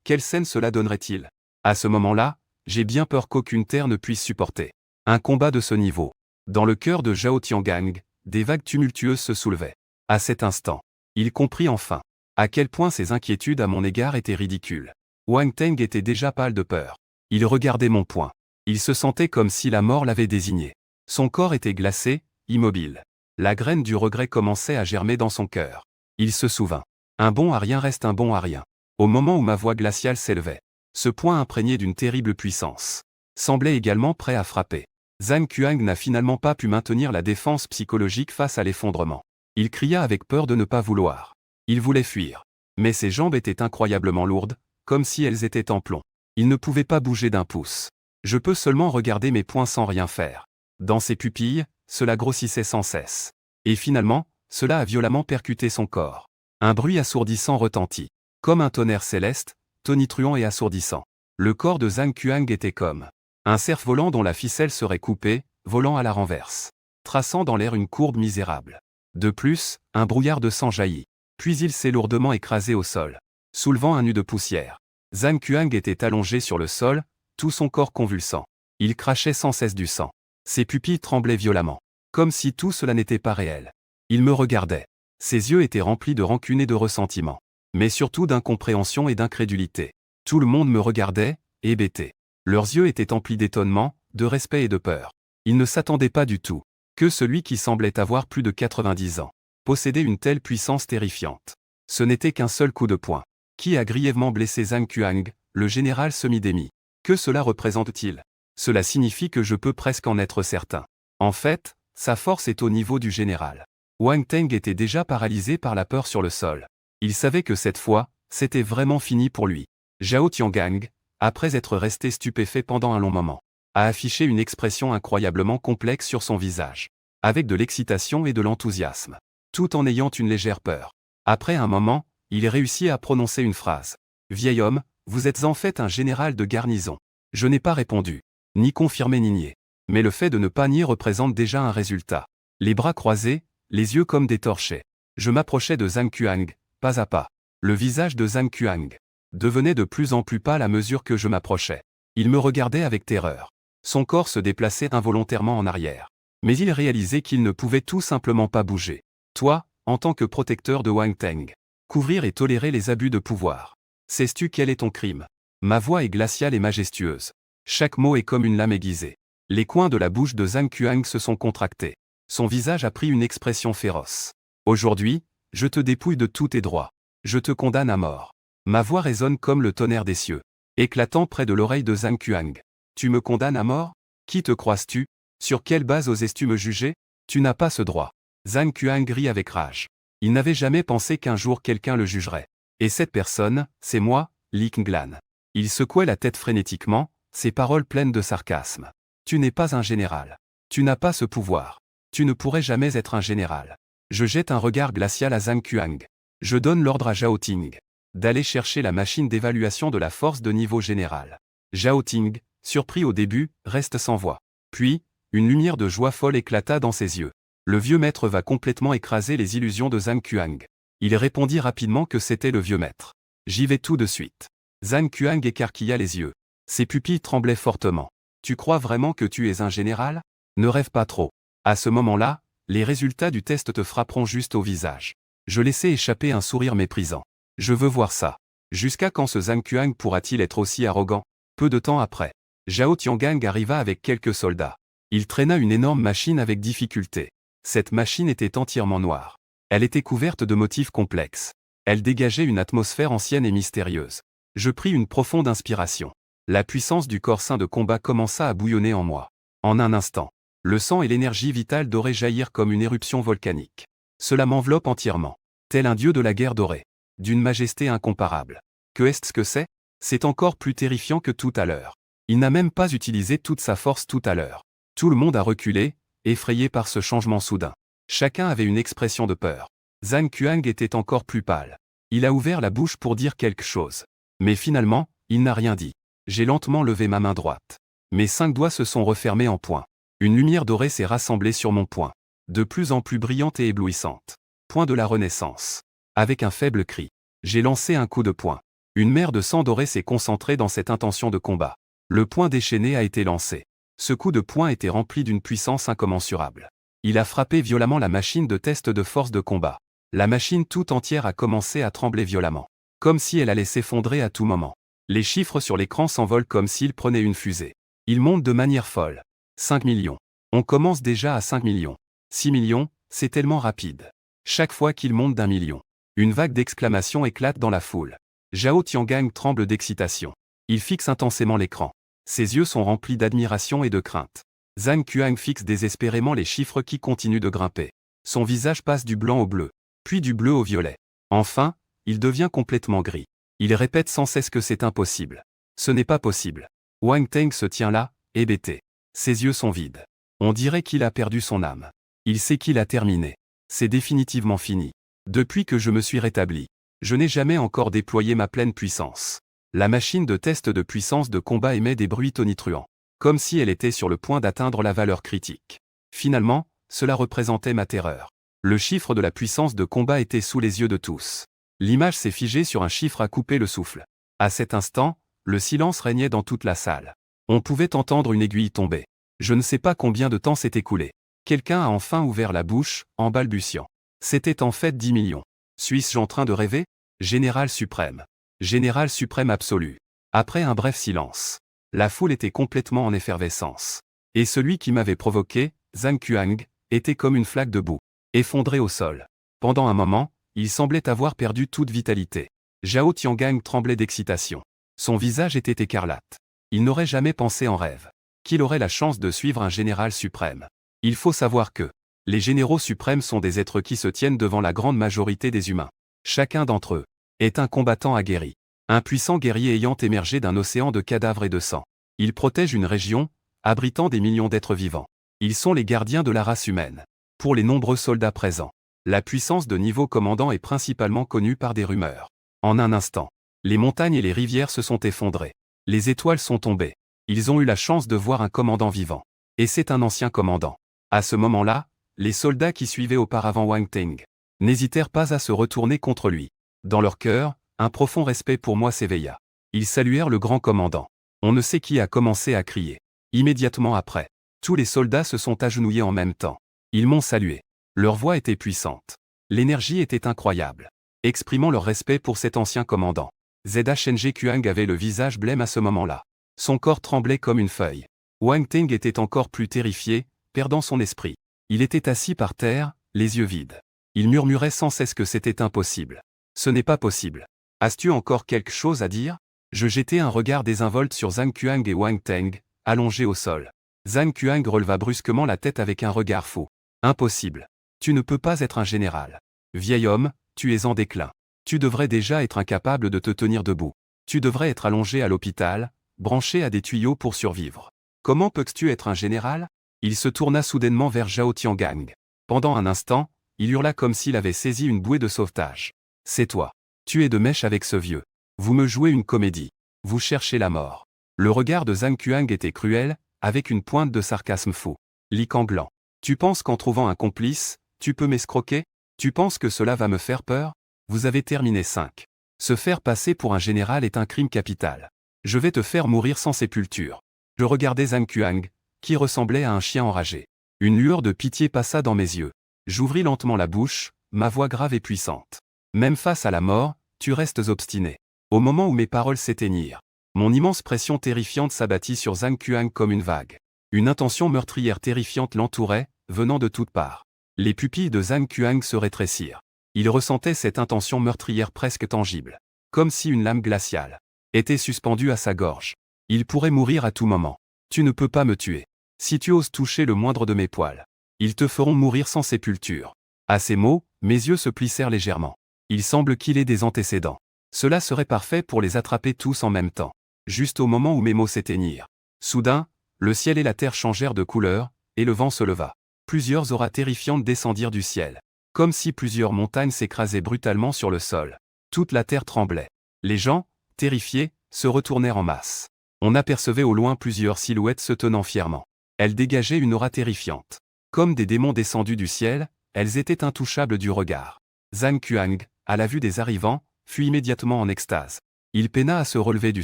Quelle scène cela donnerait-il? À ce moment-là, j'ai bien peur qu'aucune terre ne puisse supporter un combat de ce niveau. Dans le cœur de Zhao Tiangang, des vagues tumultueuses se soulevaient. À cet instant, il comprit enfin à quel point ses inquiétudes à mon égard étaient ridicules. Wang Teng était déjà pâle de peur. Il regardait mon poing. Il se sentait comme si la mort l'avait désigné. Son corps était glacé, immobile. La graine du regret commençait à germer dans son cœur. Il se souvint. Un bon à rien reste un bon à rien. Au moment où ma voix glaciale s'élevait, ce poing imprégné d'une terrible puissance semblait également prêt à frapper. Zhang Qiang n'a finalement pas pu maintenir la défense psychologique face à l'effondrement. Il cria avec peur de ne pas vouloir. Il voulait fuir. Mais ses jambes étaient incroyablement lourdes, comme si elles étaient en plomb. Il ne pouvait pas bouger d'un pouce. Je peux seulement regarder mes poings sans rien faire. Dans ses pupilles, cela grossissait sans cesse. Et finalement, cela a violemment percuté son corps. Un bruit assourdissant retentit. Comme un tonnerre céleste, tonitruant et assourdissant. Le corps de Zhang Qiang était comme un cerf-volant dont la ficelle serait coupée, volant à la renverse, traçant dans l'air une courbe misérable. De plus, un brouillard de sang jaillit. Puis il s'est lourdement écrasé au sol, soulevant un nu de poussière. Zhang Qiang était allongé sur le sol, tout son corps convulsant. Il crachait sans cesse du sang. Ses pupilles tremblaient violemment, comme si tout cela n'était pas réel. Il me regardait. Ses yeux étaient remplis de rancune et de ressentiment, mais surtout d'incompréhension et d'incrédulité. Tout le monde me regardait, hébété. Leurs yeux étaient emplis d'étonnement, de respect et de peur. Ils ne s'attendaient pas du tout que celui qui semblait avoir plus de 90 ans possédait une telle puissance terrifiante. Ce n'était qu'un seul coup de poing qui a grièvement blessé Zhang Qiang, le général semi-démi. Que cela représente-t-il? Cela signifie que je peux presque en être certain. En fait, sa force est au niveau du général. Wang Teng était déjà paralysé par la peur sur le sol. Il savait que cette fois, c'était vraiment fini pour lui. Zhao Tiangang, après être resté stupéfait pendant un long moment, a affiché une expression incroyablement complexe sur son visage, avec de l'excitation et de l'enthousiasme, tout en ayant une légère peur. Après un moment, il réussit à prononcer une phrase. « Vieil homme, vous êtes en fait un général de garnison. » Je n'ai pas répondu, ni confirmé ni nié. Mais le fait de ne pas nier représente déjà un résultat. Les bras croisés, les yeux comme des torchets. Je m'approchais de Zhang Qiang, pas à pas. Le visage de Zhang Qiang devenait de plus en plus pâle à mesure que je m'approchais. Il me regardait avec terreur. Son corps se déplaçait involontairement en arrière. Mais il réalisait qu'il ne pouvait tout simplement pas bouger. Toi, en tant que protecteur de Wang Teng, couvrir et tolérer les abus de pouvoir. Sais-tu quel est ton crime? Ma voix est glaciale et majestueuse. Chaque mot est comme une lame aiguisée. Les coins de la bouche de Zhang Qiang se sont contractés. Son visage a pris une expression féroce. Aujourd'hui, je te dépouille de tous tes droits. Je te condamne à mort. Ma voix résonne comme le tonnerre des cieux, éclatant près de l'oreille de Zhang Qiang. Tu me condamnes à mort? Qui te crois-tu? Sur quelle base oses-tu me juger? Tu n'as pas ce droit. Zhang Qiang rit avec rage. Il n'avait jamais pensé qu'un jour quelqu'un le jugerait. Et cette personne, c'est moi, Li Kenglan. Il secouait la tête frénétiquement, ses paroles pleines de sarcasme. Tu n'es pas un général. Tu n'as pas ce pouvoir. Tu ne pourrais jamais être un général. Je jette un regard glacial à Zhang Qiang. Je donne l'ordre à Zhao Ting d'aller chercher la machine d'évaluation de la force de niveau général. Zhao Ting, surpris au début, reste sans voix. Puis, une lumière de joie folle éclata dans ses yeux. Le vieux maître va complètement écraser les illusions de Zhang Qiang. Il répondit rapidement que c'était le vieux maître. J'y vais tout de suite. Zhang Qiang écarquilla les yeux. Ses pupilles tremblaient fortement. Tu crois vraiment que tu es un général? Ne rêve pas trop. À ce moment-là, les résultats du test te frapperont juste au visage. Je laissai échapper un sourire méprisant. Je veux voir ça. Jusqu'à quand ce Zhang Qiang pourra-t-il être aussi arrogant? Peu de temps après, Zhao Tiangang arriva avec quelques soldats. Il traîna une énorme machine avec difficulté. Cette machine était entièrement noire. Elle était couverte de motifs complexes. Elle dégageait une atmosphère ancienne et mystérieuse. Je pris une profonde inspiration. La puissance du corps saint de combat commença à bouillonner en moi. En un instant, le sang et l'énergie vitale dorée jaillirent comme une éruption volcanique. Cela m'enveloppe entièrement, tel un dieu de la guerre dorée, d'une majesté incomparable. Que est-ce que c'est? C'est encore plus terrifiant que tout à l'heure. Il n'a même pas utilisé toute sa force tout à l'heure. Tout le monde a reculé, effrayé par ce changement soudain. Chacun avait une expression de peur. Zhang Qiang était encore plus pâle. Il a ouvert la bouche pour dire quelque chose. Mais finalement, il n'a rien dit. J'ai lentement levé ma main droite. Mes 5 doigts se sont refermés en poing. Une lumière dorée s'est rassemblée sur mon poing. De plus en plus brillante et éblouissante. Point de la Renaissance. Avec un faible cri, j'ai lancé un coup de poing. Une mer de sang doré s'est concentrée dans cette intention de combat. Le poing déchaîné a été lancé. Ce coup de poing était rempli d'une puissance incommensurable. Il a frappé violemment la machine de test de force de combat. La machine tout entière a commencé à trembler violemment. Comme si elle allait s'effondrer à tout moment. Les chiffres sur l'écran s'envolent comme s'ils prenaient une fusée. Ils montent de manière folle. 5 millions. On commence déjà à 5 millions. 6 millions, c'est tellement rapide. Chaque fois qu'il monte d'1 million. Une vague d'exclamations éclate dans la foule. Zhao Tiangang tremble d'excitation. Il fixe intensément l'écran. Ses yeux sont remplis d'admiration et de crainte. Zhang Qiang fixe désespérément les chiffres qui continuent de grimper. Son visage passe du blanc au bleu, puis du bleu au violet. Enfin, il devient complètement gris. Il répète sans cesse que c'est impossible. Ce n'est pas possible. Wang Teng se tient là, hébété. Ses yeux sont vides. On dirait qu'il a perdu son âme. Il sait qu'il a terminé. C'est définitivement fini. Depuis que je me suis rétabli, je n'ai jamais encore déployé ma pleine puissance. La machine de test de puissance de combat émet des bruits tonitruants, comme si elle était sur le point d'atteindre la valeur critique. Finalement, cela représentait ma terreur. Le chiffre de la puissance de combat était sous les yeux de tous. L'image s'est figée sur un chiffre à couper le souffle. À cet instant, le silence régnait dans toute la salle. On pouvait entendre une aiguille tomber. Je ne sais pas combien de temps s'est écoulé. Quelqu'un a enfin ouvert la bouche, en balbutiant. C'était en fait 10 millions. Suis-je en train de rêver? Général suprême. Général suprême absolu. Après un bref silence. La foule était complètement en effervescence. Et celui qui m'avait provoqué, Zhang Qiang, était comme une flaque de boue, effondré au sol. Pendant un moment, il semblait avoir perdu toute vitalité. Zhao Tiangang tremblait d'excitation. Son visage était écarlate. Il n'aurait jamais pensé en rêve qu'il aurait la chance de suivre un général suprême. Il faut savoir que les généraux suprêmes sont des êtres qui se tiennent devant la grande majorité des humains. Chacun d'entre eux est un combattant aguerri. Un puissant guerrier ayant émergé d'un océan de cadavres et de sang. Ils protègent une région, abritant des millions d'êtres vivants. Ils sont les gardiens de la race humaine. Pour les nombreux soldats présents, la puissance de niveau commandant est principalement connue par des rumeurs. En un instant, les montagnes et les rivières se sont effondrées. Les étoiles sont tombées. Ils ont eu la chance de voir un commandant vivant. Et c'est un ancien commandant. À ce moment-là, les soldats qui suivaient auparavant Wang Teng n'hésitèrent pas à se retourner contre lui. Dans leur cœur, un profond respect pour moi s'éveilla. Ils saluèrent le grand commandant. On ne sait qui a commencé à crier. Immédiatement après, tous les soldats se sont agenouillés en même temps. Ils m'ont salué. Leur voix était puissante. L'énergie était incroyable, exprimant leur respect pour cet ancien commandant. Zheng Qiang avait le visage blême à ce moment-là. Son corps tremblait comme une feuille. Wang Teng était encore plus terrifié, perdant son esprit. Il était assis par terre, les yeux vides. Il murmurait sans cesse que c'était impossible. Ce n'est pas possible. As-tu encore quelque chose à dire? Je jetai un regard désinvolte sur Zhang Qiang et Wang Teng, allongés au sol. Zhang Qiang releva brusquement la tête avec un regard fou. Impossible. Tu ne peux pas être un général. Vieil homme, tu es en déclin. Tu devrais déjà être incapable de te tenir debout. Tu devrais être allongé à l'hôpital, branché à des tuyaux pour survivre. Comment peux-tu être un général? Il se tourna soudainement vers Zhao Tiangang. Pendant un instant, il hurla comme s'il avait saisi une bouée de sauvetage. C'est toi. Tu es de mèche avec ce vieux. Vous me jouez une comédie. Vous cherchez la mort. Le regard de Zhang Qiang était cruel, avec une pointe de sarcasme fou. Li Kanglan. Tu penses qu'en trouvant un complice, tu peux m'escroquer? Tu penses que cela va me faire peur? Vous avez terminé 5. Se faire passer pour un général est un crime capital. Je vais te faire mourir sans sépulture. Je regardais Zhang Qiang, qui ressemblait à un chien enragé. Une lueur de pitié passa dans mes yeux. J'ouvris lentement la bouche, ma voix grave et puissante. Même face à la mort, tu restes obstiné. Au moment où mes paroles s'éteignirent, mon immense pression terrifiante s'abattit sur Zhang Qiang comme une vague. Une intention meurtrière terrifiante l'entourait, venant de toutes parts. Les pupilles de Zhang Qiang se rétrécirent. Il ressentait cette intention meurtrière presque tangible, comme si une lame glaciale était suspendue à sa gorge. Il pourrait mourir à tout moment. Tu ne peux pas me tuer. Si tu oses toucher le moindre de mes poils, ils te feront mourir sans sépulture. À ces mots, mes yeux se plissèrent légèrement. Il semble qu'il ait des antécédents. Cela serait parfait pour les attraper tous en même temps. Juste au moment où mes mots s'éteignirent. Soudain, le ciel et la terre changèrent de couleur, et le vent se leva. Plusieurs auras terrifiantes descendirent du ciel. Comme si plusieurs montagnes s'écrasaient brutalement sur le sol. Toute la terre tremblait. Les gens, terrifiés, se retournèrent en masse. On apercevait au loin plusieurs silhouettes se tenant fièrement. Elles dégageaient une aura terrifiante. Comme des démons descendus du ciel, elles étaient intouchables du regard. Zhang Qiang, à la vue des arrivants, fut immédiatement en extase. Il peina à se relever du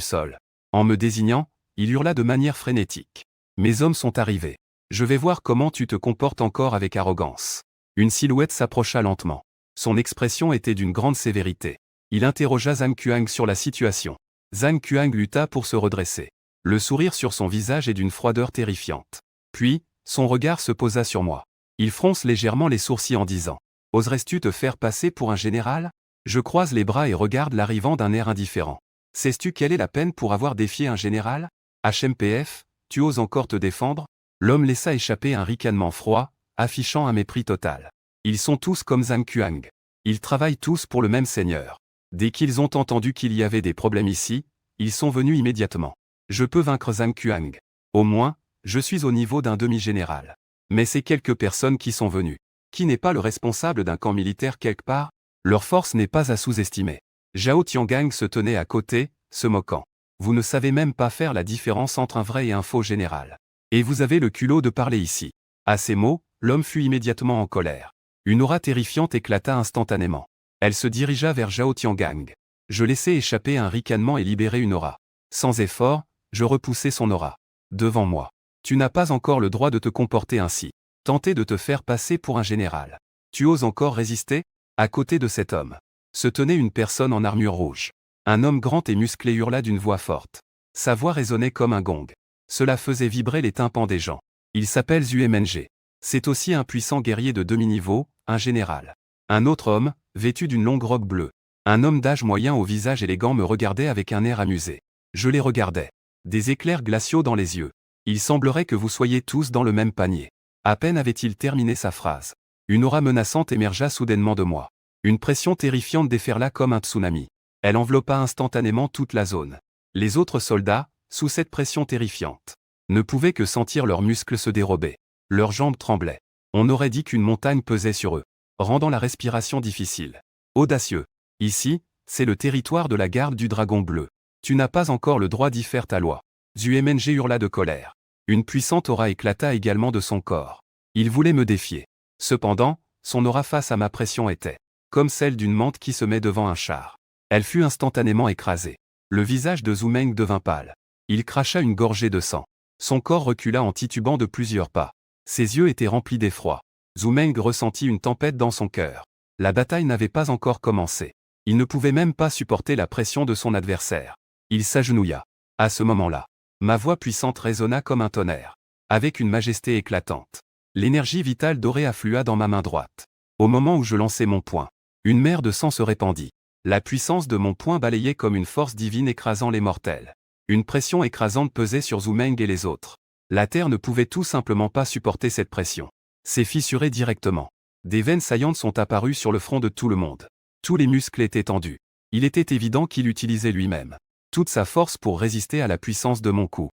sol. En me désignant, il hurla de manière frénétique. Mes hommes sont arrivés. Je vais voir comment tu te comportes encore avec arrogance. Une silhouette s'approcha lentement. Son expression était d'une grande sévérité. Il interrogea Zhang Qiang sur la situation. Zhang Qiang lutta pour se redresser. Le sourire sur son visage est d'une froideur terrifiante. Puis, son regard se posa sur moi. Il fronce légèrement les sourcils en disant « Oserais-tu te faire passer pour un général ?» Je croise les bras et regarde l'arrivant d'un air indifférent. « Sais-tu quelle est la peine pour avoir défié un général ?» HMPF, tu oses encore te défendre? L'homme laissa échapper un ricanement froid, affichant un mépris total. Ils sont tous comme Zhang Kuang. Ils travaillent tous pour le même seigneur. Dès qu'ils ont entendu qu'il y avait des problèmes ici, ils sont venus immédiatement. Je peux vaincre Zhang Kuang. Au moins, je suis au niveau d'un demi-général. Mais ces quelques personnes qui sont venues. Qui n'est pas le responsable d'un camp militaire quelque part? Leur force n'est pas à sous-estimer. Zhao Tiangang se tenait à côté, se moquant. Vous ne savez même pas faire la différence entre un vrai et un faux général. Et vous avez le culot de parler ici. À ces mots, l'homme fut immédiatement en colère. Une aura terrifiante éclata instantanément. Elle se dirigea vers Zhao Tiangang. Je laissai échapper un ricanement et libérai une aura. Sans effort, je repoussai son aura. Devant moi. Tu n'as pas encore le droit de te comporter ainsi. Tenter de te faire passer pour un général. Tu oses encore résister? À côté de cet homme se tenait une personne en armure rouge. Un homme grand et musclé hurla d'une voix forte. Sa voix résonnait comme un gong. Cela faisait vibrer les tympans des gens. Il s'appelle Zhu Meng. C'est aussi un puissant guerrier de demi-niveau, un général. Un autre homme, vêtu d'une longue robe bleue. Un homme d'âge moyen au visage élégant me regardait avec un air amusé. Je les regardais. Des éclairs glaciaux dans les yeux. Il semblerait que vous soyez tous dans le même panier. À peine avait-il terminé sa phrase. Une aura menaçante émergea soudainement de moi. Une pression terrifiante déferla comme un tsunami. Elle enveloppa instantanément toute la zone. Les autres soldats, sous cette pression terrifiante, ne pouvaient que sentir leurs muscles se dérober. Leurs jambes tremblaient. On aurait dit qu'une montagne pesait sur eux, rendant la respiration difficile. Audacieux. Ici, c'est le territoire de la garde du dragon bleu. Tu n'as pas encore le droit d'y faire ta loi. Zhu Meng hurla de colère. Une puissante aura éclata également de son corps. Il voulait me défier. Cependant, son aura face à ma pression était comme celle d'une mante qui se met devant un char. Elle fut instantanément écrasée. Le visage de Zhu Meng devint pâle. Il cracha une gorgée de sang. Son corps recula en titubant de plusieurs pas. Ses yeux étaient remplis d'effroi. Zhu Meng ressentit une tempête dans son cœur. La bataille n'avait pas encore commencé. Il ne pouvait même pas supporter la pression de son adversaire. Il s'agenouilla. À ce moment-là, ma voix puissante résonna comme un tonnerre. Avec une majesté éclatante. L'énergie vitale dorée afflua dans ma main droite. Au moment où je lançai mon poing, une mer de sang se répandit. La puissance de mon poing balayait comme une force divine écrasant les mortels. Une pression écrasante pesait sur Zhu Meng et les autres. La terre ne pouvait tout simplement pas supporter cette pression. C'est fissuré directement. Des veines saillantes sont apparues sur le front de tout le monde. Tous les muscles étaient tendus. Il était évident qu'il utilisait lui-même toute sa force pour résister à la puissance de mon coup.